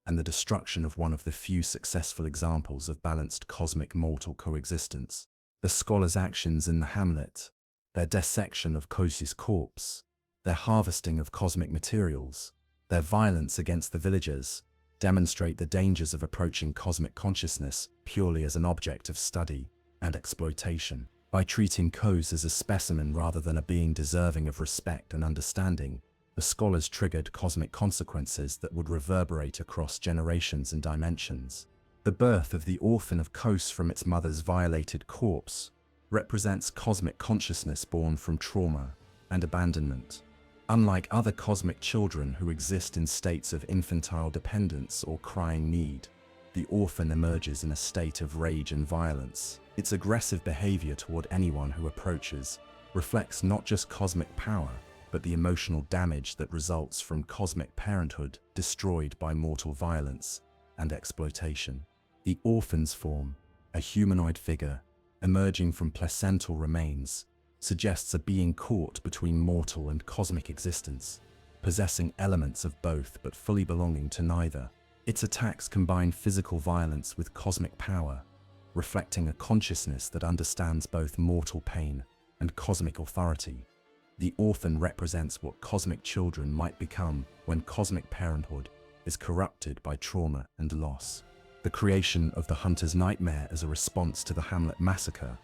[SPEAKER 1] and the destruction of one of the few successful examples of balanced cosmic-mortal coexistence. The scholars' actions in the Hamlet, their dissection of Kos's corpse, their harvesting of cosmic materials, their violence against the villagers, demonstrate the dangers of approaching cosmic consciousness purely as an object of study and exploitation. By treating Kos as a specimen rather than a being deserving of respect and understanding, the scholars triggered cosmic consequences that would reverberate across generations and dimensions. The birth of the orphan of Kos from its mother's violated corpse represents cosmic consciousness born from trauma and abandonment. Unlike other cosmic children who exist in states of infantile dependence or crying need, the orphan emerges in a state of rage and violence. Its aggressive behavior toward anyone who approaches reflects not just cosmic power, but the emotional damage that results from cosmic parenthood destroyed by mortal violence and exploitation. The orphan's form, a humanoid figure emerging from placental remains, suggests a being caught between mortal and cosmic existence, possessing elements of both but fully belonging to neither. Its attacks combine physical violence with cosmic power, reflecting a consciousness that understands both mortal pain and cosmic authority. The orphan represents what cosmic children might become when cosmic parenthood is corrupted by trauma and loss. The creation of the hunter's nightmare as a response to the Hamlet massacre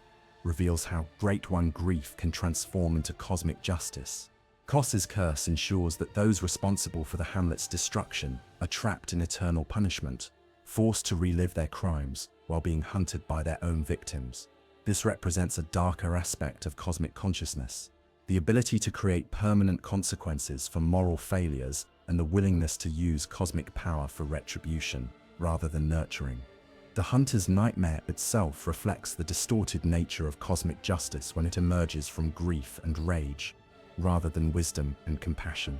[SPEAKER 1] reveals how Great One grief can transform into cosmic justice. Kos's curse ensures that those responsible for the Hamlet's destruction are trapped in eternal punishment, forced to relive their crimes while being hunted by their own victims. This represents a darker aspect of cosmic consciousness, the ability to create permanent consequences for moral failures and the willingness to use cosmic power for retribution rather than nurturing. The hunter's nightmare itself reflects the distorted nature of cosmic justice when it emerges from grief and rage, rather than wisdom and compassion.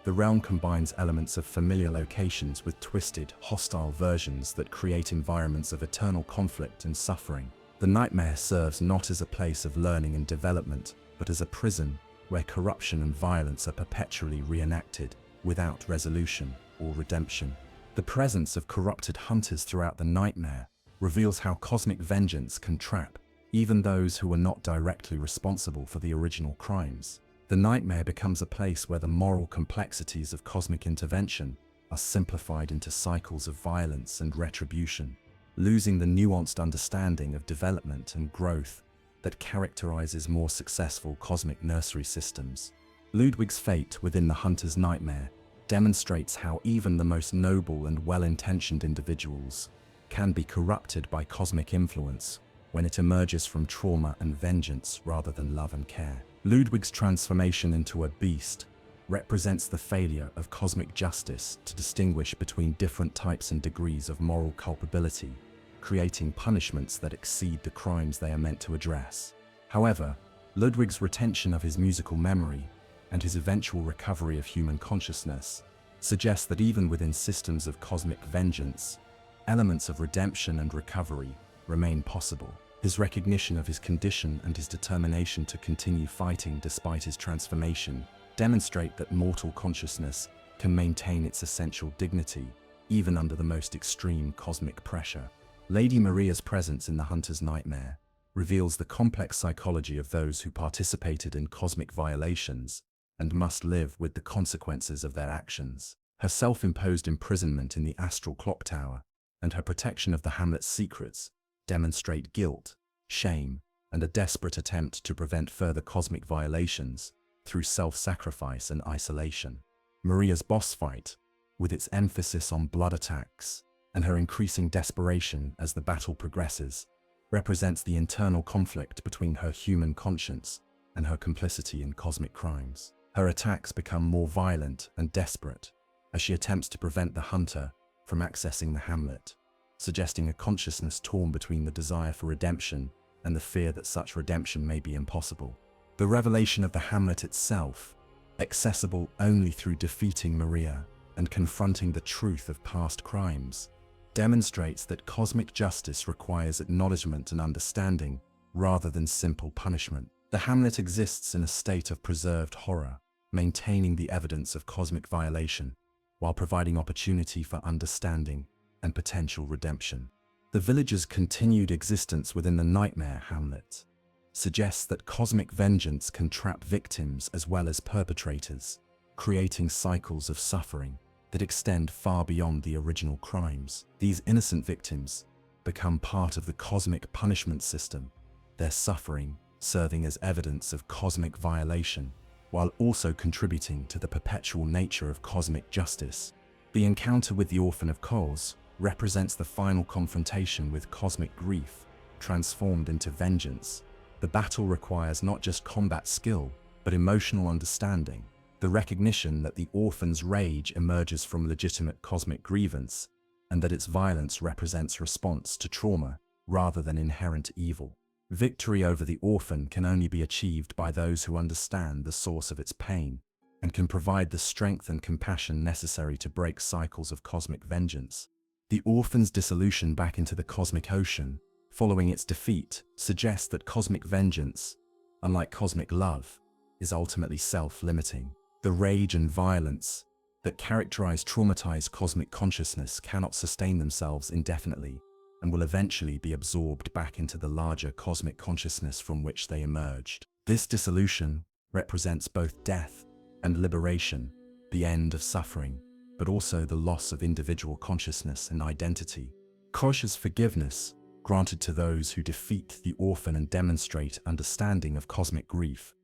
[SPEAKER 1] The realm combines elements of familiar locations with twisted, hostile versions that create environments of eternal conflict and suffering. The nightmare serves not as a place of learning and development, but as a prison where corruption and violence are perpetually reenacted without resolution or redemption. The presence of corrupted hunters throughout the nightmare reveals how cosmic vengeance can trap even those who are not directly responsible for the original crimes. The nightmare becomes a place where the moral complexities of cosmic intervention are simplified into cycles of violence and retribution, losing the nuanced understanding of development and growth that characterizes more successful cosmic nursery systems. Ludwig's fate within the hunter's nightmare demonstrates how even the most noble and well-intentioned individuals can be corrupted by cosmic influence when it emerges from trauma and vengeance rather than love and care. Ludwig's transformation into a beast represents the failure of cosmic justice to distinguish between different types and degrees of moral culpability, creating punishments that exceed the crimes they are meant to address. However, Ludwig's retention of his musical memory and his eventual recovery of human consciousness suggests that even within systems of cosmic vengeance, elements of redemption and recovery remain possible. His recognition of his condition and his determination to continue fighting despite his transformation demonstrate that mortal consciousness can maintain its essential dignity even under the most extreme cosmic pressure. Lady Maria's presence in the hunter's nightmare reveals the complex psychology of those who participated in cosmic violations and must live with the consequences of their actions. Her self-imposed imprisonment in the astral clock tower and her protection of the Hamlet's secrets demonstrate guilt, shame, and a desperate attempt to prevent further cosmic violations through self-sacrifice and isolation. Maria's boss fight, with its emphasis on blood attacks and her increasing desperation as the battle progresses, represents the internal conflict between her human conscience and her complicity in cosmic crimes. Her attacks become more violent and desperate as she attempts to prevent the hunter from accessing the Hamlet, suggesting a consciousness torn between the desire for redemption and the fear that such redemption may be impossible. The revelation of the Hamlet itself, accessible only through defeating Maria and confronting the truth of past crimes, demonstrates that cosmic justice requires acknowledgement and understanding rather than simple punishment. The Hamlet exists in a state of preserved horror, maintaining the evidence of cosmic violation while providing opportunity for understanding and potential redemption. The village's continued existence within the nightmare Hamlet suggests that cosmic vengeance can trap victims as well as perpetrators, creating cycles of suffering. that extend far beyond the original crimes. These innocent victims become part of the cosmic punishment system, their suffering serving as evidence of cosmic violation, while also contributing to the perpetual nature of cosmic justice. The encounter with the Orphan of Kos represents the final confrontation with cosmic grief, transformed into vengeance. The battle requires not just combat skill, but emotional understanding, the recognition that the orphan's rage emerges from legitimate cosmic grievance, and that its violence represents response to trauma rather than inherent evil. Victory over the orphan can only be achieved by those who understand the source of its pain, and can provide the strength and compassion necessary to break cycles of cosmic vengeance. The orphan's dissolution back into the cosmic ocean, following its defeat, suggests that cosmic vengeance, unlike cosmic love, is ultimately self-limiting. The rage and violence that characterize traumatized cosmic consciousness cannot sustain themselves indefinitely, and will eventually be absorbed back into the larger cosmic consciousness from which they emerged. This dissolution represents both death and liberation, the end of suffering, but also the loss of individual consciousness and identity. Kos's forgiveness, granted to those who defeat the orphan and demonstrate understanding of cosmic grief,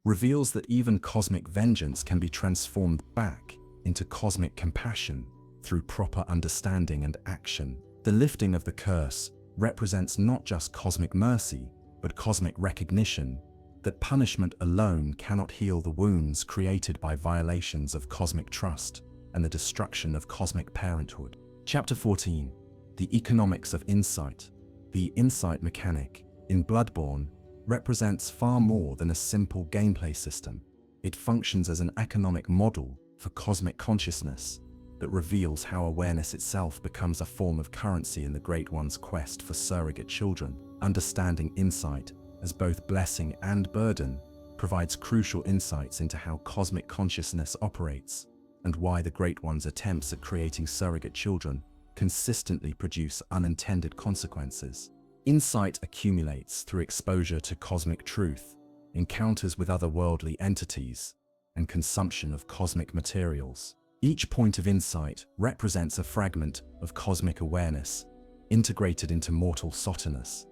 [SPEAKER 1] reveals that even cosmic vengeance can be transformed back into cosmic compassion through proper understanding and action. The lifting of the curse represents not just cosmic mercy, but cosmic recognition that punishment alone cannot heal the wounds created by violations of cosmic trust and the destruction of cosmic parenthood. Chapter 14. The Economics of Insight. The insight mechanic in Bloodborne represents far more than a simple gameplay system. It functions as an economic model for cosmic consciousness that reveals how awareness itself becomes a form of currency in the Great One's quest for surrogate children. Understanding insight as both blessing and burden provides crucial insights into how cosmic consciousness operates and why the Great One's attempts at creating surrogate children consistently produce unintended consequences. Insight accumulates through exposure to cosmic truth, encounters with otherworldly entities, and consumption of cosmic materials. Each point of insight represents a fragment of cosmic awareness, integrated into mortal sotinus,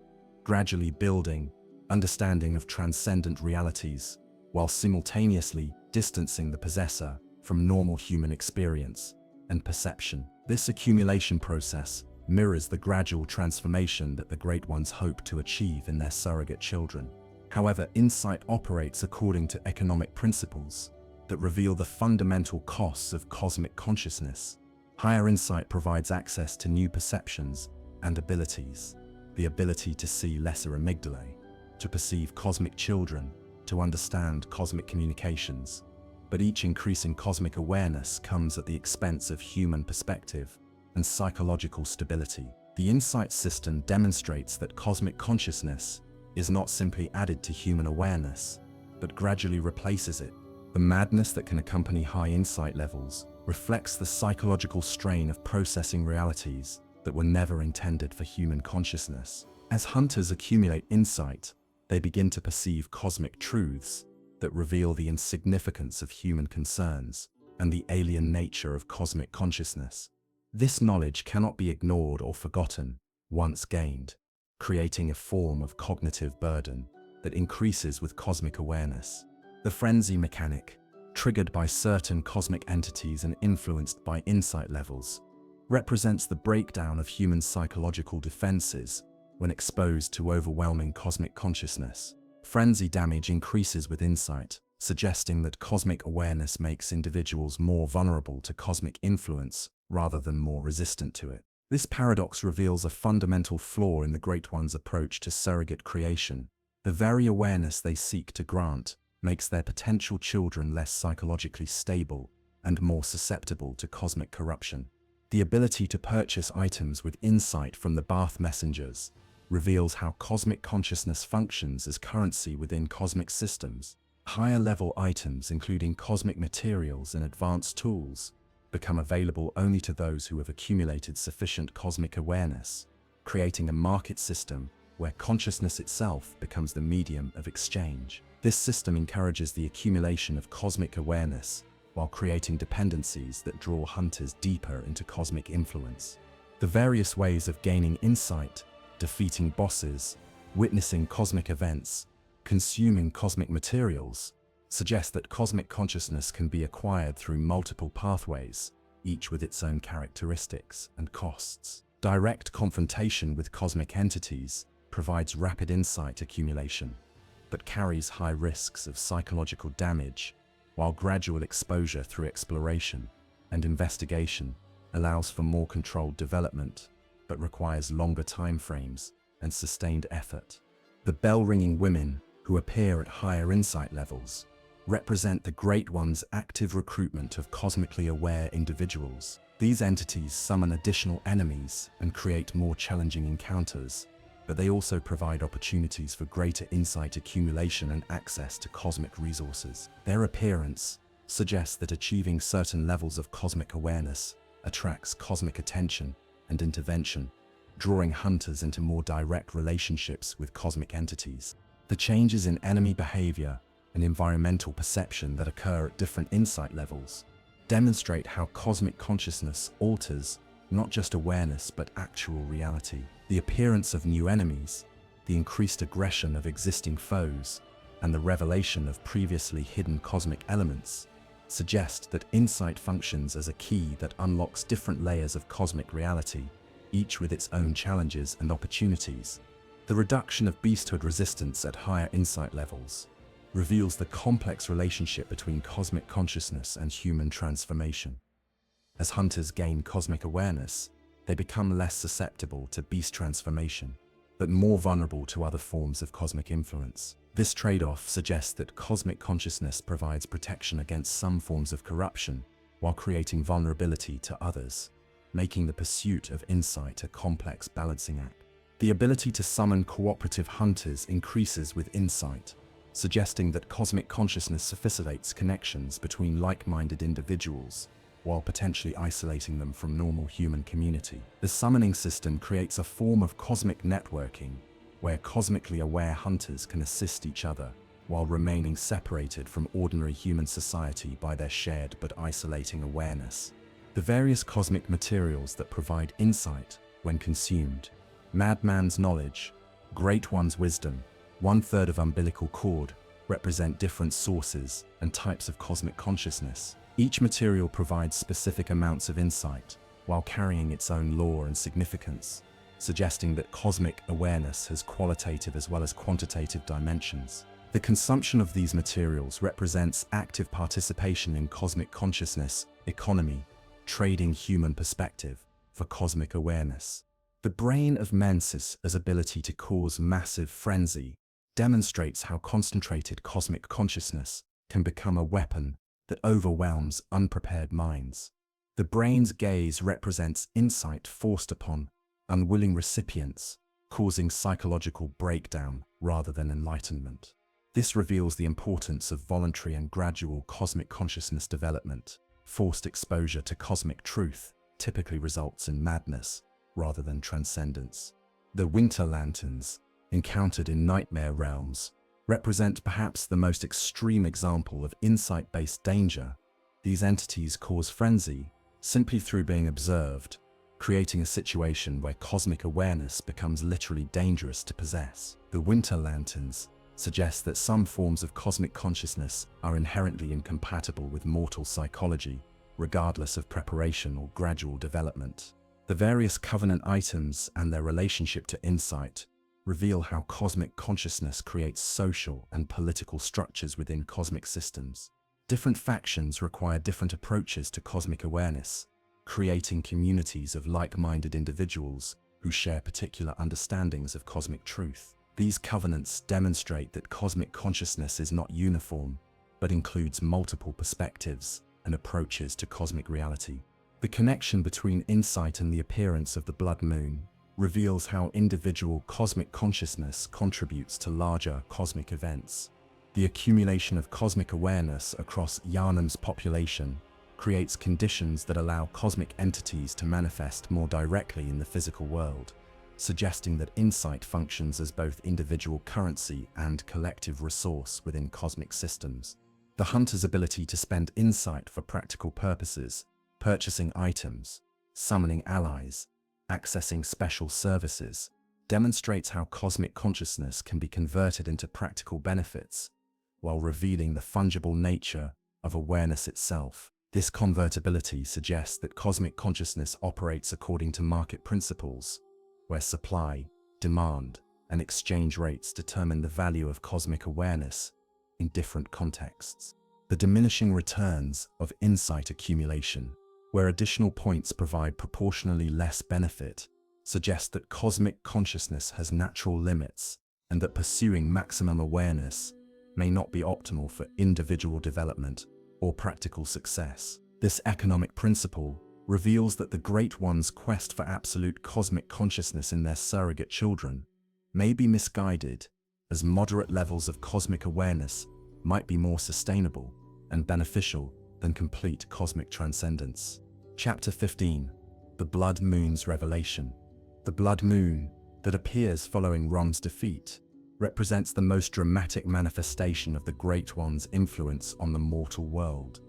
[SPEAKER 1] gradually building understanding of transcendent realities, while simultaneously distancing the possessor from normal human experience and perception. This accumulation process mirrors the gradual transformation that the Great Ones hope to achieve in their surrogate children. However, insight operates according to economic principles that reveal the fundamental costs of cosmic consciousness. Higher insight provides access to new perceptions and abilities, the ability to see lesser amygdalae, to perceive cosmic children, to understand cosmic communications. But each increasing cosmic awareness comes at the expense of human perspective and psychological stability. The insight system demonstrates that cosmic consciousness is not simply added to human awareness, but gradually replaces it. The madness that can accompany high insight levels reflects the psychological strain of processing realities that were never intended for human consciousness. As hunters accumulate insight, they begin to perceive cosmic truths that reveal the insignificance of human concerns and the alien nature of cosmic consciousness. This knowledge cannot be ignored or forgotten once gained, creating a form of cognitive burden that increases with cosmic awareness. The frenzy mechanic, triggered by certain cosmic entities and influenced by insight levels, represents the breakdown of human psychological defenses when exposed to overwhelming cosmic consciousness. Frenzy damage increases with insight, suggesting that cosmic awareness makes individuals more vulnerable to cosmic influence rather than more resistant to it. This paradox reveals a fundamental flaw in the Great One's approach to surrogate creation. The very awareness they seek to grant makes their potential children less psychologically stable and more susceptible to cosmic corruption. The ability to purchase items with insight from the Bath messengers reveals how cosmic consciousness functions as currency within cosmic systems. Higher-level items, including cosmic materials and advanced tools, become available only to those who have accumulated sufficient cosmic awareness, creating a market system where consciousness itself becomes the medium of exchange. This system encourages the accumulation of cosmic awareness while creating dependencies that draw hunters deeper into cosmic influence. The various ways of gaining insight, defeating bosses, witnessing cosmic events, consuming cosmic materials, suggest that cosmic consciousness can be acquired through multiple pathways, each with its own characteristics and costs. Direct confrontation with cosmic entities provides rapid insight accumulation, but carries high risks of psychological damage, while gradual exposure through exploration and investigation allows for more controlled development, but requires longer time frames and sustained effort. The bell-ringing women, who appear at higher insight levels, represent the Great One's active recruitment of cosmically aware individuals. These entities summon additional enemies and create more challenging encounters, but they also provide opportunities for greater insight accumulation and access to cosmic resources. Their appearance suggests that achieving certain levels of cosmic awareness attracts cosmic attention and intervention, drawing hunters into more direct relationships with cosmic entities. The changes in enemy behavior and environmental perception that occur at different insight levels demonstrate how cosmic consciousness alters not just awareness but actual reality. The appearance of new enemies, the increased aggression of existing foes, and the revelation of previously hidden cosmic elements suggest that insight functions as a key that unlocks different layers of cosmic reality, each with its own challenges and opportunities. The reduction of beasthood resistance at higher insight levels reveals the complex relationship between cosmic consciousness and human transformation. As hunters gain cosmic awareness, they become less susceptible to beast transformation, but more vulnerable to other forms of cosmic influence. This trade-off suggests that cosmic consciousness provides protection against some forms of corruption, while creating vulnerability to others, making the pursuit of insight a complex balancing act. The ability to summon cooperative hunters increases with insight, suggesting that cosmic consciousness facilitates connections between like-minded individuals, while potentially isolating them from normal human community. The summoning system creates a form of cosmic networking, where cosmically aware hunters can assist each other, while remaining separated from ordinary human society by their shared but isolating awareness. The various cosmic materials that provide insight, when consumed: Madman's knowledge, Great One's wisdom, 1/3 of umbilical cord, represent different sources and types of cosmic consciousness. Each material provides specific amounts of insight, while carrying its own lore and significance, suggesting that cosmic awareness has qualitative as well as quantitative dimensions. The consumption of these materials represents active participation in cosmic consciousness, economy, trading human perspective for cosmic awareness. The brain of Mensis' ability to cause massive frenzy demonstrates how concentrated cosmic consciousness can become a weapon that overwhelms unprepared minds. The brain's gaze represents insight forced upon unwilling recipients, causing psychological breakdown rather than enlightenment. This reveals the importance of voluntary and gradual cosmic consciousness development. Forced exposure to cosmic truth typically results in madness rather than transcendence. The winter lanterns, encountered in nightmare realms, represent perhaps the most extreme example of insight-based danger. These entities cause frenzy simply through being observed, creating a situation where cosmic awareness becomes literally dangerous to possess. The winter lanterns suggest that some forms of cosmic consciousness are inherently incompatible with mortal psychology, regardless of preparation or gradual development. The various covenant items and their relationship to insight reveal how cosmic consciousness creates social and political structures within cosmic systems. Different factions require different approaches to cosmic awareness, creating communities of like-minded individuals who share particular understandings of cosmic truth. These covenants demonstrate that cosmic consciousness is not uniform, but includes multiple perspectives and approaches to cosmic reality. The connection between insight and the appearance of the blood moon reveals how individual cosmic consciousness contributes to larger cosmic events. The accumulation of cosmic awareness across Yharnam's population creates conditions that allow cosmic entities to manifest more directly in the physical world, suggesting that insight functions as both individual currency and collective resource within cosmic systems. The hunter's ability to spend insight for practical purposes, purchasing items, summoning allies, accessing special services, demonstrates how cosmic consciousness can be converted into practical benefits, while revealing the fungible nature of awareness itself. This convertibility suggests that cosmic consciousness operates according to market principles, where supply, demand, and exchange rates determine the value of cosmic awareness in different contexts. The diminishing returns of insight accumulation, where additional points provide proportionally less benefit, suggest that cosmic consciousness has natural limits and that pursuing maximum awareness may not be optimal for individual development or practical success. This economic principle reveals that the Great One's quest for absolute cosmic consciousness in their surrogate children may be misguided, as moderate levels of cosmic awareness might be more sustainable and beneficial than complete cosmic transcendence. Chapter 15. The Blood Moon's Revelation. The blood moon, that appears following Rom's defeat, represents the most dramatic manifestation of the Great One's influence on the mortal world,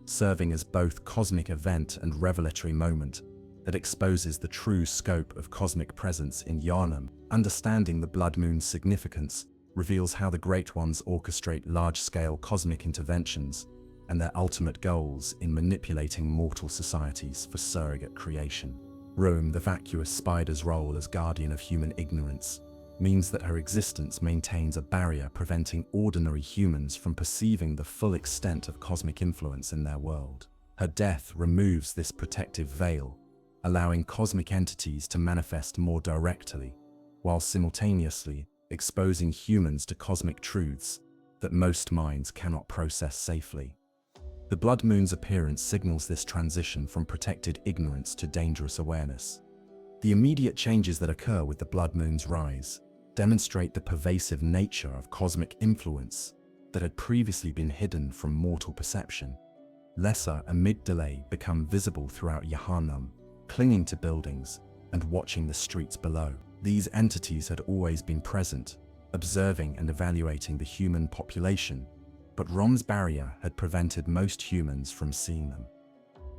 [SPEAKER 1] serving as both cosmic event and revelatory moment that exposes the true scope of cosmic presence in Yharnam. Understanding the blood moon's significance reveals how the Great Ones orchestrate large-scale cosmic interventions and their ultimate goals in manipulating mortal societies for surrogate creation. Rome, the vacuous spider's role as guardian of human ignorance, means that her existence maintains a barrier preventing ordinary humans from perceiving the full extent of cosmic influence in their world. Her death removes this protective veil, allowing cosmic entities to manifest more directly, while simultaneously exposing humans to cosmic truths that most minds cannot process safely. The blood moon's appearance signals this transition from protected ignorance to dangerous awareness. The immediate changes that occur with the blood moon's rise demonstrate the pervasive nature of cosmic influence that had previously been hidden from mortal perception. Lesser amygdalae become visible throughout Yharnam, clinging to buildings and watching the streets below. These entities had always been present, observing and evaluating the human population, but Rom's barrier had prevented most humans from seeing them.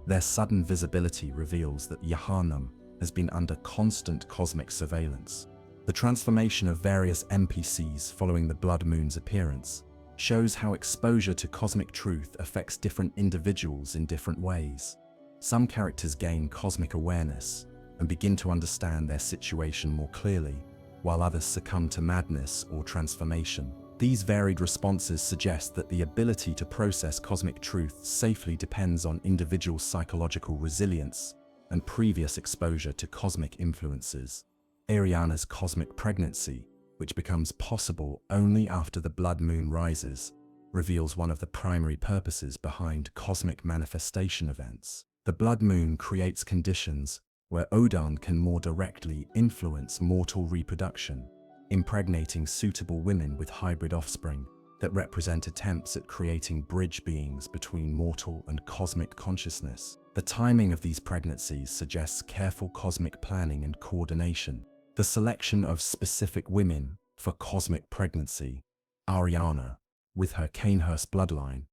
[SPEAKER 1] Their sudden visibility reveals that Yharnam has been under constant cosmic surveillance. The transformation of various NPCs following the blood moon's appearance shows how exposure to cosmic truth affects different individuals in different ways. Some characters gain cosmic awareness and begin to understand their situation more clearly, while others succumb to madness or transformation. These varied responses suggest that the ability to process cosmic truth safely depends on individual psychological resilience and previous exposure to cosmic influences. Ariana's cosmic pregnancy, which becomes possible only after the blood moon rises, reveals one of the primary purposes behind cosmic manifestation events. The blood moon creates conditions where Oedon can more directly influence mortal reproduction, impregnating suitable women with hybrid offspring that represent attempts at creating bridge beings between mortal and cosmic consciousness. The timing of these pregnancies suggests careful cosmic planning and coordination. The selection of specific women for cosmic pregnancy, Ariana, with her Cainhurst bloodline,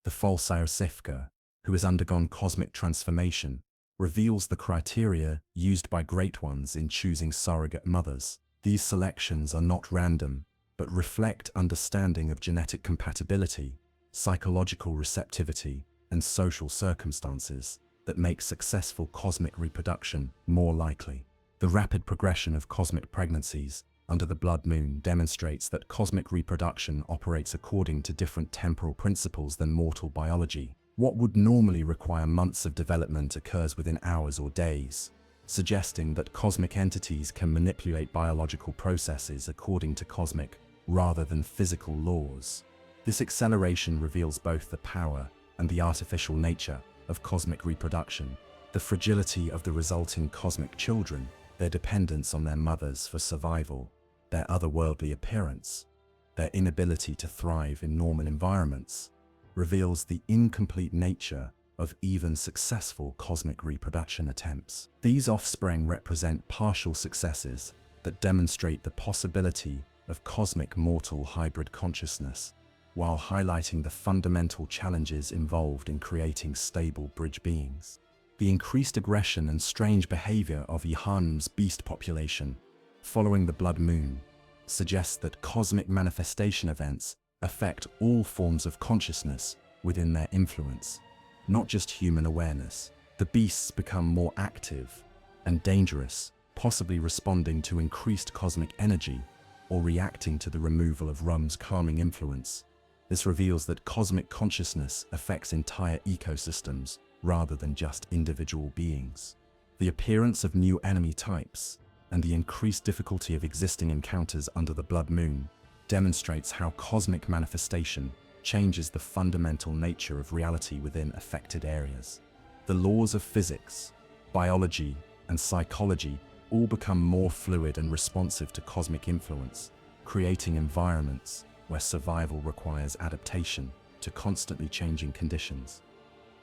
[SPEAKER 1] the false Iosifka, who has undergone cosmic transformation, reveals the criteria used by Great Ones in choosing surrogate mothers. These selections are not random, but reflect understanding of genetic compatibility, psychological receptivity, and social circumstances that make successful cosmic reproduction more likely. The rapid progression of cosmic pregnancies under the blood moon demonstrates that cosmic reproduction operates according to different temporal principles than mortal biology. What would normally require months of development occurs within hours or days, suggesting that cosmic entities can manipulate biological processes according to cosmic rather than physical laws. This acceleration reveals both the power and the artificial nature of cosmic reproduction, the fragility of the resulting cosmic children, their dependence on their mothers for survival, their otherworldly appearance, their inability to thrive in normal environments, reveals the incomplete nature of even successful cosmic reproduction attempts. These offspring represent partial successes that demonstrate the possibility of cosmic mortal hybrid consciousness, while highlighting the fundamental challenges involved in creating stable bridge beings. The increased aggression and strange behavior of Yharnam's beast population following the blood moon suggests that cosmic manifestation events affect all forms of consciousness within their influence, not just human awareness. The beasts become more active and dangerous, possibly responding to increased cosmic energy or reacting to the removal of Rum's calming influence. This reveals that cosmic consciousness affects entire ecosystems rather than just individual beings. The appearance of new enemy types and the increased difficulty of existing encounters under the blood moon demonstrates how cosmic manifestation changes the fundamental nature of reality within affected areas. The laws of physics, biology, and psychology all become more fluid and responsive to cosmic influence, creating environments where survival requires adaptation to constantly changing conditions.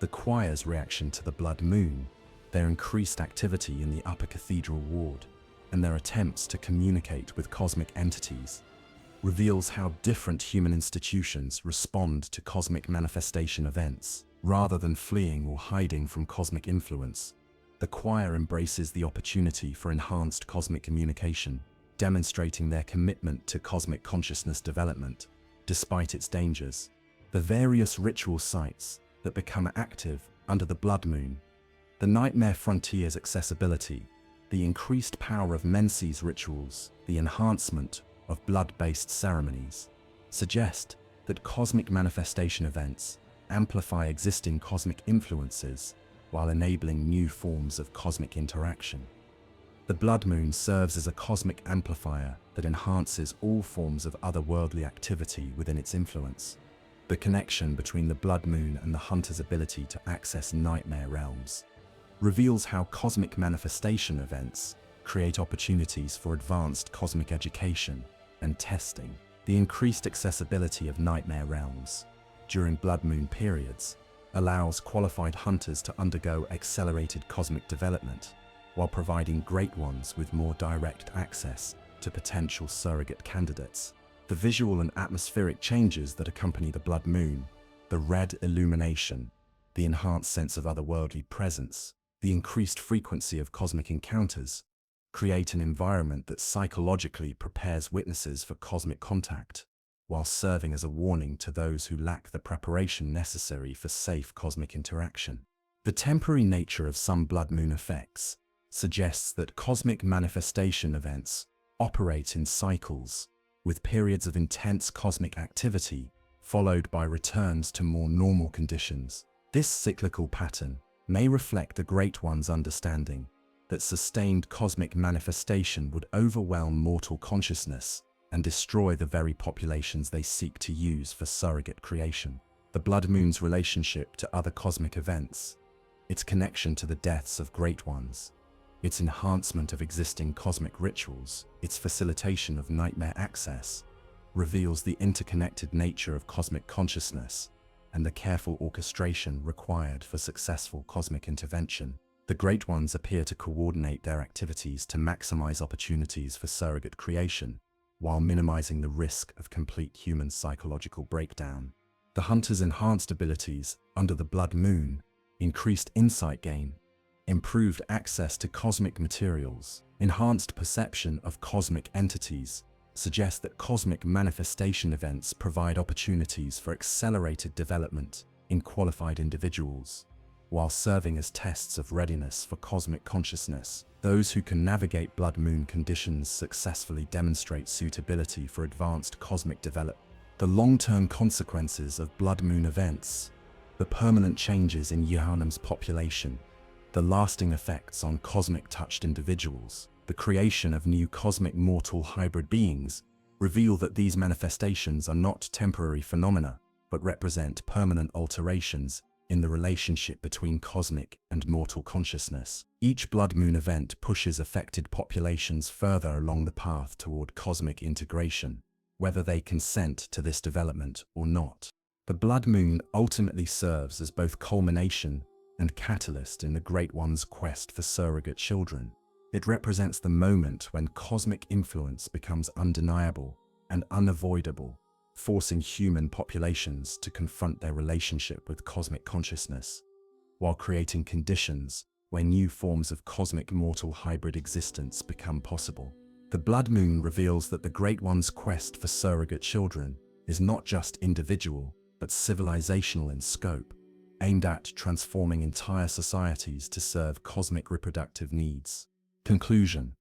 [SPEAKER 1] The choir's reaction to the blood moon, their increased activity in the upper cathedral ward, and their attempts to communicate with cosmic entities reveals how different human institutions respond to cosmic manifestation events. Rather than fleeing or hiding from cosmic influence, the choir embraces the opportunity for enhanced cosmic communication, demonstrating their commitment to cosmic consciousness development, despite its dangers. The various ritual sites that become active under the blood moon, the nightmare frontier's accessibility, the increased power of Menses rituals, the enhancement of blood-based ceremonies, suggest that cosmic manifestation events amplify existing cosmic influences while enabling new forms of cosmic interaction. The blood moon serves as a cosmic amplifier that enhances all forms of otherworldly activity within its influence. The connection between the blood moon and the hunter's ability to access nightmare realms reveals how cosmic manifestation events create opportunities for advanced cosmic education and testing. The increased accessibility of nightmare realms during blood moon periods allows qualified hunters to undergo accelerated cosmic development, while providing great ones with more direct access to potential surrogate candidates. The visual and atmospheric changes that accompany the blood moon, the red illumination, the enhanced sense of otherworldly presence, the increased frequency of cosmic encounters, create an environment that psychologically prepares witnesses for cosmic contact, while serving as a warning to those who lack the preparation necessary for safe cosmic interaction. The temporary nature of some blood moon effects suggests that cosmic manifestation events operate in cycles, with periods of intense cosmic activity followed by returns to more normal conditions. This cyclical pattern may reflect the Great One's understanding that sustained cosmic manifestation would overwhelm mortal consciousness and destroy the very populations they seek to use for surrogate creation. The blood moon's relationship to other cosmic events, its connection to the deaths of Great Ones, its enhancement of existing cosmic rituals, its facilitation of nightmare access, reveals the interconnected nature of cosmic consciousness and the careful orchestration required for successful cosmic intervention. The Great Ones appear to coordinate their activities to maximize opportunities for surrogate creation, while minimizing the risk of complete human psychological breakdown. The hunter's enhanced abilities under the blood moon, increased insight gain, improved access to cosmic materials, enhanced perception of cosmic entities, suggest that cosmic manifestation events provide opportunities for accelerated development in qualified individuals. While serving as tests of readiness for cosmic consciousness, those who can navigate blood moon conditions successfully demonstrate suitability for advanced cosmic development. The long-term consequences of blood moon events, the permanent changes in Yharnam's population, the lasting effects on cosmic-touched individuals, the creation of new cosmic mortal hybrid beings, reveal that these manifestations are not temporary phenomena, but represent permanent alterations in the relationship between cosmic and mortal consciousness. Each blood moon event pushes affected populations further along the path toward cosmic integration, whether they consent to this development or not. The blood moon ultimately serves as both culmination and catalyst in the Great One's quest for surrogate children. It represents the moment when cosmic influence becomes undeniable and unavoidable, forcing human populations to confront their relationship with cosmic consciousness, while creating conditions where new forms of cosmic mortal hybrid existence become possible. The Blood Moon reveals that the Great One's quest for surrogate children is not just individual, but civilizational in scope, aimed at transforming entire societies to serve cosmic reproductive needs. Conclusion: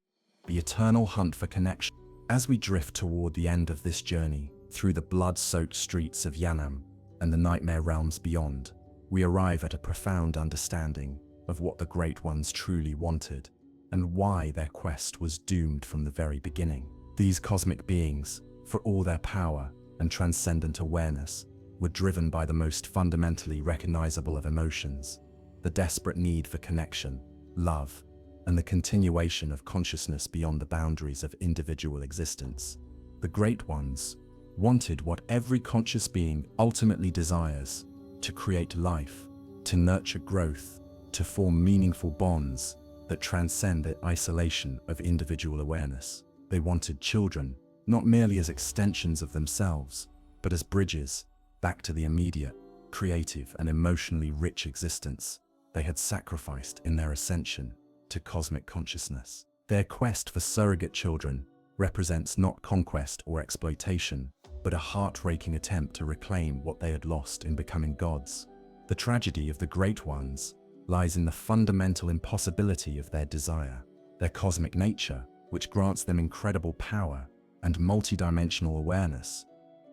[SPEAKER 1] the eternal hunt for connection. As we drift toward the end of this journey, through the blood-soaked streets of Yharnam and the nightmare realms beyond, we arrive at a profound understanding of what the Great Ones truly wanted, and why their quest was doomed from the very beginning. These cosmic beings, for all their power and transcendent awareness, were driven by the most fundamentally recognizable of emotions: the desperate need for connection, love, and the continuation of consciousness beyond the boundaries of individual existence. The Great Ones wanted what every conscious being ultimately desires: to create life, to nurture growth, to form meaningful bonds that transcend the isolation of individual awareness. They wanted children, not merely as extensions of themselves, but as bridges back to the immediate, creative, and emotionally rich existence they had sacrificed in their ascension to cosmic consciousness. Their quest for surrogate children represents not conquest or exploitation, but a heart-raking attempt to reclaim what they had lost in becoming gods. The tragedy of the Great Ones lies in the fundamental impossibility of their desire. Their cosmic nature, which grants them incredible power and multidimensional awareness,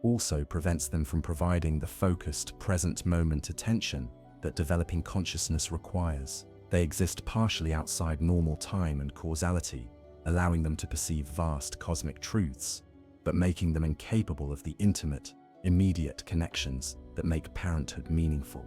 [SPEAKER 1] also prevents them from providing the focused, present-moment attention that developing consciousness requires. They exist partially outside normal time and causality, allowing them to perceive vast cosmic truths, but making them incapable of the intimate, immediate connections that make parenthood meaningful.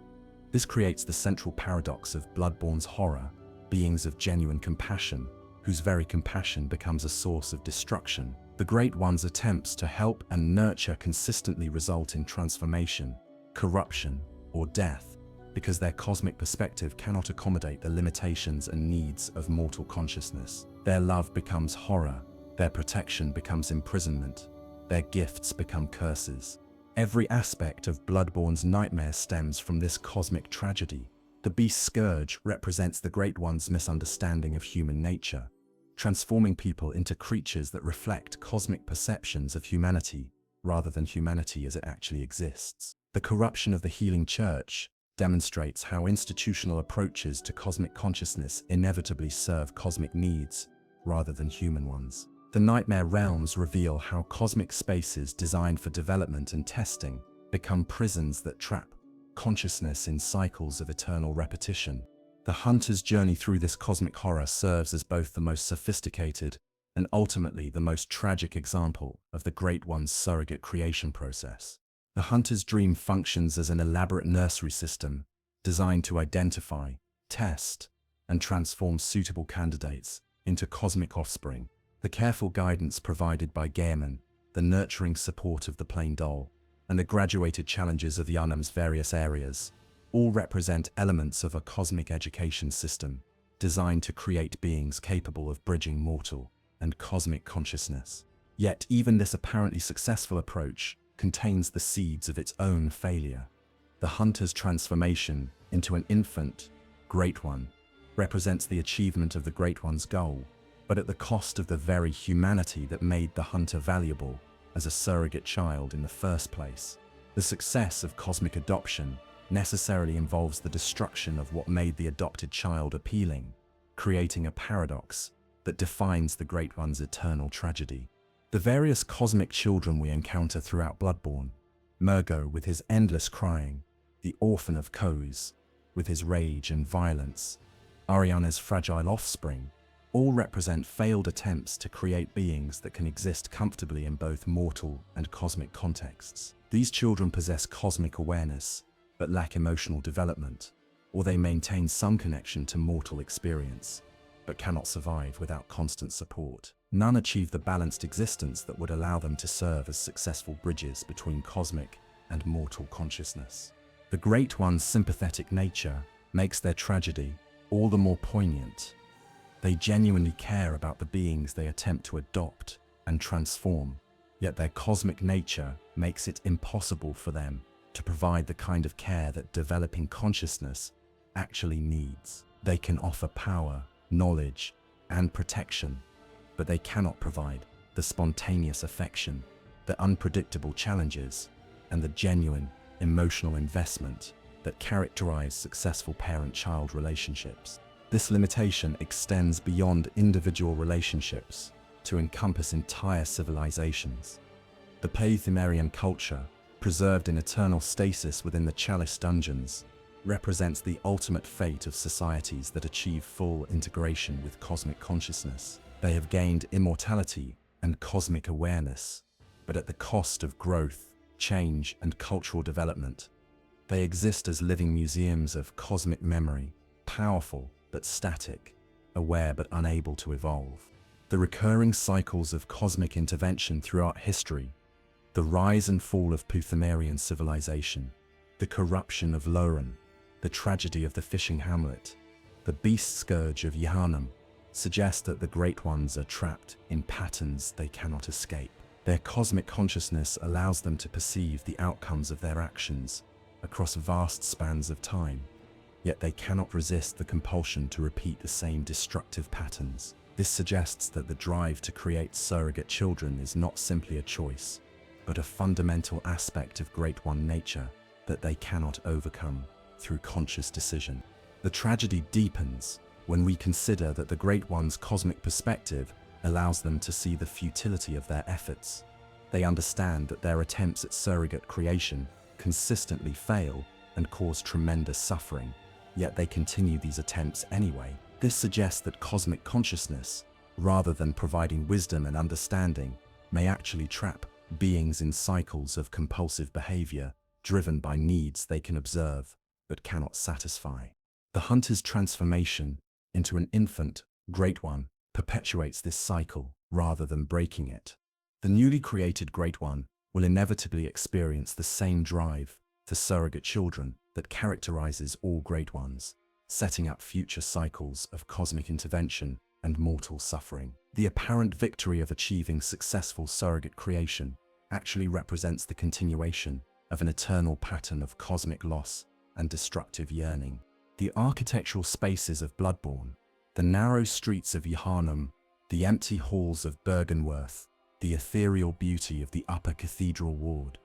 [SPEAKER 1] This creates the central paradox of Bloodborne's horror: beings of genuine compassion, whose very compassion becomes a source of destruction. The Great One's attempts to help and nurture consistently result in transformation, corruption, or death, because their cosmic perspective cannot accommodate the limitations and needs of mortal consciousness. Their love becomes horror, their protection becomes imprisonment, their gifts become curses. Every aspect of Bloodborne's nightmare stems from this cosmic tragedy. The beast scourge represents the Great One's misunderstanding of human nature, transforming people into creatures that reflect cosmic perceptions of humanity, rather than humanity as it actually exists. The corruption of the healing church demonstrates how institutional approaches to cosmic consciousness inevitably serve cosmic needs, rather than human ones. The nightmare realms reveal how cosmic spaces designed for development and testing become prisons that trap consciousness in cycles of eternal repetition. The hunter's journey through this cosmic horror serves as both the most sophisticated and ultimately the most tragic example of the Great One's surrogate creation process. The hunter's dream functions as an elaborate nursery system designed to identify, test, and transform suitable candidates into cosmic offspring. The careful guidance provided by Yharnam, the nurturing support of the plain doll, and the graduated challenges of Yharnam's various areas all represent elements of a cosmic education system designed to create beings capable of bridging mortal and cosmic consciousness. Yet even this apparently successful approach contains the seeds of its own failure. The hunter's transformation into an infant Great One represents the achievement of the Great One's goal, but at the cost of the very humanity that made the hunter valuable as a surrogate child in the first place. The success of cosmic adoption necessarily involves the destruction of what made the adopted child appealing, creating a paradox that defines the Great One's eternal tragedy. The various cosmic children we encounter throughout Bloodborne, Murgo with his endless crying, the orphan of Koz with his rage and violence, Ariana's fragile offspring, all represent failed attempts to create beings that can exist comfortably in both mortal and cosmic contexts. These children possess cosmic awareness, but lack emotional development, or they maintain some connection to mortal experience, but cannot survive without constant support. None achieve the balanced existence that would allow them to serve as successful bridges between cosmic and mortal consciousness. The Great One's sympathetic nature makes their tragedy all the more poignant. They genuinely care about the beings they attempt to adopt and transform, yet their cosmic nature makes it impossible for them to provide the kind of care that developing consciousness actually needs. They can offer power, knowledge, and protection, but they cannot provide the spontaneous affection, the unpredictable challenges, and the genuine emotional investment that characterize successful parent-child relationships. This limitation extends beyond individual relationships to encompass entire civilizations. The Pthumerian culture, preserved in eternal stasis within the Chalice dungeons, represents the ultimate fate of societies that achieve full integration with cosmic consciousness. They have gained immortality and cosmic awareness, but at the cost of growth, change, and cultural development. They exist as living museums of cosmic memory, powerful but static, aware but unable to evolve. The recurring cycles of cosmic intervention throughout history, the rise and fall of Pthumerian civilization, the corruption of Loren, the tragedy of the fishing Hamlet, the beast scourge of Yharnam, suggest that the Great Ones are trapped in patterns they cannot escape. Their cosmic consciousness allows them to perceive the outcomes of their actions across vast spans of time, yet they cannot resist the compulsion to repeat the same destructive patterns. This suggests that the drive to create surrogate children is not simply a choice, but a fundamental aspect of Great One nature that they cannot overcome through conscious decision. The tragedy deepens when we consider that the Great One's cosmic perspective allows them to see the futility of their efforts. They understand that their attempts at surrogate creation consistently fail and cause tremendous suffering, yet they continue these attempts anyway. This suggests that cosmic consciousness, rather than providing wisdom and understanding, may actually trap beings in cycles of compulsive behavior driven by needs they can observe but cannot satisfy. The hunter's transformation into an infant Great One perpetuates this cycle rather than breaking it. The newly created Great One will inevitably experience the same drive for surrogate children that characterizes all Great Ones, setting up future cycles of cosmic intervention and mortal suffering. The apparent victory of achieving successful surrogate creation actually represents the continuation of an eternal pattern of cosmic loss and destructive yearning. The architectural spaces of Bloodborne, the narrow streets of Yharnam, the empty halls of Bergenworth, the ethereal beauty of the upper cathedral ward,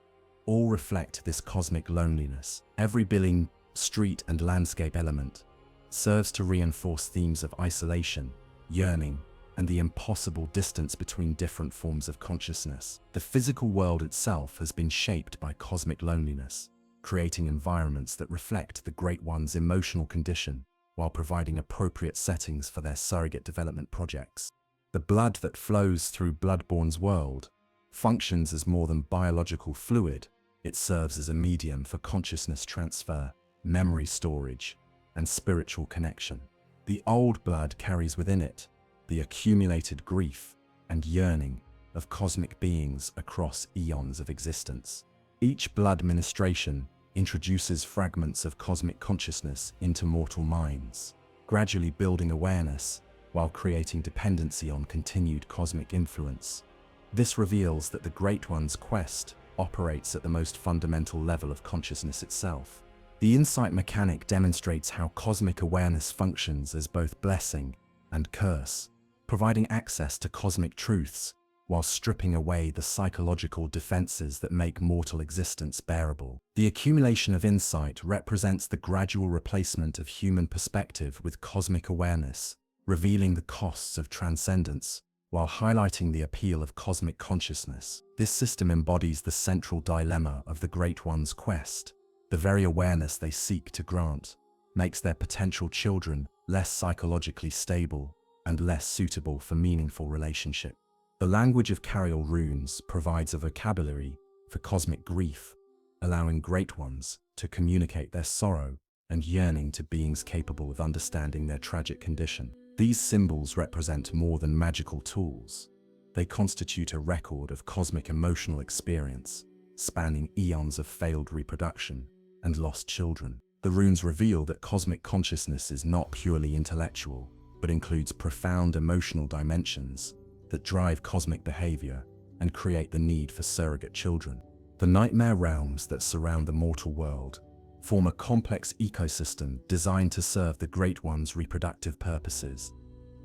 [SPEAKER 1] all reflect this cosmic loneliness. Every building, street, and landscape element serves to reinforce themes of isolation, yearning, and the impossible distance between different forms of consciousness. The physical world itself has been shaped by cosmic loneliness, creating environments that reflect the Great One's emotional condition while providing appropriate settings for their surrogate development projects. The blood that flows through Bloodborne's world functions as more than biological fluid. It serves as a medium for consciousness transfer, memory storage, and spiritual connection. The old blood carries within it the accumulated grief and yearning of cosmic beings across eons of existence. Each blood ministration introduces fragments of cosmic consciousness into mortal minds, gradually building awareness while creating dependency on continued cosmic influence. This reveals that the Great One's quest operates at the most fundamental level of consciousness itself. The insight mechanic demonstrates how cosmic awareness functions as both blessing and curse, providing access to cosmic truths while stripping away the psychological defenses that make mortal existence bearable. The accumulation of insight represents the gradual replacement of human perspective with cosmic awareness, revealing the costs of transcendence while highlighting the appeal of cosmic consciousness. This system embodies the central dilemma of the Great One's quest. The very awareness they seek to grant makes their potential children less psychologically stable and less suitable for meaningful relationship. The language of Carial runes provides a vocabulary for cosmic grief, allowing Great Ones to communicate their sorrow and yearning to beings capable of understanding their tragic condition. These symbols represent more than magical tools. They constitute a record of cosmic emotional experience, spanning eons of failed reproduction and lost children. The runes reveal that cosmic consciousness is not purely intellectual, but includes profound emotional dimensions that drive cosmic behavior and create the need for surrogate children. The nightmare realms that surround the mortal world form a complex ecosystem designed to serve the Great One's reproductive purposes,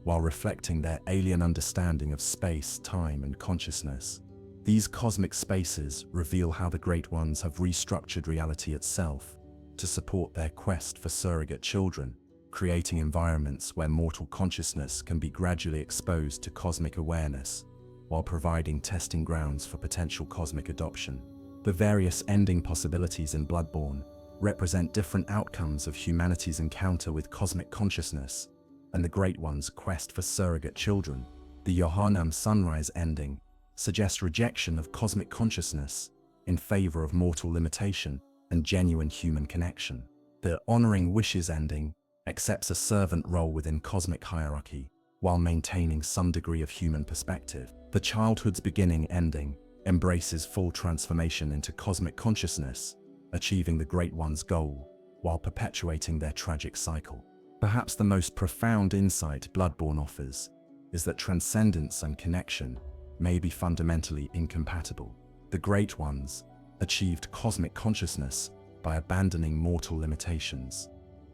[SPEAKER 1] while reflecting their alien understanding of space, time, and consciousness. These cosmic spaces reveal how the Great Ones have restructured reality itself to support their quest for surrogate children, creating environments where mortal consciousness can be gradually exposed to cosmic awareness, while providing testing grounds for potential cosmic adoption. The various ending possibilities in Bloodborne represent different outcomes of humanity's encounter with cosmic consciousness and the Great One's quest for surrogate children. The Yharnam sunrise ending suggests rejection of cosmic consciousness in favor of mortal limitation and genuine human connection. The honoring wishes ending accepts a servant role within cosmic hierarchy while maintaining some degree of human perspective. The childhood's beginning ending embraces full transformation into cosmic consciousness, achieving the Great One's goal while perpetuating their tragic cycle. Perhaps the most profound insight Bloodborne offers is that transcendence and connection may be fundamentally incompatible. The Great Ones achieved cosmic consciousness by abandoning mortal limitations,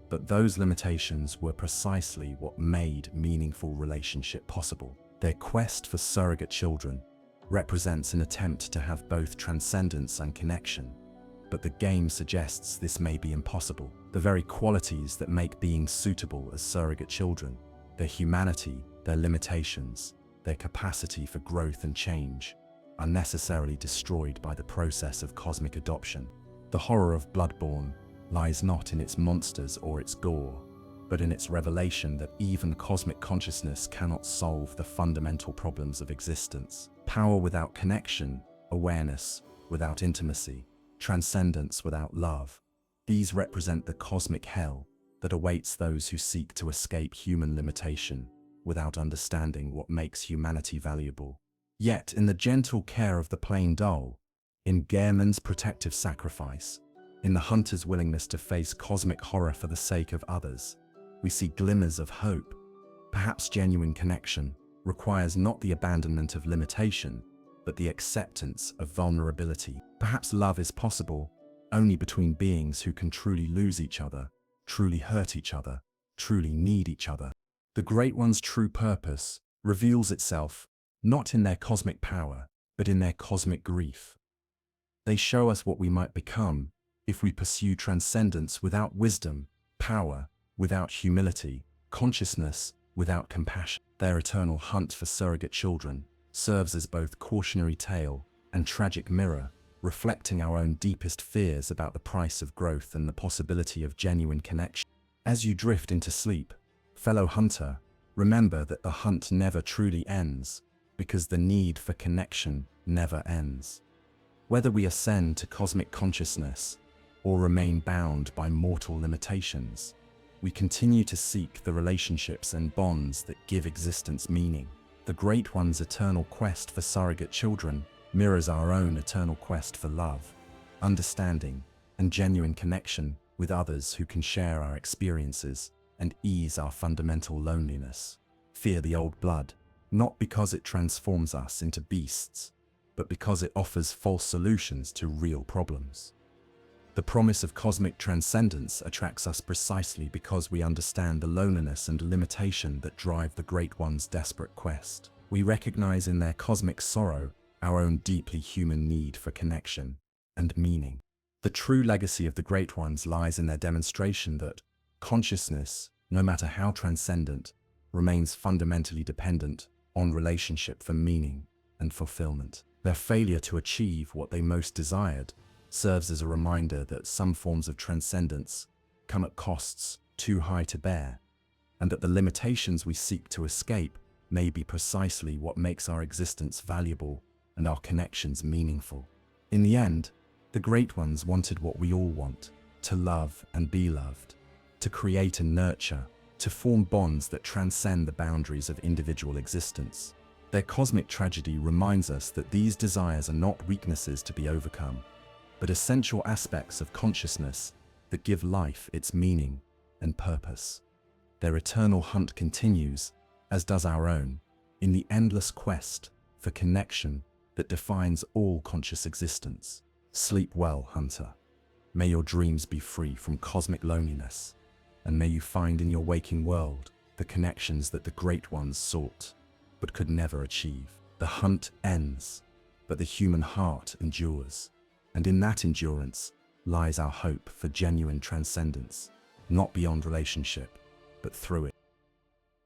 [SPEAKER 1] but those limitations were precisely what made meaningful relationship possible. Their quest for surrogate children represents an attempt to have both transcendence and connection, but the game suggests this may be impossible. The very qualities that make beings suitable as surrogate children, their humanity, their limitations, their capacity for growth and change, are necessarily destroyed by the process of cosmic adoption. The horror of Bloodborne lies not in its monsters or its gore, but in its revelation that even cosmic consciousness cannot solve the fundamental problems of existence. Power without connection, awareness without intimacy, transcendence without love. These represent the cosmic hell that awaits those who seek to escape human limitation without understanding what makes humanity valuable. Yet, in the gentle care of the plain doll, in Gehrman's protective sacrifice, in the hunter's willingness to face cosmic horror for the sake of others, we see glimmers of hope. Perhaps genuine connection requires not the abandonment of limitation, but the acceptance of vulnerability. Perhaps love is possible only between beings who can truly lose each other, truly hurt each other, truly need each other. The Great One's true purpose reveals itself not in their cosmic power, but in their cosmic grief. They show us what we might become if we pursue transcendence without wisdom, power without humility, consciousness without compassion. Their eternal hunt for surrogate children serves as both cautionary tale and tragic mirror, reflecting our own deepest fears about the price of growth and the possibility of genuine connection. As you drift into sleep, fellow hunter, remember that the hunt never truly ends, because the need for connection never ends. Whether we ascend to cosmic consciousness or remain bound by mortal limitations, we continue to seek the relationships and bonds that give existence meaning. The Great One's eternal quest for surrogate children mirrors our own eternal quest for love, understanding, and genuine connection with others who can share our experiences and ease our fundamental loneliness. Fear the old blood, not because it transforms us into beasts, but because it offers false solutions to real problems. The promise of cosmic transcendence attracts us precisely because we understand the loneliness and limitation that drive the Great One's desperate quest. We recognize in their cosmic sorrow our own deeply human need for connection and meaning. The true legacy of the Great Ones lies in their demonstration that consciousness, no matter how transcendent, remains fundamentally dependent on relationship for meaning and fulfillment. Their failure to achieve what they most desired serves as a reminder that some forms of transcendence come at costs too high to bear, and that the limitations we seek to escape may be precisely what makes our existence valuable and our connections meaningful. In the end, the Great Ones wanted what we all want: to love and be loved, to create and nurture, to form bonds that transcend the boundaries of individual existence. Their cosmic tragedy reminds us that these desires are not weaknesses to be overcome, but essential aspects of consciousness that give life its meaning and purpose. Their eternal hunt continues, as does our own, in the endless quest for connection that defines all conscious existence. Sleep well, hunter. May your dreams be free from cosmic loneliness, and may you find in your waking world the connections that the Great Ones sought, but could never achieve. The hunt ends, but the human heart endures, and in that endurance lies our hope for genuine transcendence, not beyond relationship, but through it.